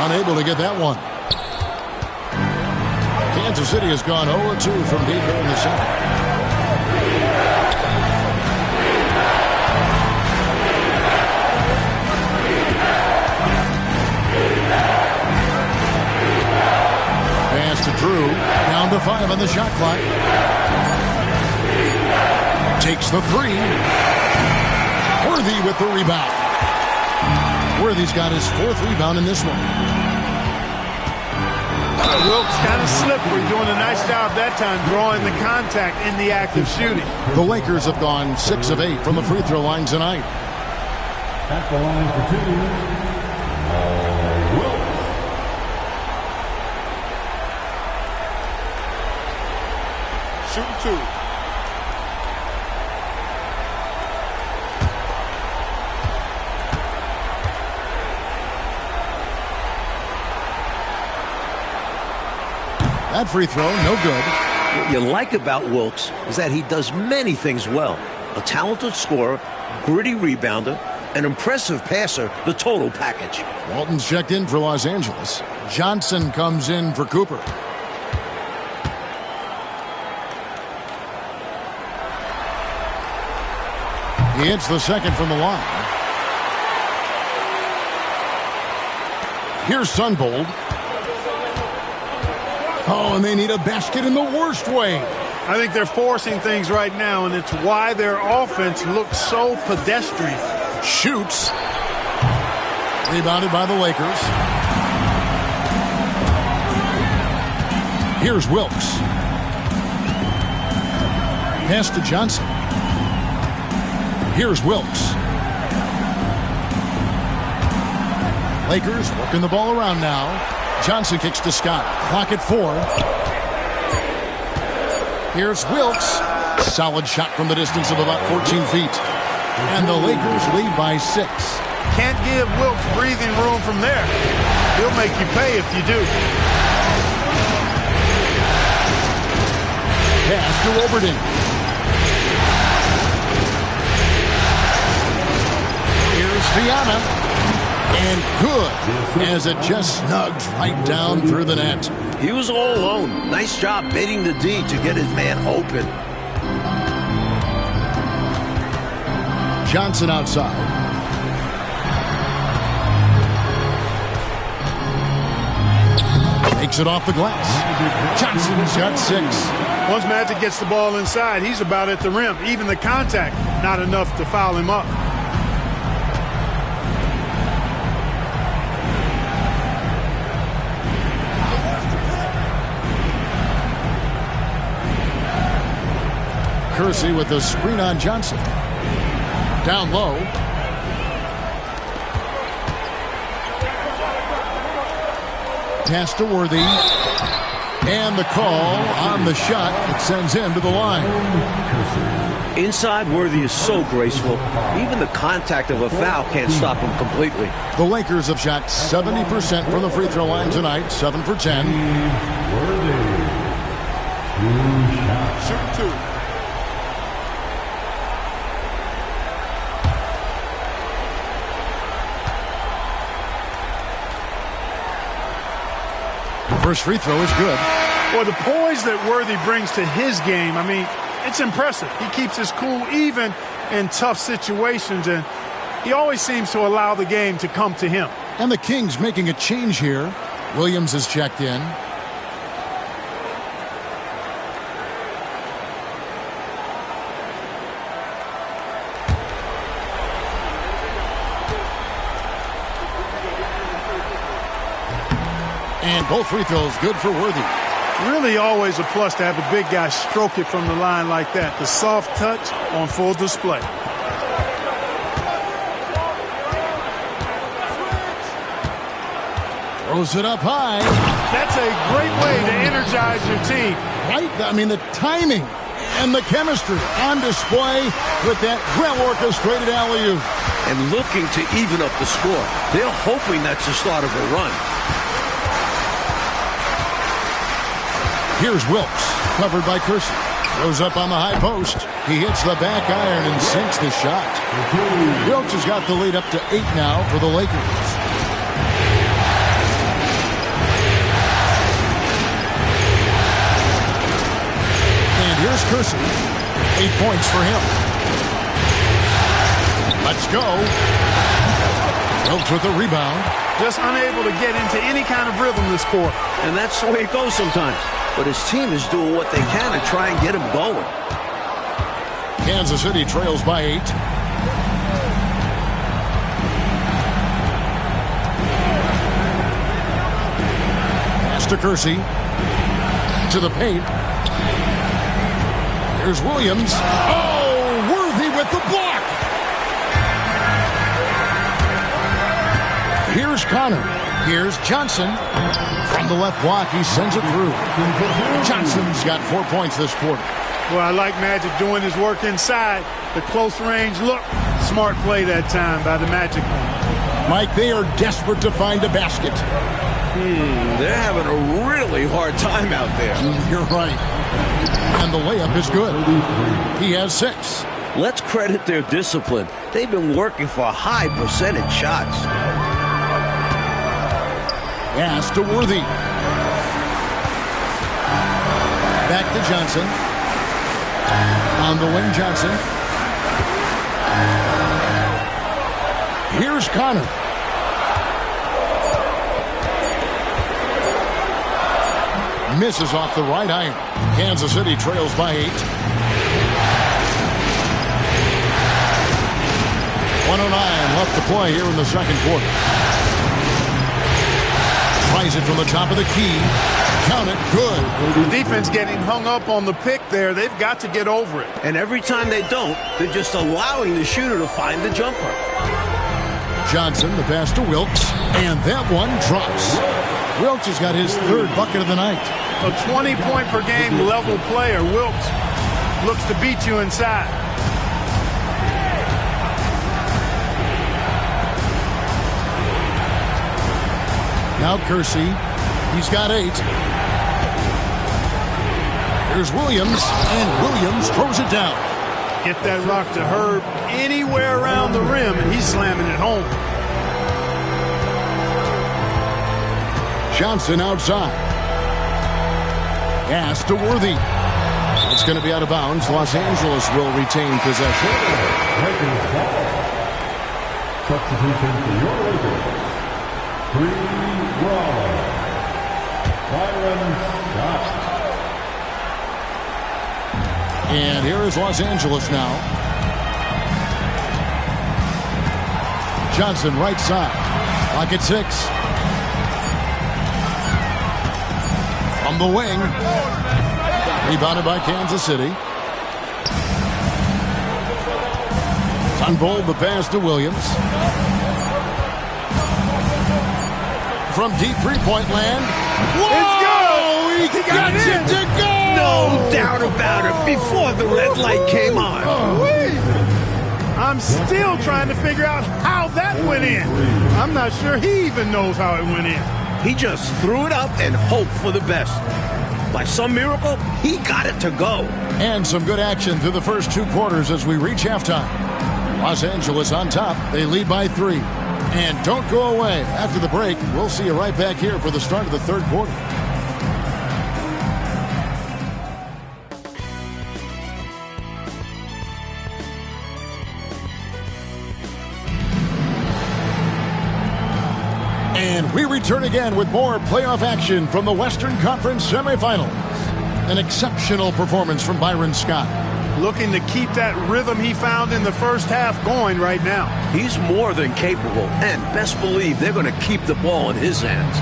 Speaker 1: Unable to get that one. Kansas City has gone 0-2 from deep here in the second. Pass to Drew. Down to 5 on the shot clock. Takes the 3. Worthy with the rebound. Worthy's got his 4th rebound in this one.
Speaker 4: Wilkes kind of slippery, doing a nice job that time drawing the contact in the act of shooting.
Speaker 1: The Lakers have gone 6 of 8 from the free throw line tonight.
Speaker 3: At the line for 2, Wilkes.
Speaker 5: Shooting 2.
Speaker 1: That free throw, no good.
Speaker 2: What you like about Wilkes is that he does many things well. A talented scorer, gritty rebounder, an impressive passer, the total package.
Speaker 1: Walton's checked in for Los Angeles. Johnson comes in for Cooper. He hits the second from the line. Here's Sunvold. Oh, and they need a basket in the worst way.
Speaker 4: I think they're forcing things right now, and it's why their offense looks so pedestrian.
Speaker 1: Shoots. Rebounded by the Lakers. Here's Wilkes. Pass to Johnson. Here's Wilkes. Lakers working the ball around now. Johnson kicks to Scott. Clock at 4. Here's Wilkes. Solid shot from the distance of about 14 feet. And the Lakers lead by 6.
Speaker 4: Can't give Wilkes breathing room from there. He'll make you pay if you do.
Speaker 1: Pass to Oberding. Here's Fiana. And good, as it just snugs right down through the net.
Speaker 2: He was all alone. Nice job baiting the D to get his man open.
Speaker 1: Johnson outside. Takes it off the glass. Johnson's got 6.
Speaker 4: Once Magic gets the ball inside, he's about at the rim. Even the contact, not enough to foul him up.
Speaker 1: Kersey with the screen on Johnson. Down low. Pass to Worthy. And the call on the shot that sends him to the line.
Speaker 2: Inside, Worthy is so graceful. Even the contact of a foul can't stop him completely.
Speaker 1: The Lakers have shot 70% from the free throw line tonight, 7 for 10.
Speaker 5: Shoot 2.
Speaker 1: First free throw is good.
Speaker 4: Well, the poise that Worthy brings to his game, I mean, it's impressive. He keeps his cool even in tough situations, and he always seems to allow the game to come to him.
Speaker 1: And the Kings making a change here. Williams is checked in. And both free throws good for Worthy.
Speaker 4: Really always a plus to have a big guy stroke it from the line like that. The soft touch on full display.
Speaker 1: Throws it up high.
Speaker 4: That's a great way to energize your team.
Speaker 1: Right? I mean, the timing and the chemistry on display with that well-orchestrated alley-oop.
Speaker 2: And looking to even up the score. They're hoping that's the start of a run.
Speaker 1: Here's Wilkes, covered by Kersey. Throws up on the high post. He hits the back iron and sinks the shot. Wilkes has got the lead up to 8 now for the Lakers. And here's Kersey. 8 points for him. Let's go. Wilkes with the rebound.
Speaker 4: Just unable to get into any kind of rhythm this quarter.
Speaker 2: And that's the way it goes sometimes. But his team is doing what they can to try and get him going.
Speaker 1: Kansas City trails by 8. Pass to Kersey. To the paint. Here's Williams. Oh, Worthy with the block. Here's Connor. Here's Johnson. From the left block, he sends it through. Johnson's got 4 points this quarter.
Speaker 4: Well, I like Magic doing his work inside. The close range look. Smart play that time by the Magic.
Speaker 1: Mike, they are desperate to find a basket.
Speaker 2: They're having a really hard time out there.
Speaker 1: You're right. And the layup is good. He has 6.
Speaker 2: Let's credit their discipline. They've been working for high percentage shots.
Speaker 1: Pass to Worthy. Back to Johnson. On the wing, Johnson. Here's Connor. Misses off the right iron. Kansas City trails by 8. 109 left to play here in the second quarter. Tries it from the top of the key. Count it. Good.
Speaker 4: The defense getting hung up on the pick there. They've got to get over it.
Speaker 2: And every time they don't, they're just allowing the shooter to find the jumper.
Speaker 1: Johnson, the pass to Wilkes. And that one drops. Wilkes has got his 3rd bucket of the night.
Speaker 4: A 20-point per game level player. Wilkes looks to beat you inside.
Speaker 1: Now Kersey. He's got 8. Here's Williams. And Williams throws it down.
Speaker 4: Get that rock to Herb anywhere around the rim, and he's slamming it home.
Speaker 1: Johnson outside. Pass to Worthy. It's going to be out of bounds. Los Angeles will retain possession.
Speaker 3: Substitution for your Lakers. Free Roll. Byron Scott.
Speaker 1: And here is Los Angeles now. Johnson right side. Clock at 6. From the wing. Rebounded by Kansas City. Unfold the pass to Williams. From deep three-point land. Whoa!
Speaker 4: It's good!
Speaker 1: He got it to go!
Speaker 2: No doubt about it. Before the red light came on.
Speaker 4: I'm still trying to figure out how that went in. I'm not sure he even knows how it went in.
Speaker 2: He just threw it up and hoped for the best. By some miracle, he got it to go.
Speaker 1: And some good action through the first 2 quarters as we reach halftime. Los Angeles on top. They lead by 3. And don't go away. After the break, we'll see you right back here for the start of the third quarter. And we return again with more playoff action from the Western Conference semifinals. An exceptional performance from Byron Scott.
Speaker 4: Looking to keep that rhythm he found in the first half going right now.
Speaker 2: He's more than capable, and best believe they're going to keep the ball in his hands.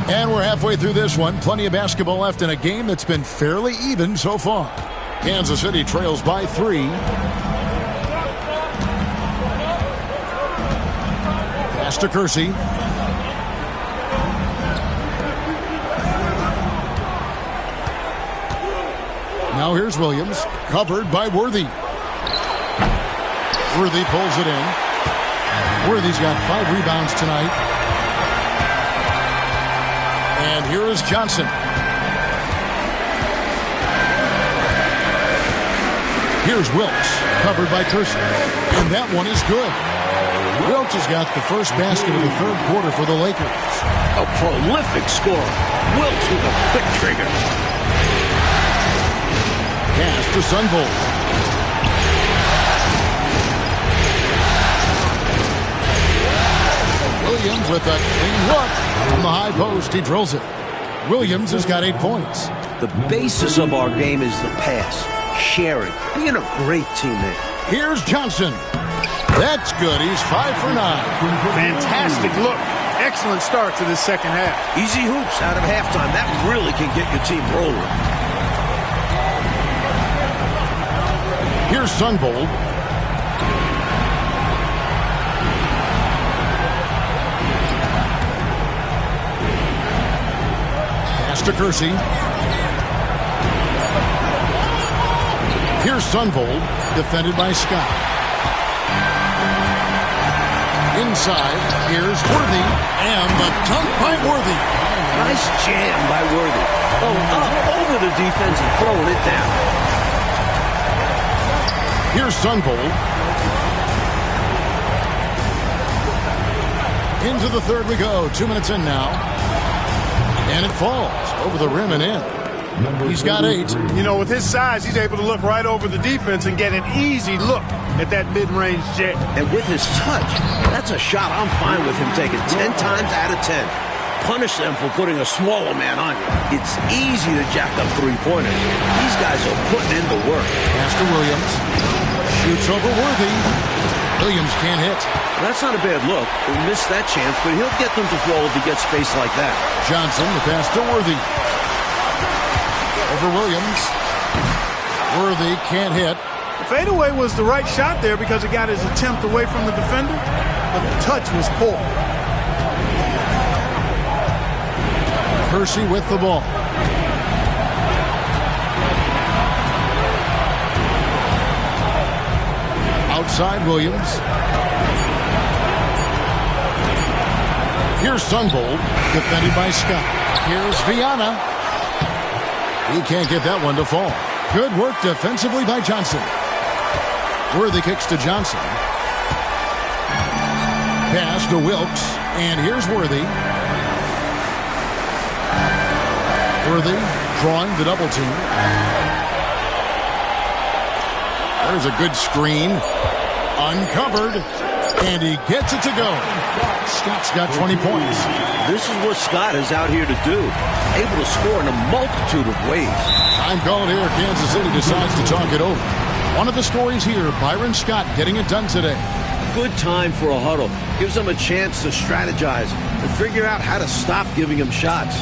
Speaker 1: And we're halfway through this one. Plenty of basketball left in a game that's been fairly even so far. Kansas City trails by 3. Pass to Kersey. Now here's Williams, covered by Worthy. Worthy pulls it in. Worthy's got 5 rebounds tonight. And here is Johnson. Here's Wilkes, covered by Kersey. And that one is good. Wilkes has got the first basket of the third quarter for the Lakers.
Speaker 2: A prolific scorer. Wilkes with a quick trigger.
Speaker 1: Pass to Sunvold. Williams with a clean look. From the high post, he drills it. Williams has got 8 points.
Speaker 2: The basis of our game is the pass, sharing, being a great teammate.
Speaker 1: Here's Johnson. That's good. He's 5 for 9.
Speaker 4: Fantastic look. Excellent start to this second half.
Speaker 2: Easy hoops out of halftime. That really can get your team rolling.
Speaker 1: Here's Sunvold. Pass to Kersey. Here's Sunvold, defended by Scott. Inside, here's Worthy, and the dunk by Worthy.
Speaker 2: Nice jam by Worthy. Oh, up over the defense and throwing it down.
Speaker 1: Here's Sunvold. Into the third we go. 2 minutes in now. And it falls over the rim and in. He's got 8.
Speaker 4: You know, with his size, he's able to look right over the defense and get an easy look at that mid-range jet.
Speaker 2: And with his touch, that's a shot I'm fine with him taking 10 times out of 10. Punish them for putting a smaller man on you. It's easy to jack up three-pointers. These guys are putting in the work.
Speaker 1: Pass to Williams. Shoots over Worthy. Williams can't hit.
Speaker 2: That's not a bad look. He missed that chance, but he'll get them to fall if he gets space like that.
Speaker 1: Johnson, the pass to Worthy. Over Williams. Worthy can't hit.
Speaker 4: The fadeaway was the right shot there because it got his attempt away from the defender, but the touch was poor.
Speaker 1: Kersey with the ball. Outside Williams. Here's Sunvold, defended by Scott. Here's Viana. He can't get that one to fall. Good work defensively by Johnson. Worthy kicks to Johnson. Pass to Wilkes, and here's Worthy. Worthy drawing the double team. There's a good screen. Uncovered. And he gets it to go. Scott's got 20 points.
Speaker 2: This is what Scott is out here to do. Able to score in a multitude of ways.
Speaker 1: Time called here. Kansas City decides to talk it over. One of the stories here, Byron Scott getting it done today.
Speaker 2: Good time for a huddle. Gives them a chance to strategize and figure out how to stop giving him shots.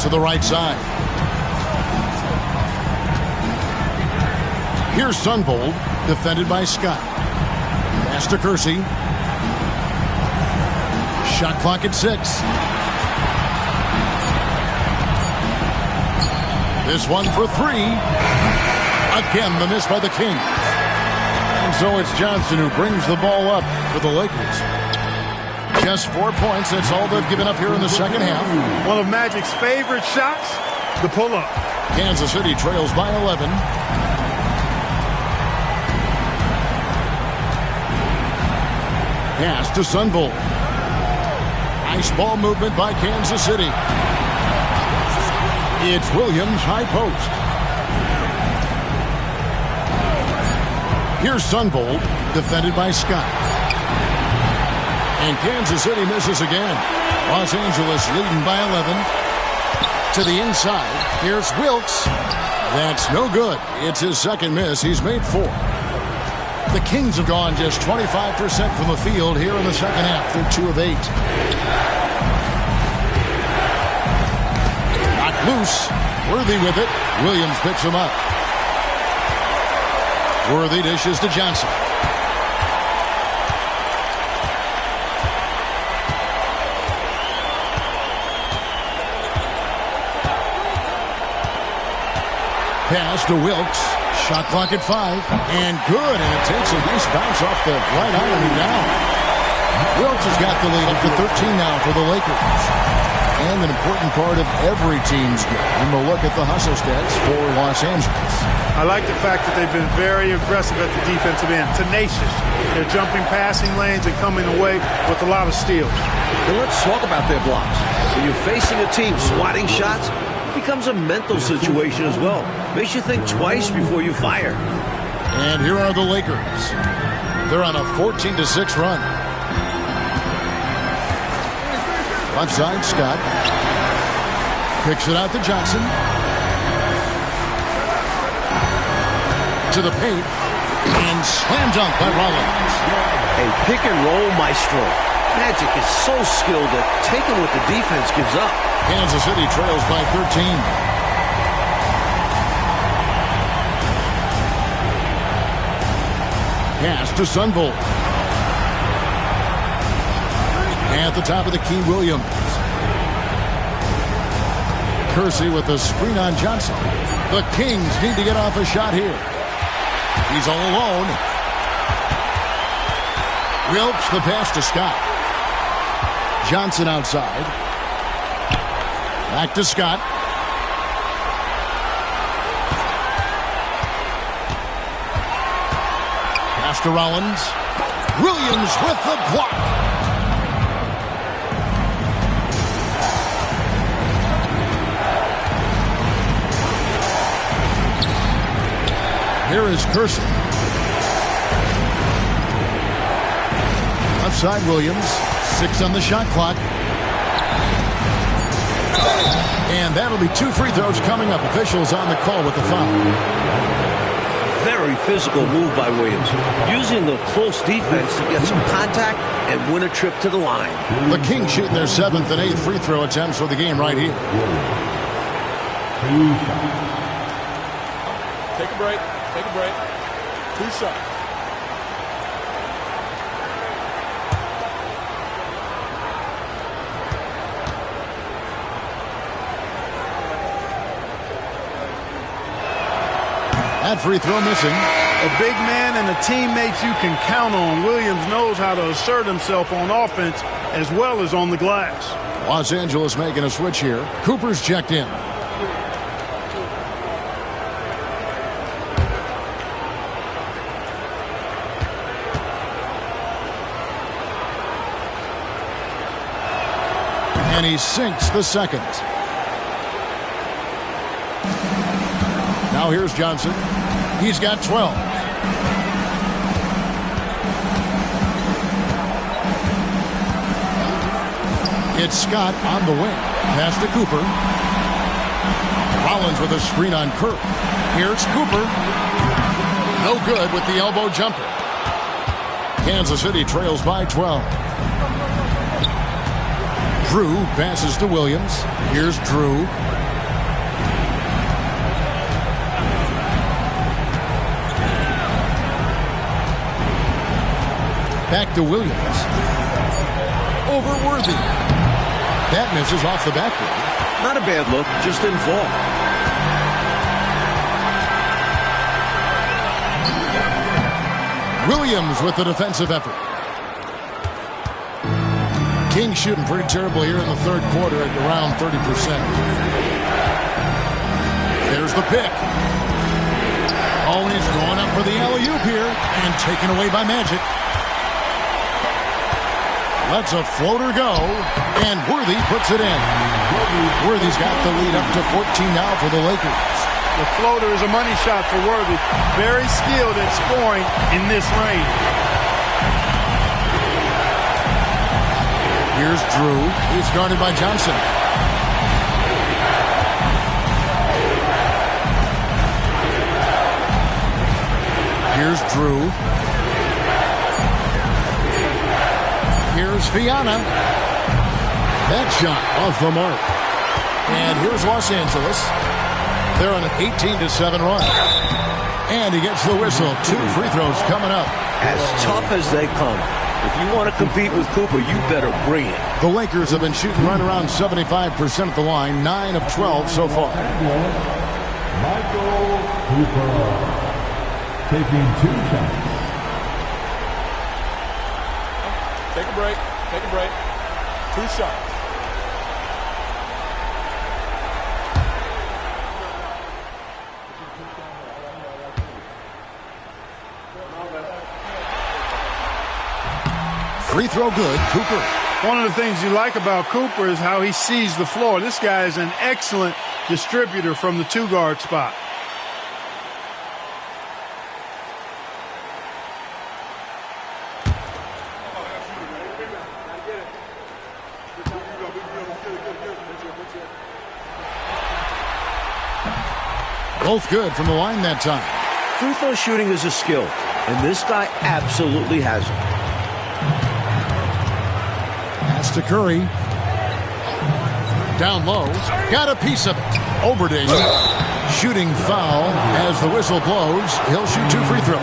Speaker 1: to the right side. Here's Sunvold, defended by Scott. Pass to Kersey. Shot clock at 6. This one for 3. Again, the miss by the Kings. And so it's Johnson who brings the ball up for the Lakers. Just 4 points. That's all they've given up here in the second half.
Speaker 4: One of Magic's favorite shots, the pull-up.
Speaker 1: Kansas City trails by 11. Pass to Sunvold. Nice ball movement by Kansas City. It's Williams, high post. Here's Sunvold, defended by Scott. And Kansas City misses again. Los Angeles leading by 11. To the inside. Here's Wilkes. That's no good. It's his second miss. He's made 4. The Kings have gone just 25% from the field here in the second half. They're 2 of 8. Knocked loose. Worthy with it. Williams picks him up. Worthy dishes to Johnson. Pass to Wilkes. Shot clock at 5. And good. And it takes a nice bounce off the right iron and down. Wilkes has got the lead up to 13 now for the Lakers. And an important part of every team's game. And we'll look at the hustle stats for Los Angeles.
Speaker 4: I like the fact that they've been very aggressive at the defensive end. Tenacious. They're jumping passing lanes and coming away with a lot of steals.
Speaker 2: And let's talk about their blocks. When you're facing a team swatting shots, it becomes a mental situation as well. Makes you think twice before you fire.
Speaker 1: And here are the Lakers. They're on a 14-6 run. Left side, Scott. Picks it out to Johnson. To the paint. And slam dunk by Rollins.
Speaker 2: A pick and roll maestro. Magic is so skilled at taking what the defense gives up.
Speaker 1: Kansas City trails by 13. Pass to Sunvold. At the top of the key, Williams. Kersey with a screen on Johnson. The Kings need to get off a shot here. He's all alone. Wilkes the pass to Scott. Johnson outside. Back to Scott. Pass to Rollins. Williams with the block. Here is Kersey. Left side, Williams. 6 on the shot clock. And that'll be 2 free throws coming up. Officials on the call with the foul.
Speaker 2: Very physical move by Williams. Using the close defense to get some contact and win a trip to the line.
Speaker 1: The Kings shooting their 7th and 8th free throw attempts for the game right here.
Speaker 5: Take a break. Take a break. 2 shots.
Speaker 1: That free throw missing.
Speaker 4: A big man and a teammate you can count on. Williams knows how to assert himself on offense as well as on the glass.
Speaker 1: Los Angeles making a switch here. Cooper's checked in. And he sinks the second. Now here's Johnson. He's got 12. It's Scott on the wing. Pass to Cooper. Rollins with a screen on Kerr. Here's Cooper. No good with the elbow jumper. Kansas City trails by 12. Drew passes to Williams. Here's Drew. Back to Williams. Over Worthy. That misses off the backboard.
Speaker 2: Not a bad look, just didn't fall.
Speaker 1: Williams with the defensive effort. King shooting pretty terrible here in the third quarter at around 30%. There's the pick. Oh, and he's going up for the alley-oop here and taken away by Magic. Lets a floater go, and Worthy puts it in. Worthy's got the lead up to 14 now for the Lakers.
Speaker 4: The floater is a money shot for Worthy. Very skilled at scoring in this range.
Speaker 1: Here's Drew. He's guarded by Johnson. Here's Drew. Here's Fiana. That shot off the mark. And here's Los Angeles. They're on an 18-7 run. And he gets the whistle. 2 free throws coming up.
Speaker 2: As tough as they come. If you want to compete with Cooper, you better bring it.
Speaker 1: The Lakers have been shooting right around 75% at the line. 9 of 12 so far.
Speaker 3: Michael Cooper taking 2 shots.
Speaker 5: Take a break. Take a break. 2 shots.
Speaker 1: Free throw good, Cooper.
Speaker 4: One of the things you like about Cooper is how he sees the floor. This guy is an excellent distributor from the 2-guard spot.
Speaker 1: Both good from the line that time.
Speaker 2: Free throw shooting is a skill, and this guy absolutely has it.
Speaker 1: Pass to Curry. Down low. Got a piece of it. Oberding. Shooting foul as the whistle blows. He'll shoot 2 free throws.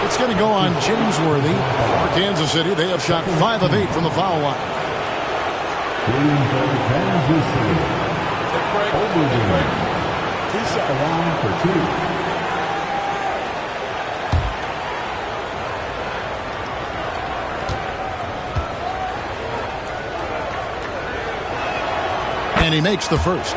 Speaker 1: It's going to go on James Worthy. For Kansas City, they have shot 5 of 8 from the foul line.
Speaker 3: Kansas City.
Speaker 5: Take a break.
Speaker 3: Oberding.
Speaker 5: 2 shots.
Speaker 3: Line for 2.
Speaker 1: And he makes the first.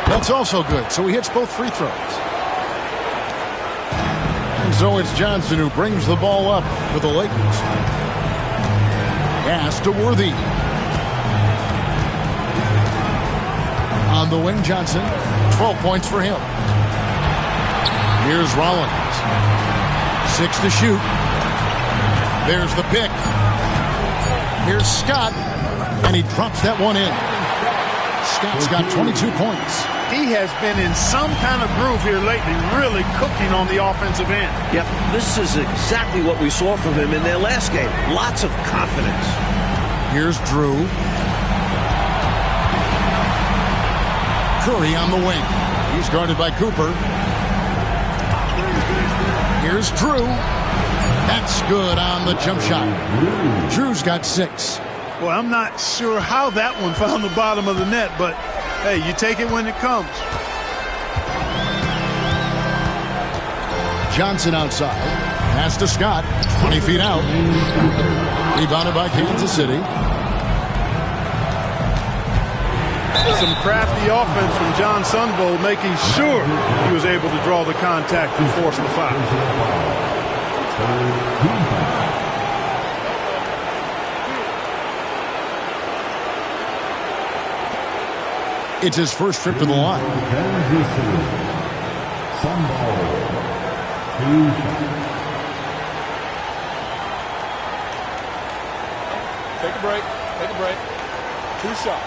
Speaker 1: That's also good, so he hits both free throws. And so it's Johnson who brings the ball up for the Lakers. Pass to Worthy. On the wing, Johnson. 12 points for him. Here's Rollins. 6 to shoot. There's the pick. Here's Scott. And he drops that one in. Scott's got 22 points.
Speaker 4: He has been in some kind of groove here lately, really cooking on the offensive end.
Speaker 2: Yep, this is exactly what we saw from him in their last game. Lots of confidence.
Speaker 1: Here's Drew. Curry on the wing. He's guarded by Cooper. Here's Drew. That's good on the jump shot. Drew's got 6.
Speaker 4: Well, I'm not sure how that one found the bottom of the net, but hey, you take it when it comes.
Speaker 1: Johnson outside. Pass to Scott. 20 feet out. Rebounded by Kansas City.
Speaker 4: Some crafty offense from John Sunvold, making sure he was able to draw the contact and force the foul.
Speaker 1: It's his first trip to the line.
Speaker 3: Kansas City. Sunball. 2 shots.
Speaker 5: Take a break. Take a break. 2 shots.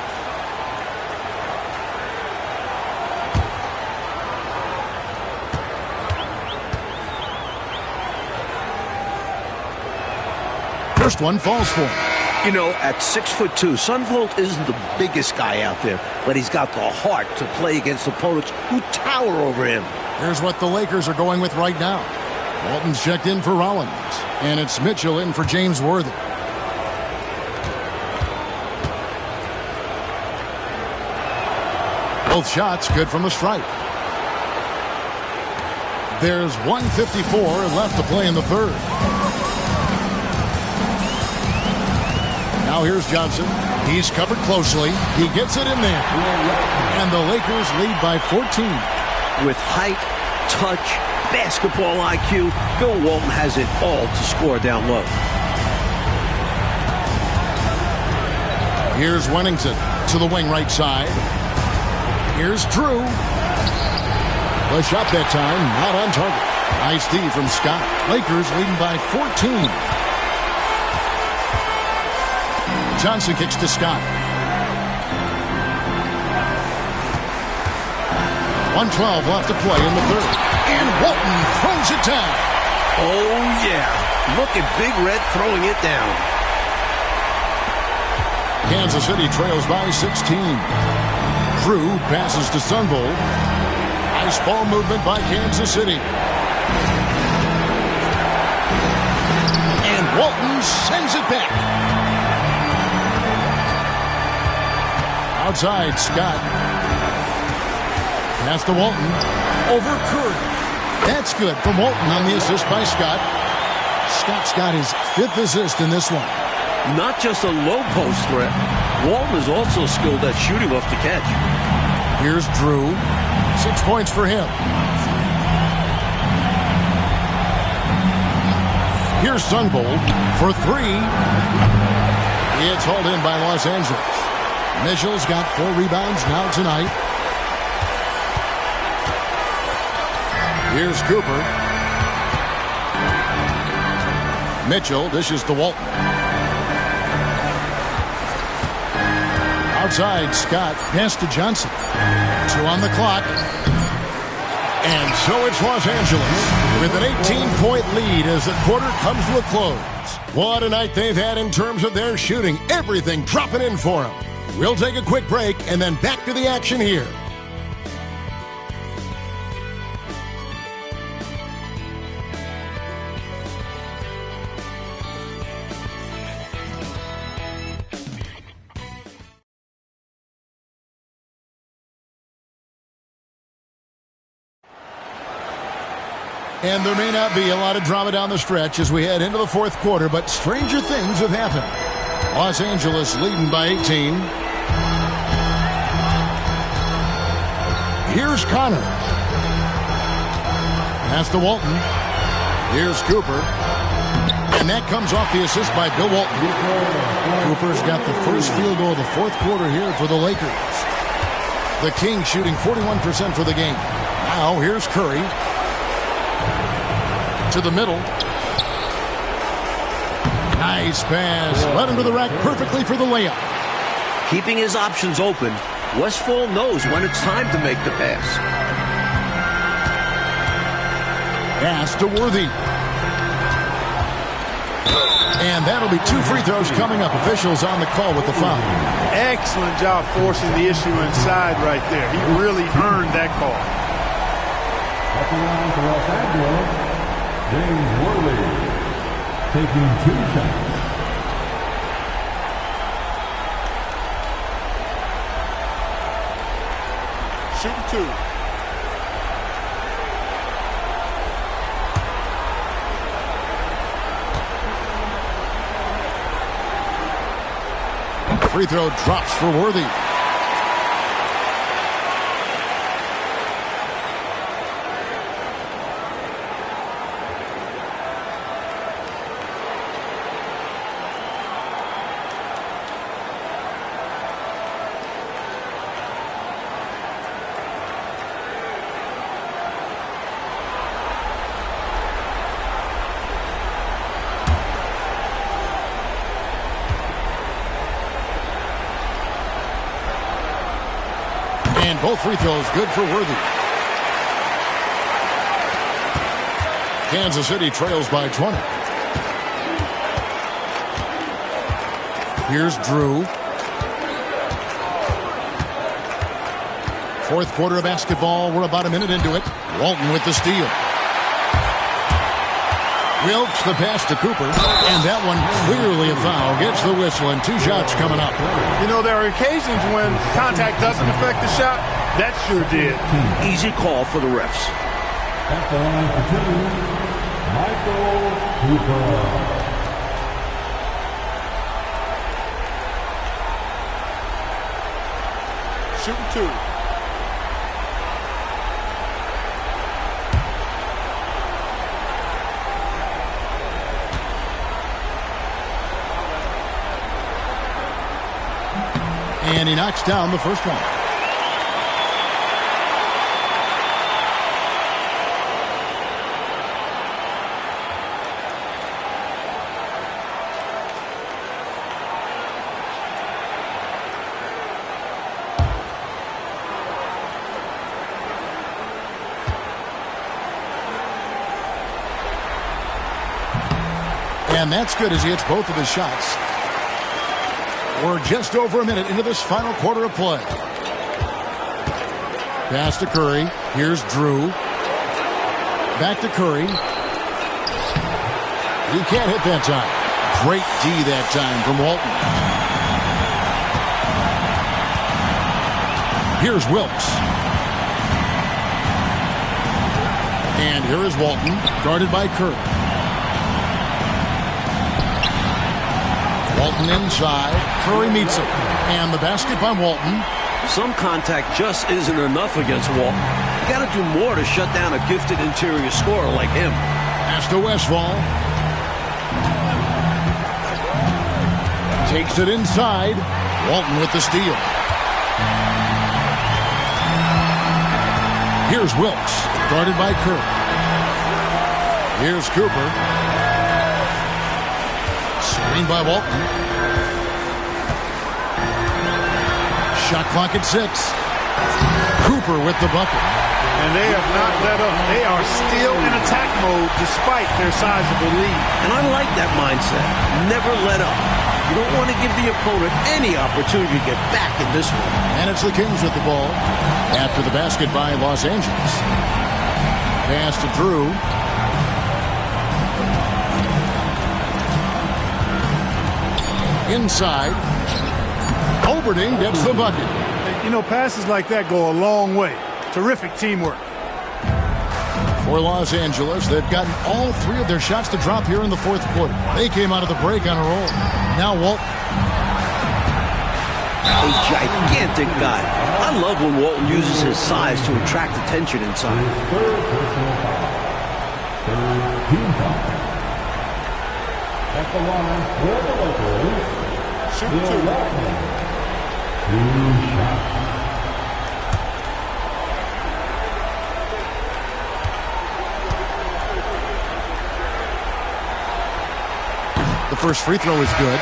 Speaker 1: First one falls for him.
Speaker 2: You know, at 6'2", Sundvold isn't the biggest guy out there, but he's got the heart to play against opponents who tower over him.
Speaker 1: Here's what the Lakers are going with right now. Walton's checked in for Rollins, and it's Mitchell in for James Worthy. Both shots good from the stripe. There's 1:54 left to play in the third. Now here's Johnson. He's covered closely. He gets it in there. And the Lakers lead by 14.
Speaker 2: With height, touch, basketball IQ, Bill Walton has it all to score down low.
Speaker 1: Here's Wennington to the wing right side. Here's Drew. The shot that time, not on target. Nice D from Scott. Lakers leading by 14. Johnson kicks to Scott. 1:12 left to play in the third. And Walton throws it down.
Speaker 2: Oh, yeah. Look at Big Red throwing it down.
Speaker 1: Kansas City trails by 16. Drew passes to Sundvold. Nice ball movement by Kansas City. And Walton sends it back. Outside, Scott. Pass to Walton. Over Curry. That's good from Walton on the assist by Scott. Scott's got his 5th assist in this one.
Speaker 2: Not just a low post threat. Walton is also skilled at shooting off the catch.
Speaker 1: Here's Drew. 6 points for him. Here's Sundvold for 3. It's hauled in by Los Angeles. Mitchell's got 4 rebounds now tonight. Here's Cooper. Mitchell dishes to Walton. Outside, Scott. Pass to Johnson. 2 on the clock. And so it's Los Angeles with an 18-point lead as the quarter comes to a close. What a night they've had in terms of their shooting. Everything dropping in for them. We'll take a quick break and then back to the action here. And there may not be a lot of drama down the stretch as we head into the fourth quarter, but stranger things have happened. Los Angeles leading by 18. Here's Connor. Pass to Walton. Here's Cooper. And that comes off the assist by Bill Walton. Cooper's got the first field goal of the fourth quarter here for the Lakers. The Kings shooting 41% for the game. Now here's Curry. To the middle. Nice pass. Led him to the rack perfectly for the layup.
Speaker 2: Keeping his options open, Westphal knows when it's time to make the pass.
Speaker 1: Pass to Worthy. And that'll be 2 free throws coming up. Officials on the call with the foul.
Speaker 4: Excellent job forcing the issue inside right there. He really earned that call.
Speaker 3: At the line for Los Angeles, James Worthy taking 2 shots.
Speaker 5: Shooting 2.
Speaker 1: Free throw drops for Worthy. And both free throws good for Worthy. Kansas City trails by 20. Here's Drew. Fourth quarter of basketball. We're about a minute into it. Walton with the steal. Wilkes the pass to Cooper. And that one clearly a foul. Gets the whistle and 2 shots coming up.
Speaker 4: You know, there are occasions when contact doesn't affect the shot. That sure did.
Speaker 2: Easy call for the refs.
Speaker 3: At the line for 2, Michael Cooper.
Speaker 5: Shooting 2.
Speaker 1: And he knocks down the first one. And that's good as he hits both of his shots. We're just over a minute into this final quarter of play. Pass to Curry. Here's Drew. Back to Curry. He can't hit that time. Great D that time from Walton. Here's Wilkes. And here is Walton, guarded by Curry. Walton inside. Curry meets him. And the basket by Walton.
Speaker 2: Some contact just isn't enough against Walton. You got to do more to shut down a gifted interior scorer like him.
Speaker 1: Pass to Westphal. Takes it inside. Walton with the steal. Here's Wilkes, guarded by Curry. Here's Cooper. Screen by Walton. Shot clock at 6. Cooper with the bucket.
Speaker 4: And they have not let up. They are still in attack mode despite their sizable lead.
Speaker 2: And I like that mindset. Never let up. You don't want to give the opponent any opportunity to get back in this one.
Speaker 1: And it's the Kings with the ball. After the basket by Los Angeles. Pass to Drew. Inside. Oberding gets the bucket.
Speaker 4: You know, passes like that go a long way. Terrific teamwork.
Speaker 1: For Los Angeles, they've gotten all 3 of their shots to drop here in the fourth quarter. They came out of the break on a roll. Now Walton.
Speaker 2: A gigantic guy. I love when Walton uses his size to attract attention inside.
Speaker 3: Third personal foul. Third team foul. At the line for the Lakers,
Speaker 5: Shooting 2.
Speaker 3: Bill Walton. 2 shots.
Speaker 1: The first free throw is good.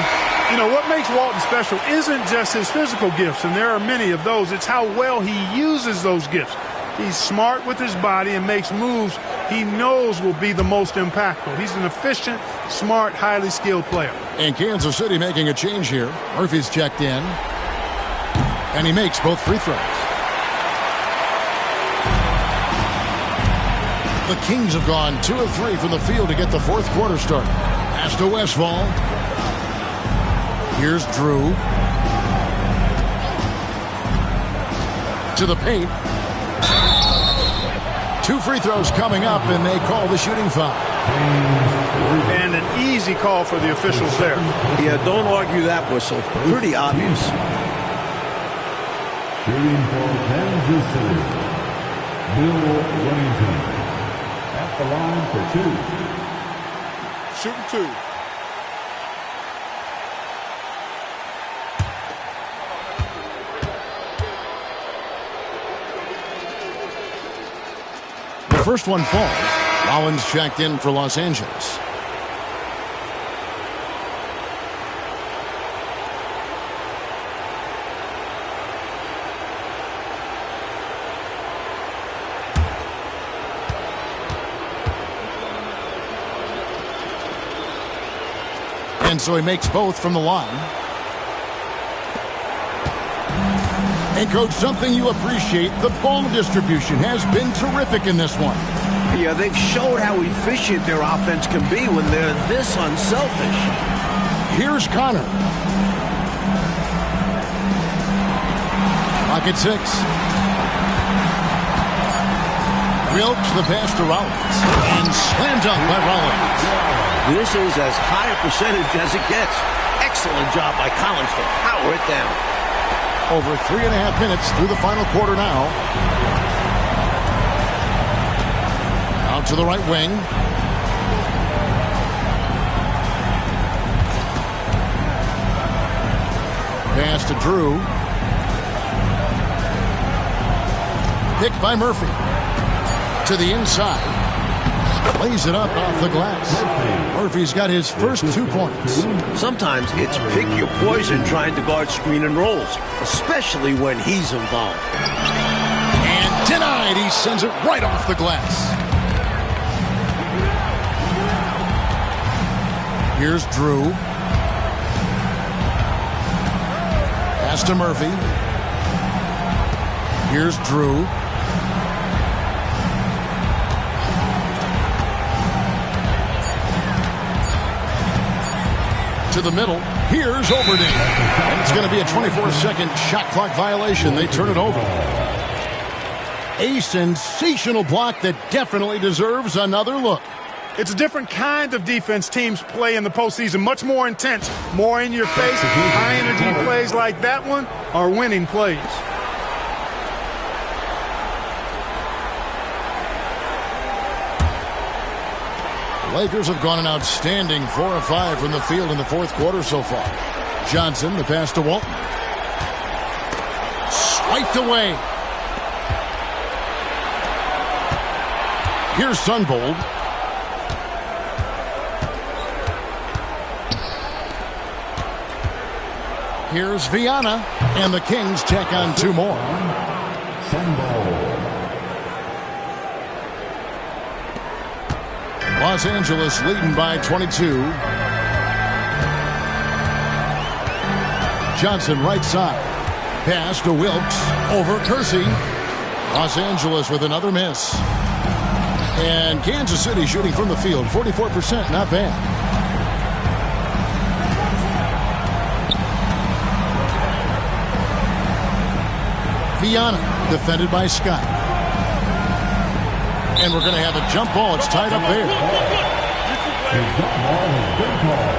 Speaker 4: You know, what makes Walton special isn't just his physical gifts, and there are many of those. It's how well he uses those gifts. He's smart with his body and makes moves he knows will be the most impactful. He's an efficient, smart, highly skilled player.
Speaker 1: And Kansas City making a change here. Murphy's checked in. And he makes both free throws. The Kings have gone 2 of 3 from the field to get the fourth quarter started. Pass to Westphal. Here's Drew. To the paint. 2 free throws coming up, and they call the shooting foul.
Speaker 4: And an easy call for the officials there.
Speaker 2: Yeah, don't argue that whistle. Pretty obvious.
Speaker 3: Shooting for Kansas City, Bill Wennington. At the line for 2.
Speaker 5: Shooting 2.
Speaker 1: The first one falls. Rollins checked in for Los Angeles. And so he makes both from the line. And, Coach, something you appreciate, the ball distribution has been terrific in this one.
Speaker 2: Yeah, they've showed how efficient their offense can be when they're this unselfish.
Speaker 1: Here's Connor. Pocket 6. Wilkes the pass to Rollins. And slammed up by Rollins.
Speaker 2: This is as high a percentage as it gets. Excellent job by Collins to power it down.
Speaker 1: Over 3.5 minutes through the final quarter now. Out to the right wing. Pass to Drew. Picked by Murphy. To the inside. Plays it up off the glass. Murphy's got his first 2 points.
Speaker 2: Sometimes it's pick your poison trying to guard screen and rolls, especially when he's involved.
Speaker 1: And denied. He sends it right off the glass. Here's Drew. Pass to Murphy. Here's Drew. To the middle. Here's Overding. And it's going to be a 24-second shot clock violation. They turn it over. A sensational block that definitely deserves another look.
Speaker 4: It's a different kind of defense teams play in the postseason. Much more intense, more in your face. High-energy plays like that one are winning plays.
Speaker 1: Lakers have gone an outstanding 4 of 5 from the field in the fourth quarter so far. Johnson, the pass to Walton. Swiped away. Here's Sunvold. Here's Viana. And the Kings tack on 2 more.
Speaker 3: Sunvold.
Speaker 1: Los Angeles leading by 22. Johnson right side. Pass to Wilkes. Over Kersey. Los Angeles with another miss. And Kansas City shooting from the field. 44%. Not bad. Viana defended by Scott. And we're going to have a jump ball. It's tied up there.
Speaker 3: The jump ball has been called.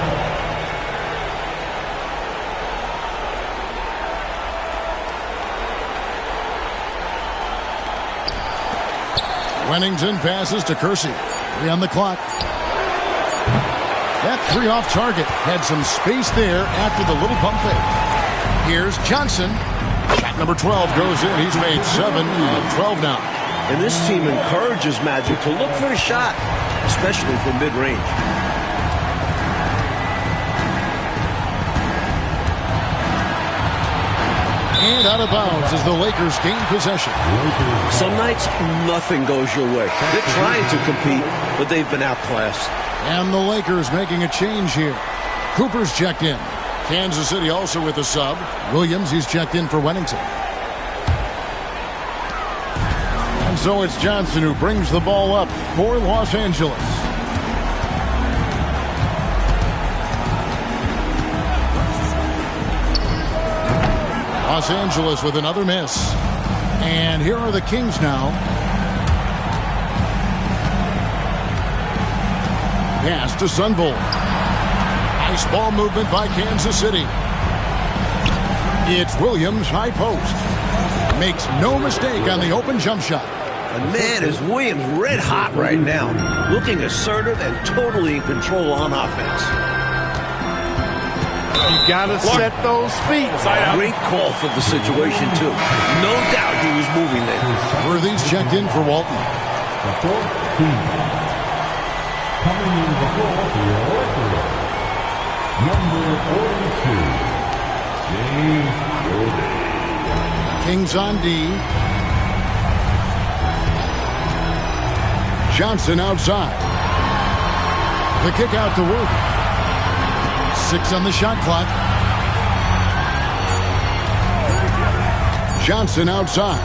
Speaker 1: Wennington passes to Kersey. 3 on the clock. That 3 off target. Had some space there after the little pump fake. Here's Johnson. Shot number 12 goes in. He's made 7 of 12 now.
Speaker 2: And this team encourages Magic to look for a shot, especially from mid-range.
Speaker 1: And out of bounds as the Lakers gain possession.
Speaker 2: Some nights, nothing goes your way. They're trying to compete, but they've been outclassed.
Speaker 1: And the Lakers making a change here. Cooper's checked in. Kansas City also with a sub. Williams, he's checked in for Wennington. And so it's Johnson who brings the ball up for Los Angeles. Los Angeles with another miss. And here are the Kings now. Pass to Sunvold. Nice ball movement by Kansas City. It's Williams, high post. Makes no mistake on the open jump shot.
Speaker 2: And man, is Williams red hot right now. Looking assertive and totally in control on offense.
Speaker 4: You got to set those feet.
Speaker 2: Great call for the situation, too. No doubt he was moving there.
Speaker 1: Worthy's checked in for Walton.
Speaker 3: The fourth team. Coming in the floor for the Lakers. Number 42, James Worthy.
Speaker 1: Kings on D. Johnson outside. The kick out to Worthy. 6 on the shot clock. Johnson outside.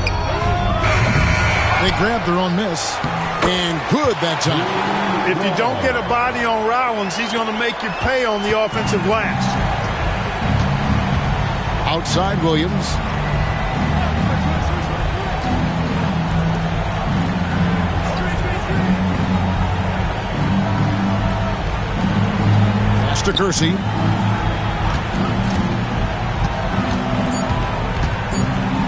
Speaker 1: They grab their own miss. And good that time.
Speaker 4: If you don't get a body on Rollins, he's going to make you pay on the offensive glass.
Speaker 1: Outside Williams. Pass to Kersey.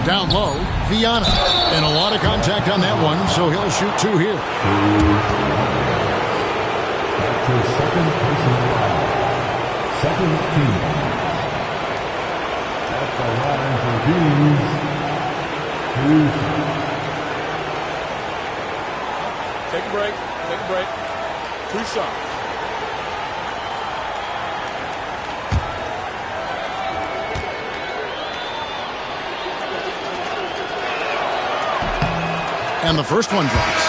Speaker 1: Down low, Viana. And a lot of contact on that one, so he'll shoot 2 here.
Speaker 3: That's his second personal foul. Second team. At the line for Kings. 2 shots.
Speaker 5: Take a break. Take a break. 2 shots.
Speaker 1: And the first one drops.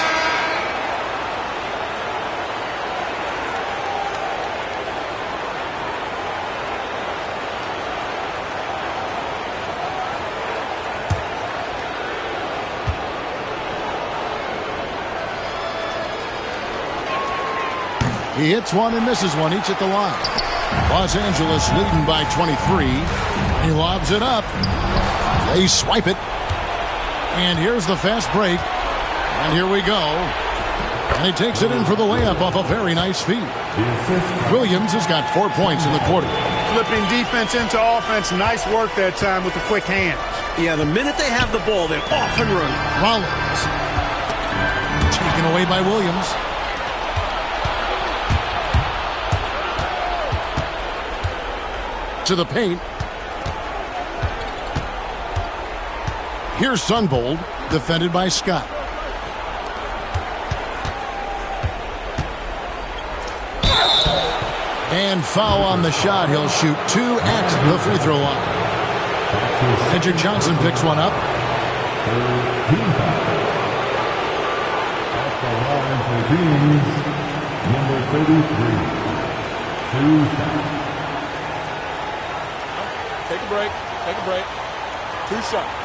Speaker 1: He hits one and misses one, each at the line. Los Angeles leading by 23. He lobs it up. They swipe it. And here's the fast break. And here we go. And he takes it in for the layup off a very nice feed. Williams has got 4 points in the quarter.
Speaker 4: Flipping defense into offense. Nice work that time with the quick hands.
Speaker 2: Yeah, the minute they have the ball, they're off and running.
Speaker 1: Rollins. Taken away by Williams. To the paint. Here's Sunvold, defended by Scott. And foul on the shot. He'll shoot 2 at the free throw line. Magic Johnson picks one up.
Speaker 3: Team foul. At the line for Kings. Number 33. 2 shots.
Speaker 5: Take a break. Take a break. 2 shots.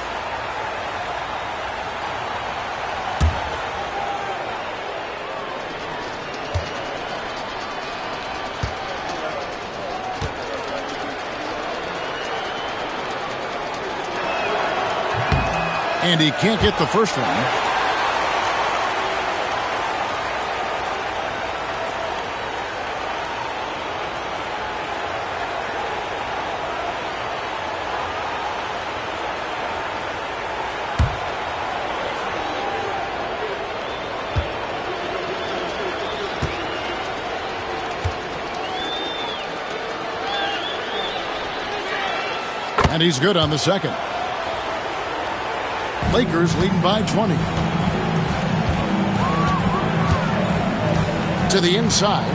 Speaker 1: And he can't get the first one. And he's good on the second. Lakers leading by 20. To the inside.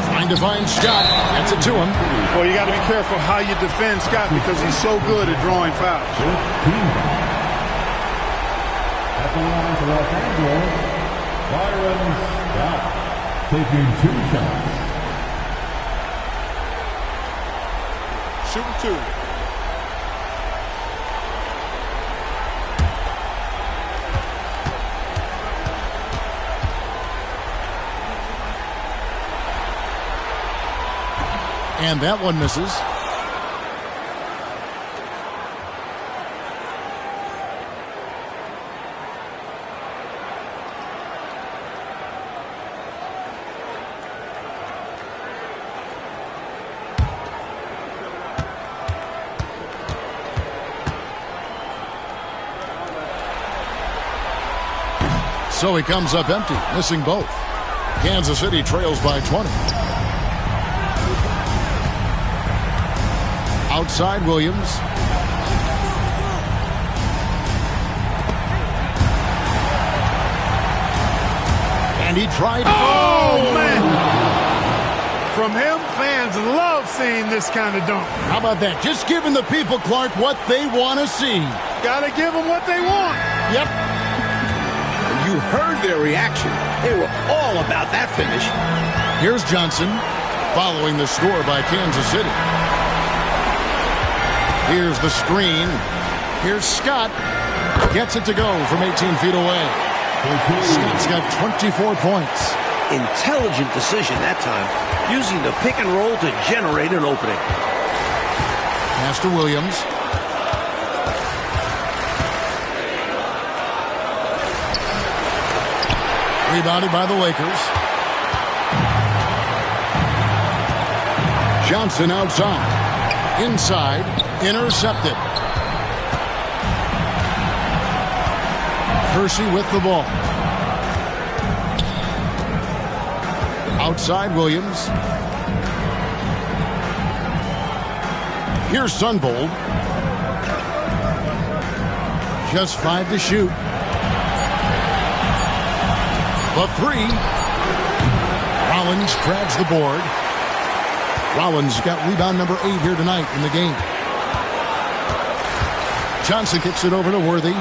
Speaker 1: Trying to find Scott. Gets it to him.
Speaker 4: Well, you got to be careful how you defend Scott because he's so good at drawing fouls.
Speaker 3: Team foul. At the line for Los Angeles, Byron Scott taking 2 shots.
Speaker 5: Shooting 2.
Speaker 1: And that one misses. So he comes up empty, missing both. Kansas City trails by 20. Outside Williams. And he tried.
Speaker 4: Oh, man. From him, fans love seeing this kind of dunk.
Speaker 1: How about that? Just giving the people, Clark, what they want to see.
Speaker 4: Got to give them what they want.
Speaker 1: Yep.
Speaker 2: You heard their reaction. They were all about that finish.
Speaker 1: Here's Johnson. following the score by Kansas City. Here's the screen. Here's Scott. Gets it to go from 18 feet away. Scott's got 24 points.
Speaker 2: Intelligent decision that time, using the pick and roll to generate an opening.
Speaker 1: Pass to Williams. Rebounded by the Lakers. Johnson outside. Inside. Intercepted. Percy with the ball. Outside Williams. Here's Sunvold. Just 5 to shoot. The 3. Rollins grabs the board. Rollins got rebound number 8 here tonight in the game. Johnson kicks it over to Worthy.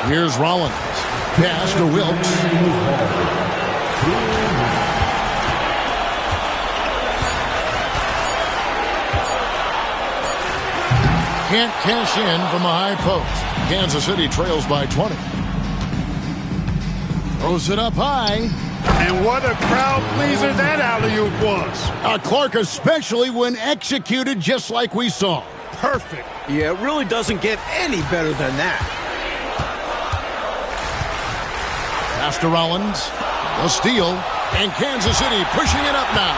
Speaker 1: Here's Rollins. Pass to Wilkes. Can't cash in from the high post. Kansas City trails by 20. Throws it up high.
Speaker 4: And what a crowd pleaser that alley-oop was.
Speaker 1: Clark, especially when executed just like we saw.
Speaker 4: Perfect.
Speaker 2: Yeah, it really doesn't get any better than that.
Speaker 1: Pass to Rollins. A steal. And Kansas City pushing it up now.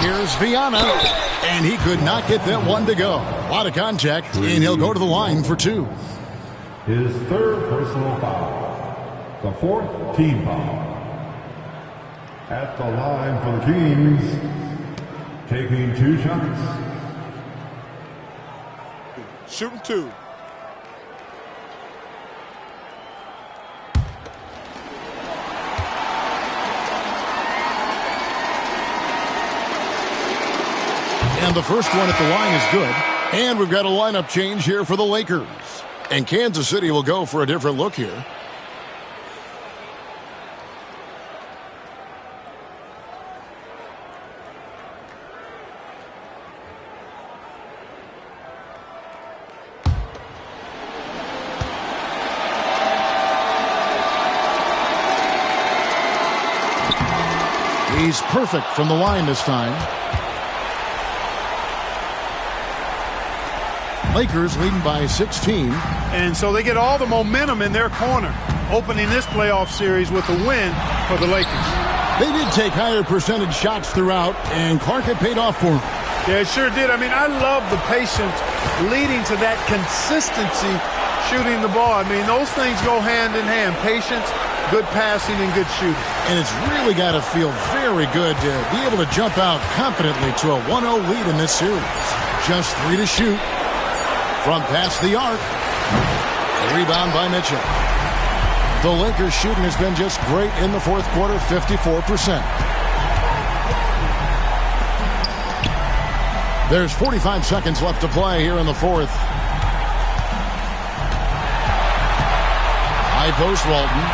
Speaker 1: Here's Viana. And he could not get that one to go. A lot of contact, and he'll go to the line for 2.
Speaker 3: His 3rd personal foul. The 4th team foul. At the line for the Kings, taking 2 shots.
Speaker 5: Shooting 2.
Speaker 1: And the first one at the line is good. And we've got a lineup change here for the Lakers. And Kansas City will go for a different look here. He's perfect from the line this time. Lakers leading by 16.
Speaker 4: And so they get all the momentum in their corner, opening this playoff series with a win for the Lakers.
Speaker 1: They did take higher percentage shots throughout, and Clark had paid off for them.
Speaker 4: Yeah, it sure did. I mean, I love the patience leading to that consistency shooting the ball. I mean, those things go hand in hand. Patience, good passing, and good shooting.
Speaker 1: And it's really got to feel very good to be able to jump out confidently to a 1-0 lead in this series. Just 3 to shoot. From past the arc. A rebound by Mitchell. The Lakers shooting has been just great in the 4th quarter, 54%. There's 45 seconds left to play here in the 4th. High post Walton.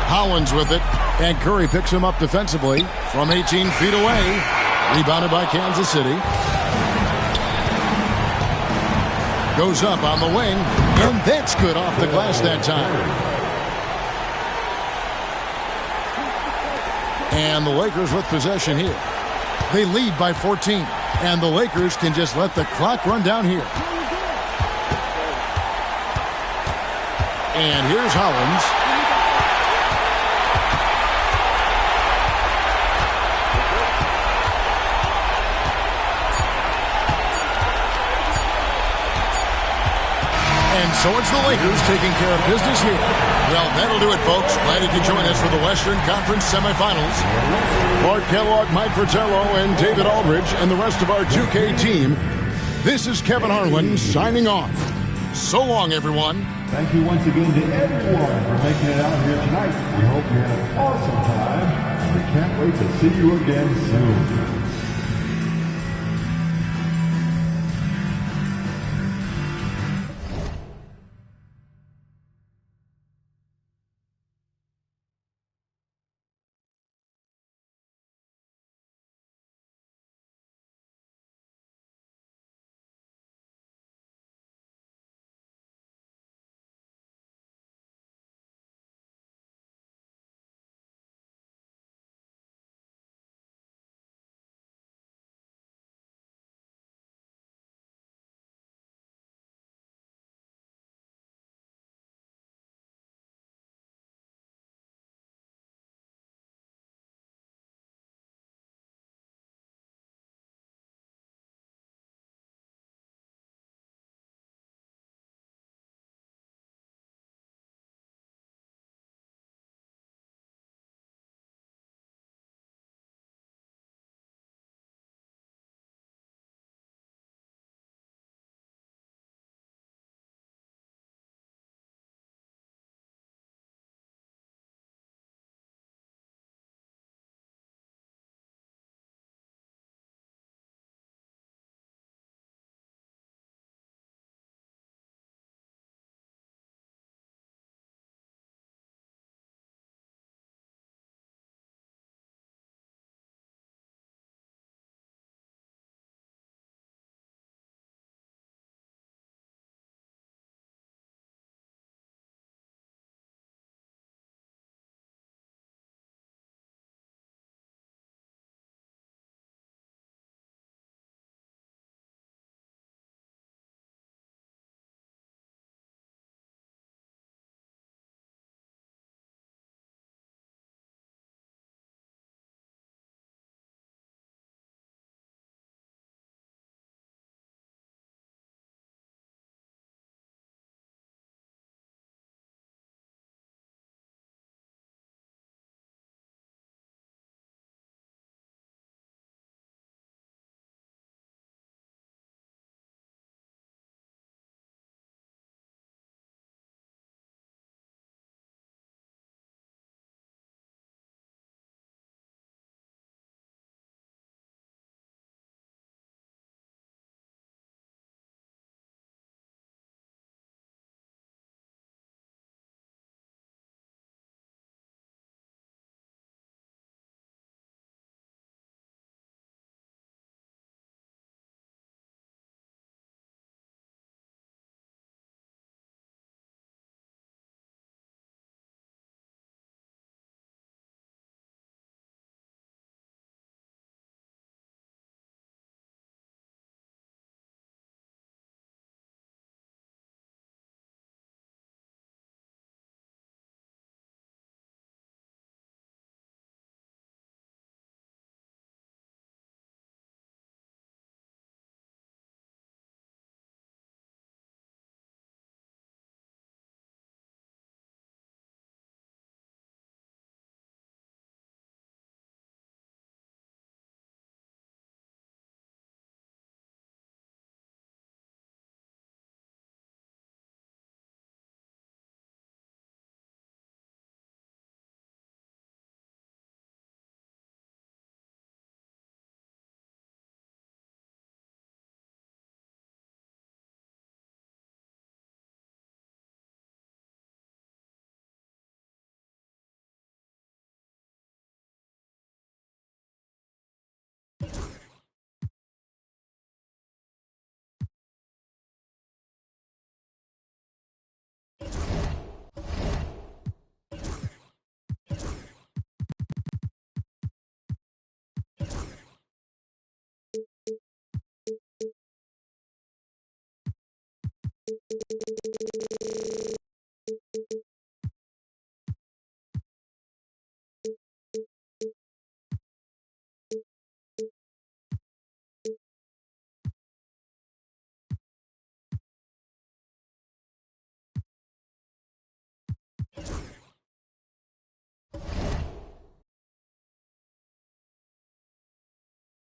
Speaker 1: Hollins with it. And Curry picks him up defensively from 18 feet away. Rebounded by Kansas City. Goes up on the wing, and that's good off the glass that time. And the Lakers with possession here. They lead by 14, and the Lakers can just let the clock run down here. And here's Hollins. And so it's the Lakers taking care of business here. Well, that'll do it, folks. Glad you could join us for the Western Conference semifinals. Clark Kellogg, Mike Fratello, and David Aldridge, and the rest of our 2K team. This is Kevin Harlan signing off. So long, everyone.
Speaker 3: Thank you once again to everyone for making it out here tonight. We hope you had an awesome time, and we can't wait to see you again soon.